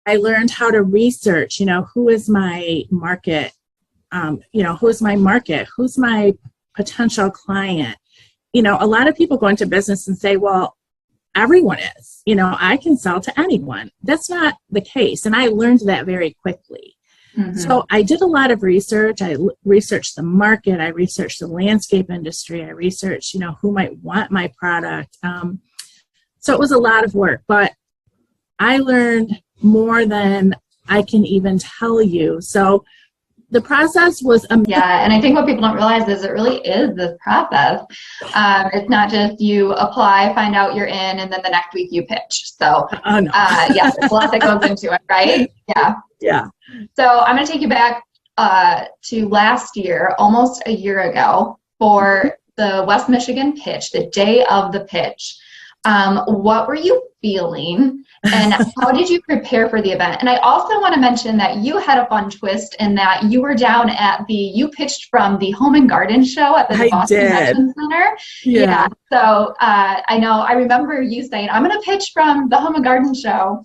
I learned how to research, you know, who is my market, who's my potential client. You know, a lot of people go into business and say, well, everyone is, you know, I can sell to anyone. That's not the case. And I learned that very quickly. Mm-hmm. So I did a lot of research. I researched the market. I researched the landscape industry. I researched, you know, who might want my product. So it was a lot of work, but I learned more than I can even tell you. So the process was amazing. Yeah, and I think what people don't realize is it really is this process. It's not just you apply, find out you're in, and then the next week you pitch. So no. Yeah, there's a lot that goes into it, right? Yeah. Yeah. So I'm going to take you back to last year, almost a year ago, for the West Michigan pitch, the day of the pitch. What were you feeling, and how did you prepare for the event? And I also want to mention that you had a fun twist in that you were down at you pitched from the Home and Garden show at the Boston Convention Center. Yeah. So I remember you saying, I'm going to pitch from the Home and Garden show.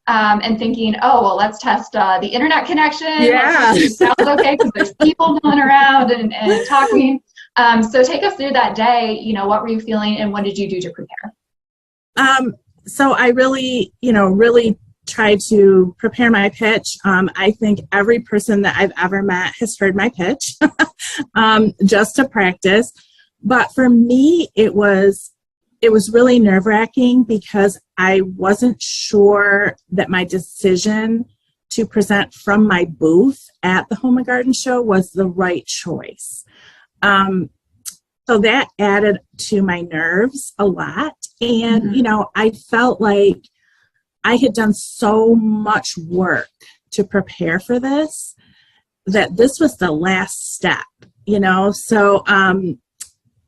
And thinking, oh, well, let's test the internet connection. Yeah. It sounds okay because there's people milling around and talking. So take us through that day. What were you feeling and what did you do to prepare? So I really tried to prepare my pitch. I think every person that I've ever met has heard my pitch just to practice. But for me, it was really nerve-wracking because I wasn't sure that my decision to present from my booth at the Home and Garden Show was the right choice. So that added to my nerves a lot. And, I felt like I had done so much work to prepare for this, that this was the last step, So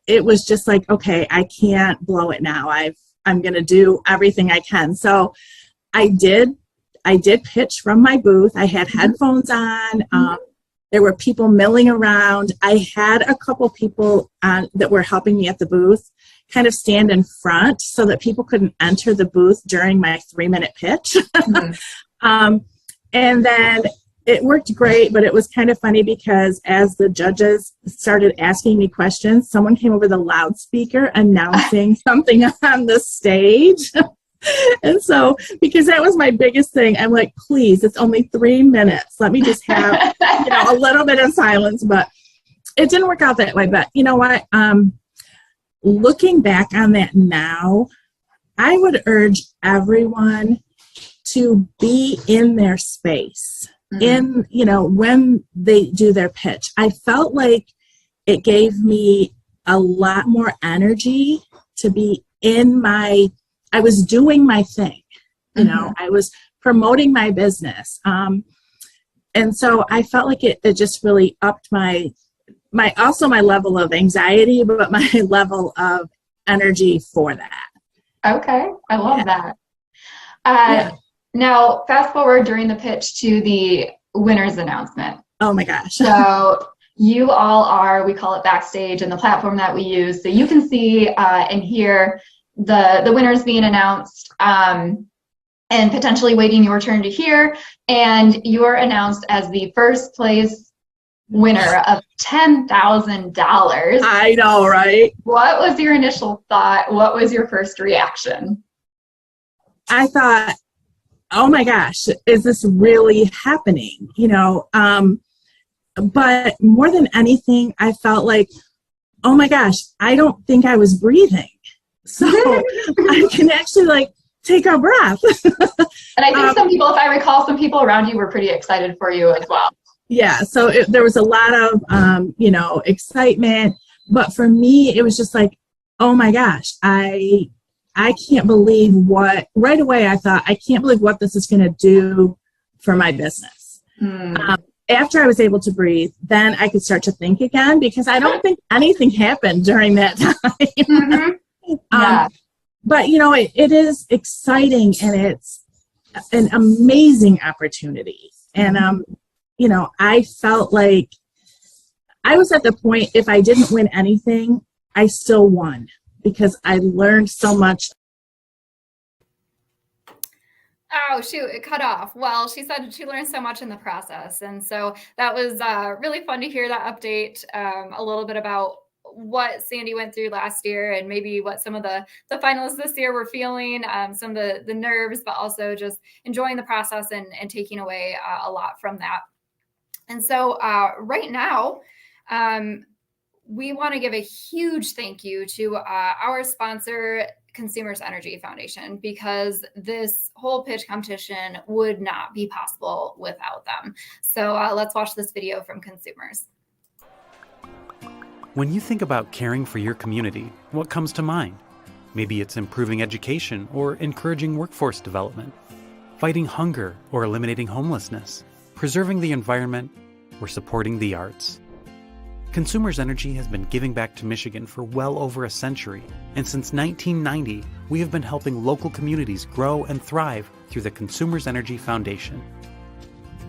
it was just like, okay, I can't blow it now. I'm going to do everything I can. So I did pitch from my booth. I had headphones on. There were people milling around. I had a couple people that were helping me at the booth kind of stand in front so that people couldn't enter the booth during my 3-minute pitch. And then it worked great, but it was kind of funny because as the judges started asking me questions, someone came over the loudspeaker announcing something on the stage. And so, because that was my biggest thing, I'm like, please, it's only 3 minutes. Let me just have, a little bit of silence. But it didn't work out that way. But you know what? Looking back on that now, I would urge everyone to be in their space. When they do their pitch. I felt like it gave me a lot more energy to be I was doing my thing, I was promoting my business. And so I felt like it just really upped my level of anxiety, but my level of energy for that. Okay. I love that. Now, fast forward during the pitch to the winner's announcement. Oh my gosh. So you all we call it backstage and the platform that we use. So you can see and hear the winners being announced and potentially waiting your turn to hear. And you're announced as the first place winner of $10,000. I know, right? What was your initial thought? What was your first reaction? I thought, oh my gosh, is this really happening? But more than anything, I felt like, oh my gosh, I don't think I was breathing. So I can actually take a breath. And I think some people, if I recall, some people around you were pretty excited for you as well. Yeah. So there was a lot of, excitement, but for me, it was just like, oh my gosh, I can't believe right away I thought, I can't believe what this is going to do for my business. After I was able to breathe, then I could start to think again, because I don't think anything happened during that time. But, it is exciting and it's an amazing opportunity. And, I felt like I was at the point, if I didn't win anything, I still won, because I learned so much. Oh, shoot, it cut off. Well, she said she learned so much in the process. And so that was really fun to hear that update, a little bit about what Sandy went through last year and maybe what some of the finalists this year were feeling, some of the nerves, but also just enjoying the process and taking away a lot from that. And so right now, we want to give a huge thank you to our sponsor, Consumers Energy Foundation, because this whole pitch competition would not be possible without them. So let's watch this video from Consumers. When you think about caring for your community, what comes to mind? Maybe it's improving education or encouraging workforce development, fighting hunger or eliminating homelessness, preserving the environment, or supporting the arts. Consumers Energy has been giving back to Michigan for well over a century, and since 1990, we have been helping local communities grow and thrive through the Consumers Energy Foundation.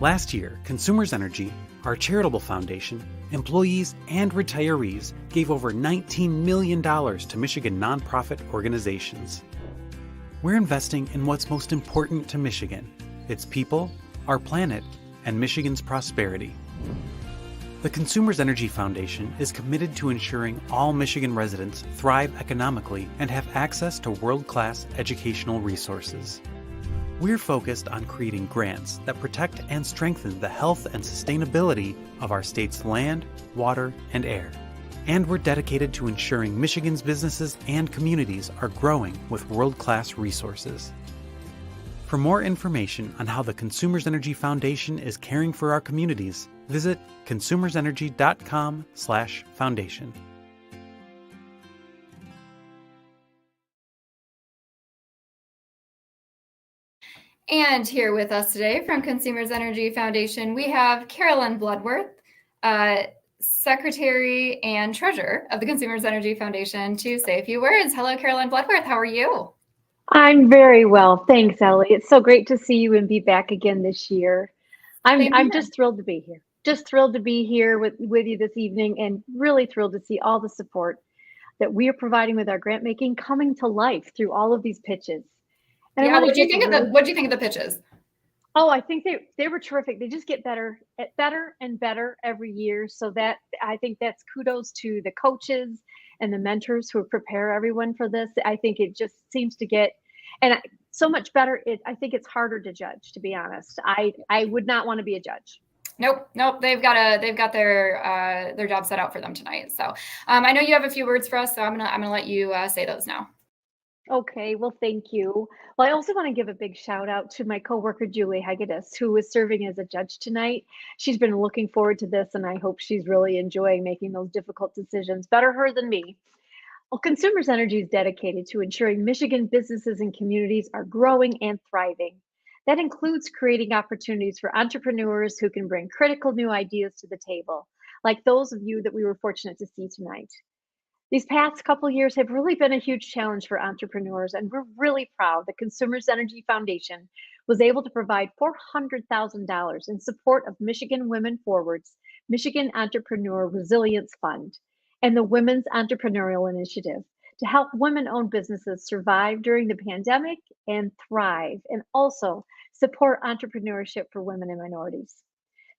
Last year, Consumers Energy, our charitable foundation, employees and retirees gave over $19 million to Michigan nonprofit organizations. We're investing in what's most important to Michigan, its people, our planet, and Michigan's prosperity. The Consumers Energy Foundation is committed to ensuring all Michigan residents thrive economically and have access to world-class educational resources. We're focused on creating grants that protect and strengthen the health and sustainability of our state's land, water, and air. And we're dedicated to ensuring Michigan's businesses and communities are growing with world-class resources. For more information on how the Consumers Energy Foundation is caring for our communities, visit consumersenergy.com/foundation. And here with us today from Consumers Energy Foundation, we have Carolyn Bloodworth, Secretary and Treasurer of the Consumers Energy Foundation, to say a few words. Hello, Carolyn Bloodworth. How are you? I'm very well. Thanks, Ellie. It's so great to see you and be back again this year. I'm just thrilled to be here. Just thrilled to be here with you this evening, and really thrilled to see all the support that we are providing with our grant making coming to life through all of these pitches. And Yeah, what do you think of the pitches? Oh, I think they were terrific. They just get better and better every year. So that I think that's kudos to the coaches and the mentors who prepare everyone for this. I think it just seems to get so much better. I think it's harder to judge, to be honest. I would not want to be a judge. Nope. They've got their job set out for them tonight. So I know you have a few words for us, so I'm gonna let you say those now. Okay, well, thank you. Well, I also want to give a big shout out to my coworker, Julie Hegedus, who is serving as a judge tonight. She's been looking forward to this, and I hope she's really enjoying making those difficult decisions. Better her than me. Well, Consumers Energy is dedicated to ensuring Michigan businesses and communities are growing and thriving. That includes creating opportunities for entrepreneurs who can bring critical new ideas to the table, like those of you that we were fortunate to see tonight. These past couple years have really been a huge challenge for entrepreneurs, and we're really proud that Consumers Energy Foundation was able to provide $400,000 in support of Michigan Women Forward's Michigan Entrepreneur Resilience Fund and the Women's Entrepreneurial Initiative to help women-owned businesses survive during the pandemic and thrive, and also support entrepreneurship for women and minorities.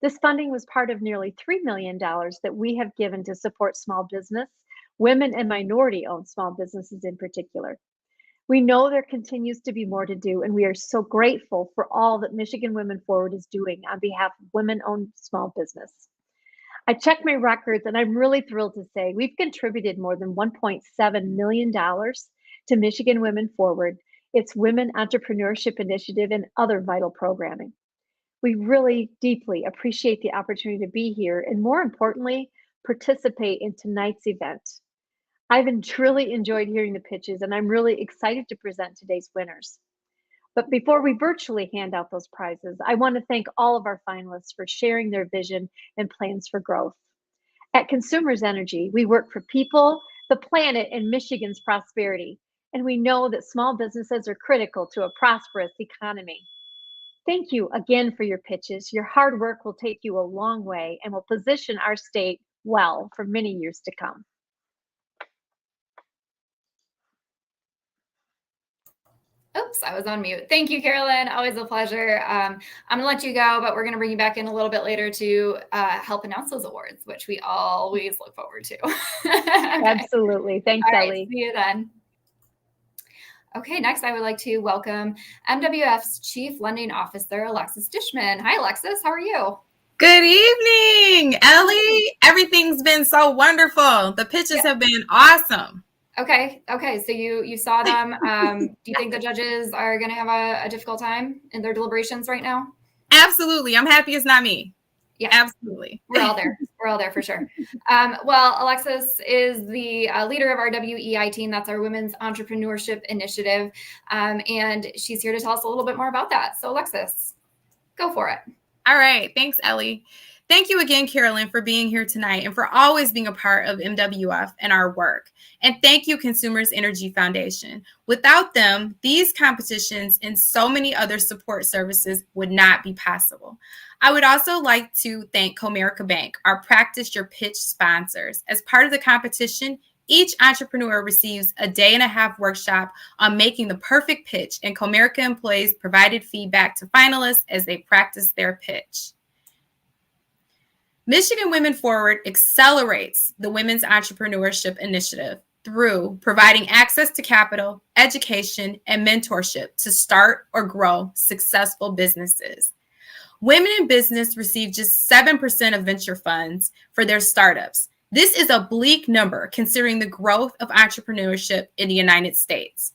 This funding was part of nearly $3 million that we have given to support small business, women and minority-owned small businesses in particular. We know there continues to be more to do, and we are so grateful for all that Michigan Women Forward is doing on behalf of women-owned small business. I checked my records, and I'm really thrilled to say we've contributed more than $1.7 million to Michigan Women Forward, its Women Entrepreneurship Initiative, and other vital programming. We really deeply appreciate the opportunity to be here, and more importantly, participate in tonight's event. I've truly enjoyed hearing the pitches, and I'm really excited to present today's winners. But before we virtually hand out those prizes, I want to thank all of our finalists for sharing their vision and plans for growth. At Consumers Energy, we work for people, the planet, and Michigan's prosperity. And we know that small businesses are critical to a prosperous economy. Thank you again for your pitches. Your hard work will take you a long way and will position our state well for many years to come. Oops, I was on mute. Thank you, Carolyn. Always a pleasure. I'm going to let you go, but we're going to bring you back in a little bit later to help announce those awards, which we always look forward to. Okay. Absolutely. Thanks, All right, Ellie. see you then. Okay, next I would like to welcome MWF's Chief Lending Officer, Alexis Dishman. Hi, Alexis. How are you? Good evening, Ellie. Everything's been so wonderful. The pitches have been awesome. Okay. So you saw them. Do you think the judges are going to have a difficult time in their deliberations right now? Absolutely. I'm happy it's not me. Yeah, absolutely. We're all there. We're all there for sure. Well, Alexis is the leader of our WEI team. That's our Women's Entrepreneurship Initiative. And she's here to tell us a little bit more about that. So Alexis, go for it. All right. Thanks, Ellie. Thank you again, Carolyn, for being here tonight and for always being a part of MWF and our work. And thank you, Consumers Energy Foundation. Without them, these competitions and so many other support services would not be possible. I would also like to thank Comerica Bank, our Practice Your Pitch sponsors. As part of the competition, each entrepreneur receives a day-and-a-half workshop on making the perfect pitch, and Comerica employees provided feedback to finalists as they practice their pitch. Michigan Women Forward accelerates the Women's Entrepreneurship Initiative through providing access to capital, education, and mentorship to start or grow successful businesses. Women in business receive just 7% of venture funds for their startups. This is a bleak number considering the growth of entrepreneurship in the United States.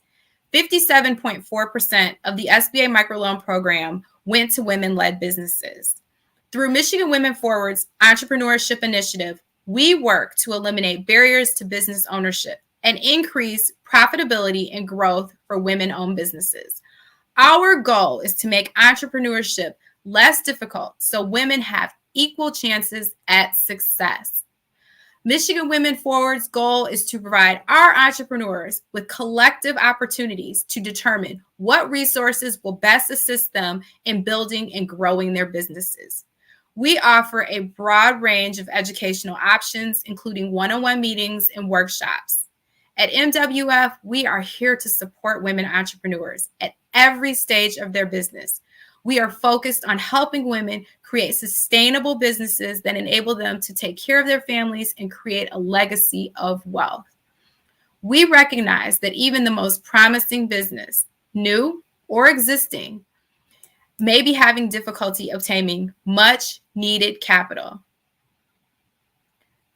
57.4% of the SBA microloan program went to women-led businesses. Through Michigan Women Forward's Entrepreneurship Initiative, we work to eliminate barriers to business ownership and increase profitability and growth for women-owned businesses. Our goal is to make entrepreneurship less difficult so women have equal chances at success. Michigan Women Forward's goal is to provide our entrepreneurs with collective opportunities to determine what resources will best assist them in building and growing their businesses. We offer a broad range of educational options, including one-on-one meetings and workshops. At MWF, we are here to support women entrepreneurs at every stage of their business. We are focused on helping women create sustainable businesses that enable them to take care of their families and create a legacy of wealth. We recognize that even the most promising business, new or existing, may be having difficulty obtaining much needed capital.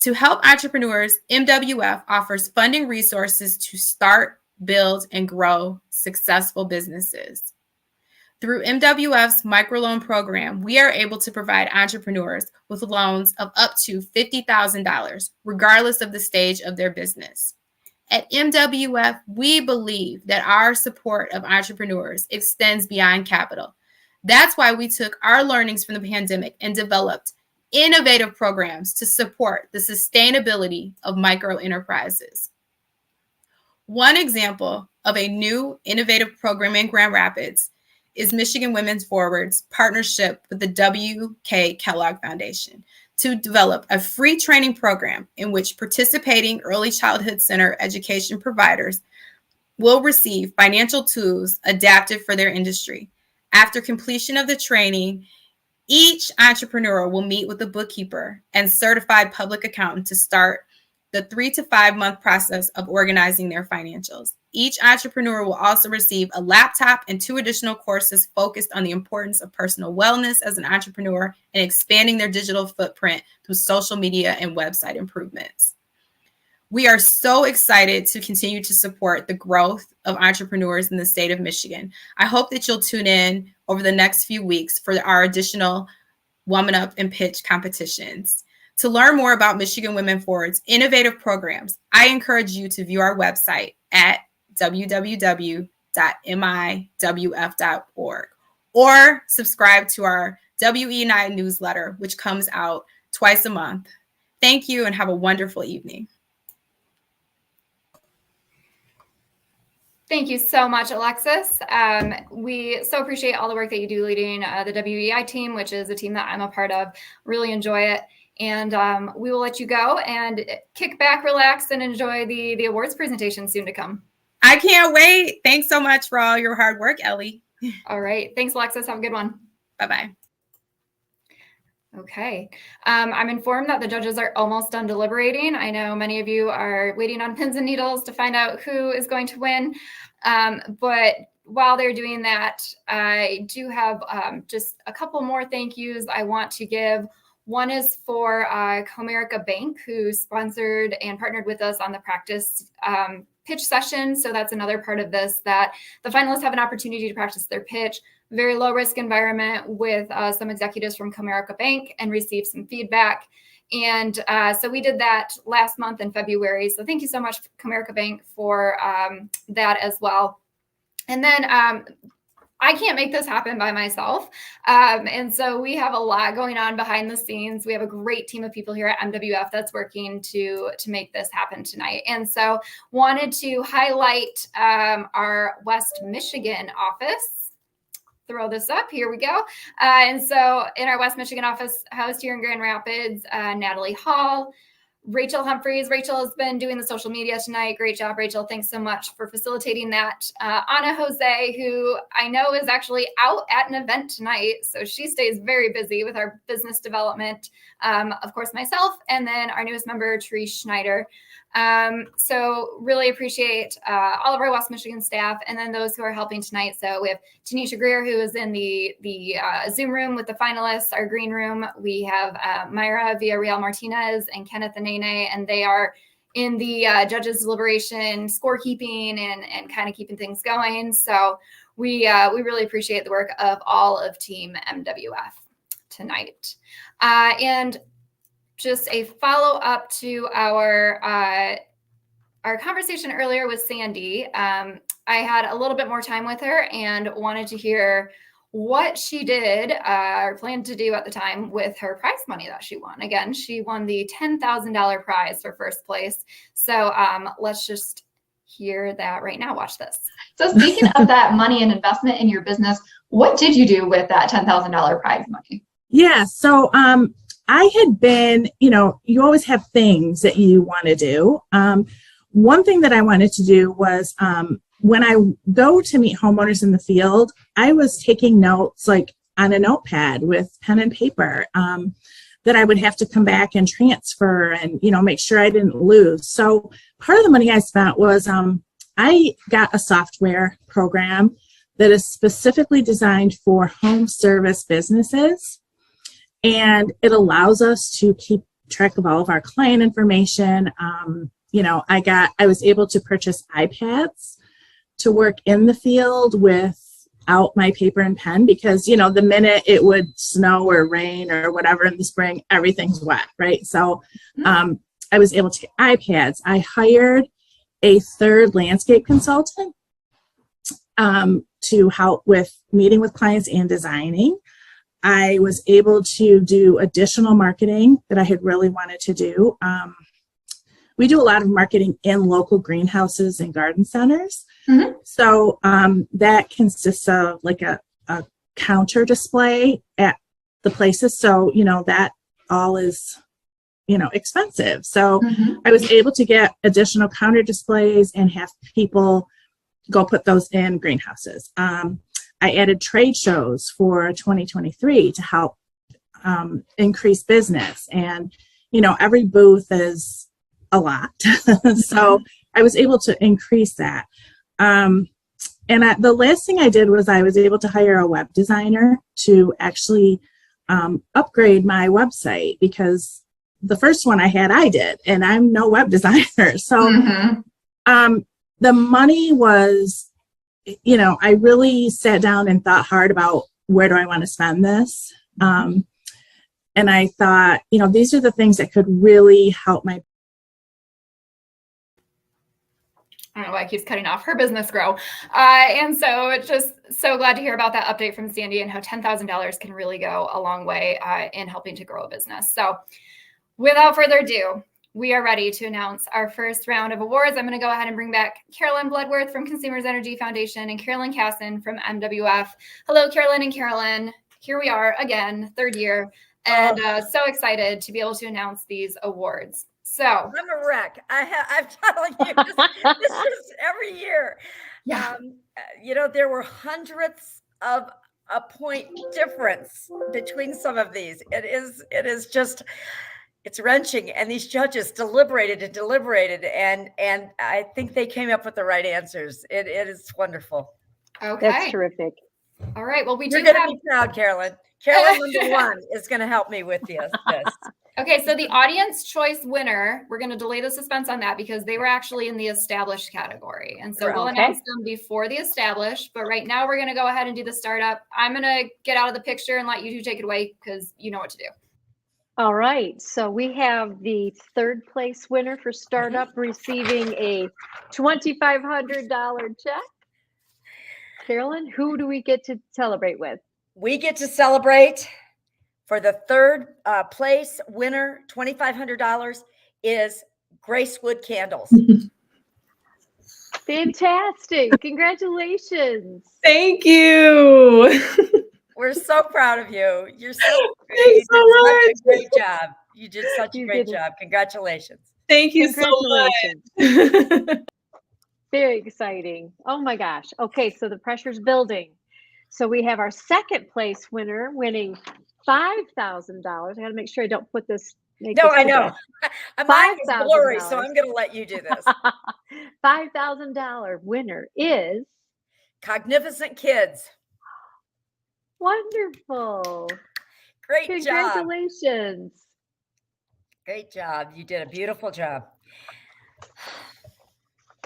To help entrepreneurs, MWF offers funding resources to start, build, and grow successful businesses. Through MWF's microloan program, we are able to provide entrepreneurs with loans of up to $50,000, regardless of the stage of their business. At MWF, we believe that our support of entrepreneurs extends beyond capital. That's why we took our learnings from the pandemic and developed innovative programs to support the sustainability of micro enterprises. One example of a new innovative program in Grand Rapids is Michigan Women's Forward's partnership with the W.K. Kellogg Foundation to develop a free training program in which participating early childhood center education providers will receive financial tools adapted for their industry. After completion of the training, each entrepreneur will meet with a bookkeeper and certified public accountant to start the 3 to 5 month process of organizing their financials. Each entrepreneur will also receive a laptop and 2 additional courses focused on the importance of personal wellness as an entrepreneur and expanding their digital footprint through social media and website improvements. We are so excited to continue to support the growth of entrepreneurs in the state of Michigan. I hope that you'll tune in over the next few weeks for our additional WomanUp and Pitch competitions. To learn more about Michigan Women Forward's innovative programs, I encourage you to view our website at www.miwf.org or subscribe to our WE9 newsletter, which comes out twice a month. Thank you and have a wonderful evening. Thank you so much, Alexis. We so appreciate all the work that you do leading the WEI team, which is a team that I'm a part of. Really enjoy it. And we will let you go and kick back, relax, and enjoy the awards presentation soon to come. I can't wait. Thanks so much for all your hard work, Ellie. All right. Thanks, Alexis. Have a good one. Bye-bye. Okay. I'm informed that the judges are almost done deliberating. I know many of you are waiting on pins and needles to find out who is going to win. But while they're doing that, I do have just a couple more thank yous I want to give. One is for Comerica Bank, who sponsored and partnered with us on the practice pitch session. So that's another part of this, that the finalists have an opportunity to practice their pitch. Very low risk environment with some executives from Comerica Bank and receive some feedback. And so we did that last month in February. So thank you so much, Comerica Bank, for that as well. And then I can't make this happen by myself. And so we have a lot going on behind the scenes. We have a great team of people here at MWF that's working to make this happen tonight. And so wanted to highlight our West Michigan office. Throw this up. Here we go. And so in our West Michigan office housed here in Grand Rapids, Natalie Hall, Rachel Humphreys. Rachel has been doing the social media tonight. Great job, Rachel. Thanks so much for facilitating that. Anna Jose, who I know is actually out at an event tonight. So she stays very busy with our business development. Of course, myself, and then our newest member, Therese Schneider. So really appreciate all of our West Michigan staff and then those who are helping tonight. So we have Tanisha Greer, who is in the Zoom room with the finalists, our green room. We have Myra Villarreal Martinez and Kenneth Anene, and they are in the judges deliberation, scorekeeping, and kind of keeping things going. So we really appreciate the work of all of Team MWF tonight. And just a follow up to our conversation earlier with Sandy. I had a little bit more time with her and wanted to hear what she did or planned to do at the time with her prize money that she won. Again, she won the $10,000 prize for first place. So let's just hear that right now. Watch this. So speaking of that money and investment in your business, what did you do with that $10,000 prize money? Yeah, so I had been, you always have things that you want to do. One thing that I wanted to do was when I go to meet homeowners in the field, I was taking notes like on a notepad with pen and paper that I would have to come back and transfer and, make sure I didn't lose. So part of the money I spent was I got a software program that is specifically designed for home service businesses. And it allows us to keep track of all of our client information. I was able to purchase iPads to work in the field without my paper and pen because, the minute it would snow or rain or whatever in the spring, everything's wet, right? So I was able to get iPads. I hired a third landscape consultant to help with meeting with clients and designing. I was able to do additional marketing that I had really wanted to do. We do a lot of marketing in local greenhouses and garden centers. Mm-hmm. So that consists of like a counter display at the places. So, that all is, expensive. So I was able to get additional counter displays and have people go put those in greenhouses. I added trade shows for 2023 to help increase business. And, every booth is a lot. So I was able to increase that. The last thing I did was I was able to hire a web designer to actually upgrade my website because the first one I did, and I'm no web designer. So the money was, I really sat down and thought hard about where do I want to spend this. And I thought, these are the things that could really help my. I don't know why it keeps cutting off, her business grow. And so it's just so glad to hear about that update from Sandy and how $10,000 can really go a long way in helping to grow a business. So without further ado, we are ready to announce our first round of awards. I'm going to go ahead and bring back Carolyn Bloodworth from Consumers Energy Foundation and Carolyn Casson from MWF. Hello, Carolyn and Carolyn. Here we are again, third year, and so excited to be able to announce these awards. So I'm a wreck. I'm telling you, this is every year. Yeah. There were hundreds of a point difference between some of these. It is just. It's wrenching, and these judges deliberated and I think they came up with the right answers. It is wonderful. Okay, that's terrific. All right, well, You're going to be proud, Carolyn. Carolyn number one is going to help me with this. Okay, so the audience choice winner, we're going to delay the suspense on that because they were actually in the established category, and so we'll announce them before the established. But right now, we're going to go ahead and do the startup. I'm going to get out of the picture and let you two take it away because you know what to do. All right, so we have the third place winner for startup receiving a $2,500 check. Carolyn, who do we get to celebrate with? We get to celebrate for the third place winner. $2,500 is Gracewood candles. Fantastic. Congratulations. Thank you. We're so proud of you. You're so great. Thanks so You much. did such a great job. You did such a You great did it. job. Congratulations. Thank you so much. Very exciting. Oh my gosh. Okay, so the pressure's building. So we have our second place winner winning $5,000. I got to make sure I don't put this. No, I know. Mine is blurry, so $5,000. I'm going to let you do this. $5,000 winner is Cognificent Kids. wonderful. Great job. Congratulations. Great job. You did a beautiful job.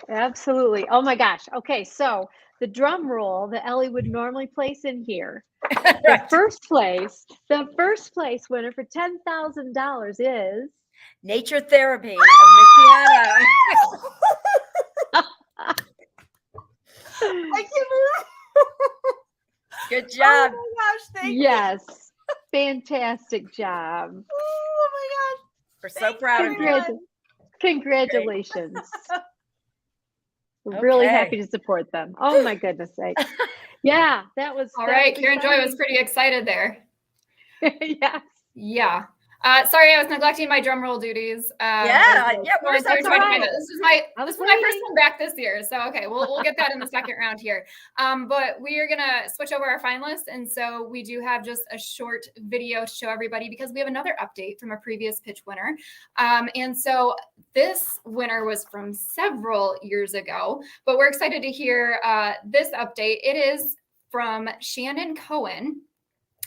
Absolutely. Oh my gosh. Okay, so the drum roll that Ellie would normally place in here. The first place winner for $10,000 is Nature Therapy of Michiana. I can't believe. Good job. Oh my gosh, thank you. Yes. Fantastic job. Oh my gosh. We're so proud of you. Congratulations. We're really Okay. happy to support them. Oh my goodness sake. Yeah, that was All that right, was Karen Joy was exciting. pretty excited there. Yes. Yeah. Sorry, I was neglecting my drum roll duties. Where's that? This is my was first one back this year, so okay, we'll get that in the second round here. But we are gonna switch over our finalists, and so we do have just a short video to show everybody because we have another update from a previous pitch winner. And so this winner was from several years ago, but we're excited to hear this update. It is from Shannon Cohen.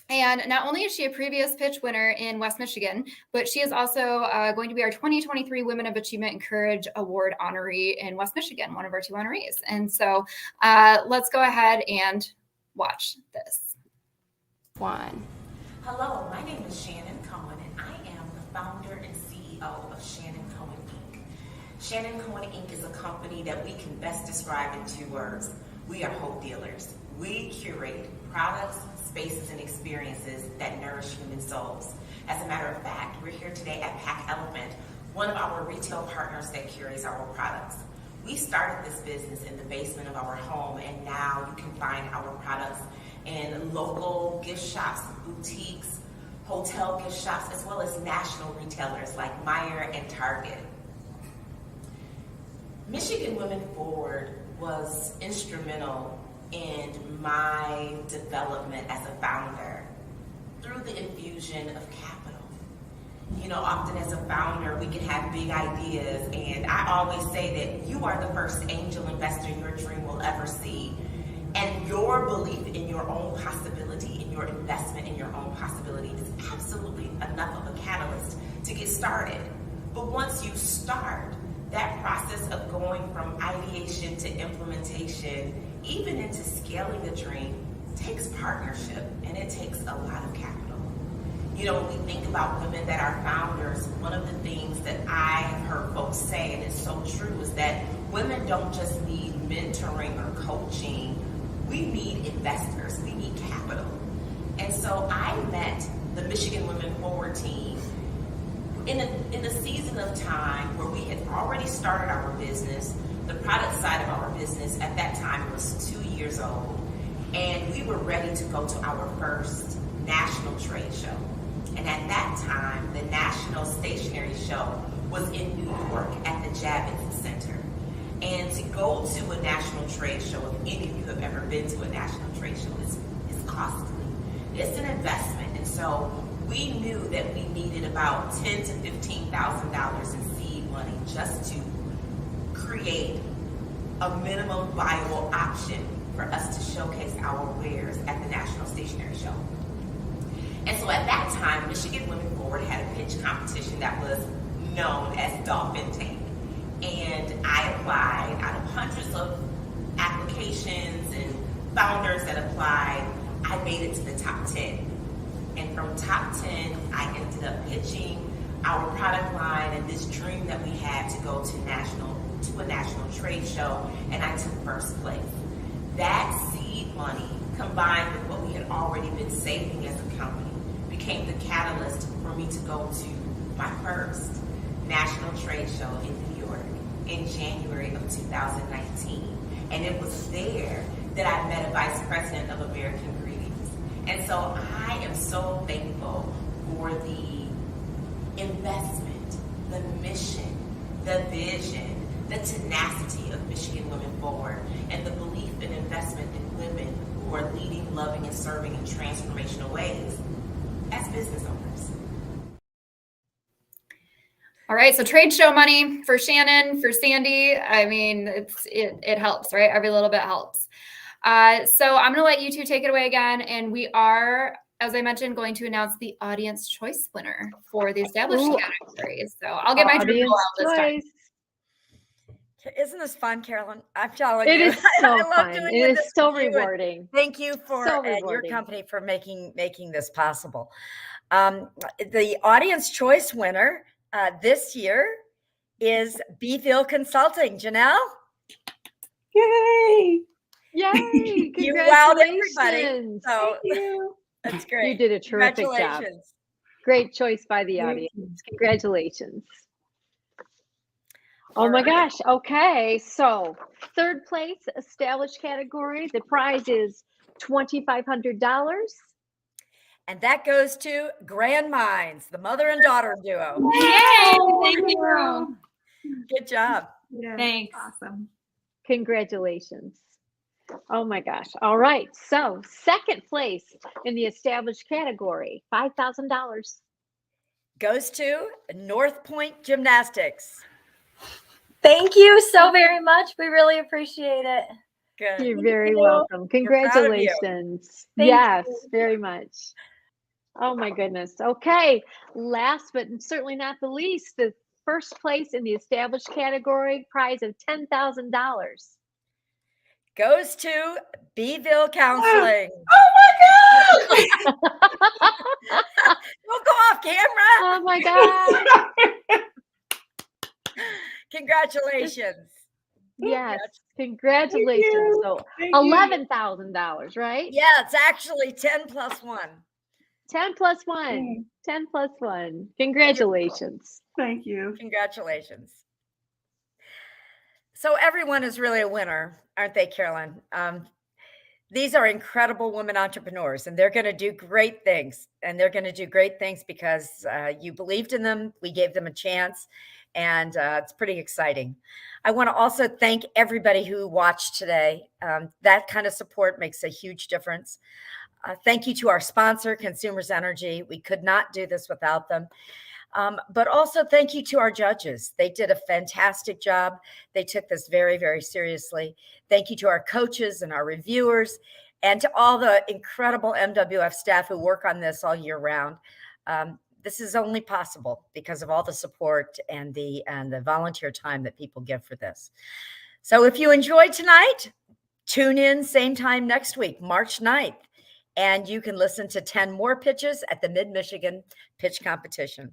And not only is she a previous pitch winner in West Michigan, but she is also going to be our 2023 Women of Achievement and Courage Award honoree in West Michigan, one of our 2 honorees. And so let's go ahead and watch this. Hello, my name is Shannon Cohen, and I am the founder and CEO of Shannon Cohen Inc. Shannon Cohen Inc. is a company that we can best describe in 2 words. We are hope dealers. We curate products, spaces, and experiences that nourish human souls. As a matter of fact, we're here today at Pack Elephant, one of our retail partners that curates our products. We started this business in the basement of our home, and now you can find our products in local gift shops, boutiques, hotel gift shops, as well as national retailers like Meijer and Target. Michigan Women Forward was instrumental in my development as a founder through the infusion of capital. You know, often as a founder, we can have big ideas, and I always say that you are the first angel investor your dream will ever see. And your belief in your own possibility, in your investment in your own possibility is absolutely enough of a catalyst to get started. But once you start, that process of going from ideation to implementation, even into scaling the dream, takes partnership, and it takes a lot of capital. You know, when we think about women that are founders, one of the things that I have heard folks say, and it's so true, is that women don't just need mentoring or coaching, we need investors, we need capital. And so I met the Michigan Women Forward team in a season of time where we had already started our business. The product side of our business at that time was 2 years old, and we were ready to go to our first national trade show. And at that time, the National Stationery Show was in New York at the Javits Center. And to go to a national trade show, if any of you have ever been to a national trade show, is costly. It's an investment. And so we knew that we needed about $10,000 to $15,000 in seed money just to create a minimum viable option for us to showcase our wares at the National Stationery Show. And so at that time, Michigan Women Forward had a pitch competition that was known as Dolphin Tank. And I applied. Out of hundreds of applications and founders that applied, I made it to the top 10. And from top 10, I ended up pitching our product line and this dream that we had to go to a national trade show, and I took first place. That seed money, combined with what we had already been saving as a company, became the catalyst for me to go to my first national trade show in New York in January of 2019. And it was there that I met a vice president of American Greetings. And so I am so thankful for the investment, the mission, the vision, the tenacity of Michigan Women Forward, and the belief and investment in women who are leading, loving, and serving in transformational ways as business owners. All right, so trade show money for Shannon, for Sandy. I mean, it helps, right? Every little bit helps. So I'm going to let you two take it away again, and we are, as I mentioned, going to announce the audience choice winner for the established categories. So I'll get my drum roll out this time. Isn't this fun, Carolyn? I'm telling It you. is so I love fun. doing It is this so with you, and rewarding. Thank you for So your rewarding. company for making this possible. The audience choice winner this year is Beeville Consulting. Janelle? Yay! Yay! You wowed everybody. Congratulations. So Thank you. that's great. You did a terrific job. Congratulations. Great choice by the Thank audience. Congratulations. Oh my gosh. Okay. So, third place, established category. The prize is $2,500. And that goes to Grand Minds, the mother and daughter duo. Yay! Thank you. Good job. Thanks. Awesome. Congratulations. Oh my gosh. All right. So, second place in the established category, $5,000. Goes to North Point Gymnastics. Thank you so very much. We really appreciate it. Good. You're very you. welcome. We're proud of you. Congratulations. Thank Yes, you. very much. Oh my goodness. Okay. Last but certainly not the least, the first place in the established category, prize of $10,000. Goes to Beeville Counseling. Oh my God! Don't go off camera. Oh my God. Congratulations. Yes. Congratulations. So $11,000, right? Yeah, it's actually 10 plus 1. 10 plus 1. 10 plus 1. Congratulations. Thank you. Congratulations. So everyone is really a winner, aren't they, Carolyn? These are incredible women entrepreneurs, and they're going to do great things. And they're going to do great things because you believed in them. We gave them a chance, and it's pretty exciting. I want to also thank everybody who watched today. That kind of support makes a huge difference. Thank you to our sponsor, Consumers Energy. We could not do this without them. But also thank you to our judges. They did a fantastic job. They took this very, very seriously. Thank you to our coaches and our reviewers, and to all the incredible MWF staff who work on this all year round. This is only possible because of all the support and the volunteer time that people give for this. So if you enjoyed tonight, tune in same time next week, March 9th, and you can listen to 10 more pitches at the Mid-Michigan Pitch Competition.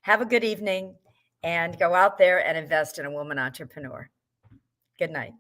Have a good evening, and go out there and invest in a woman entrepreneur. Good night.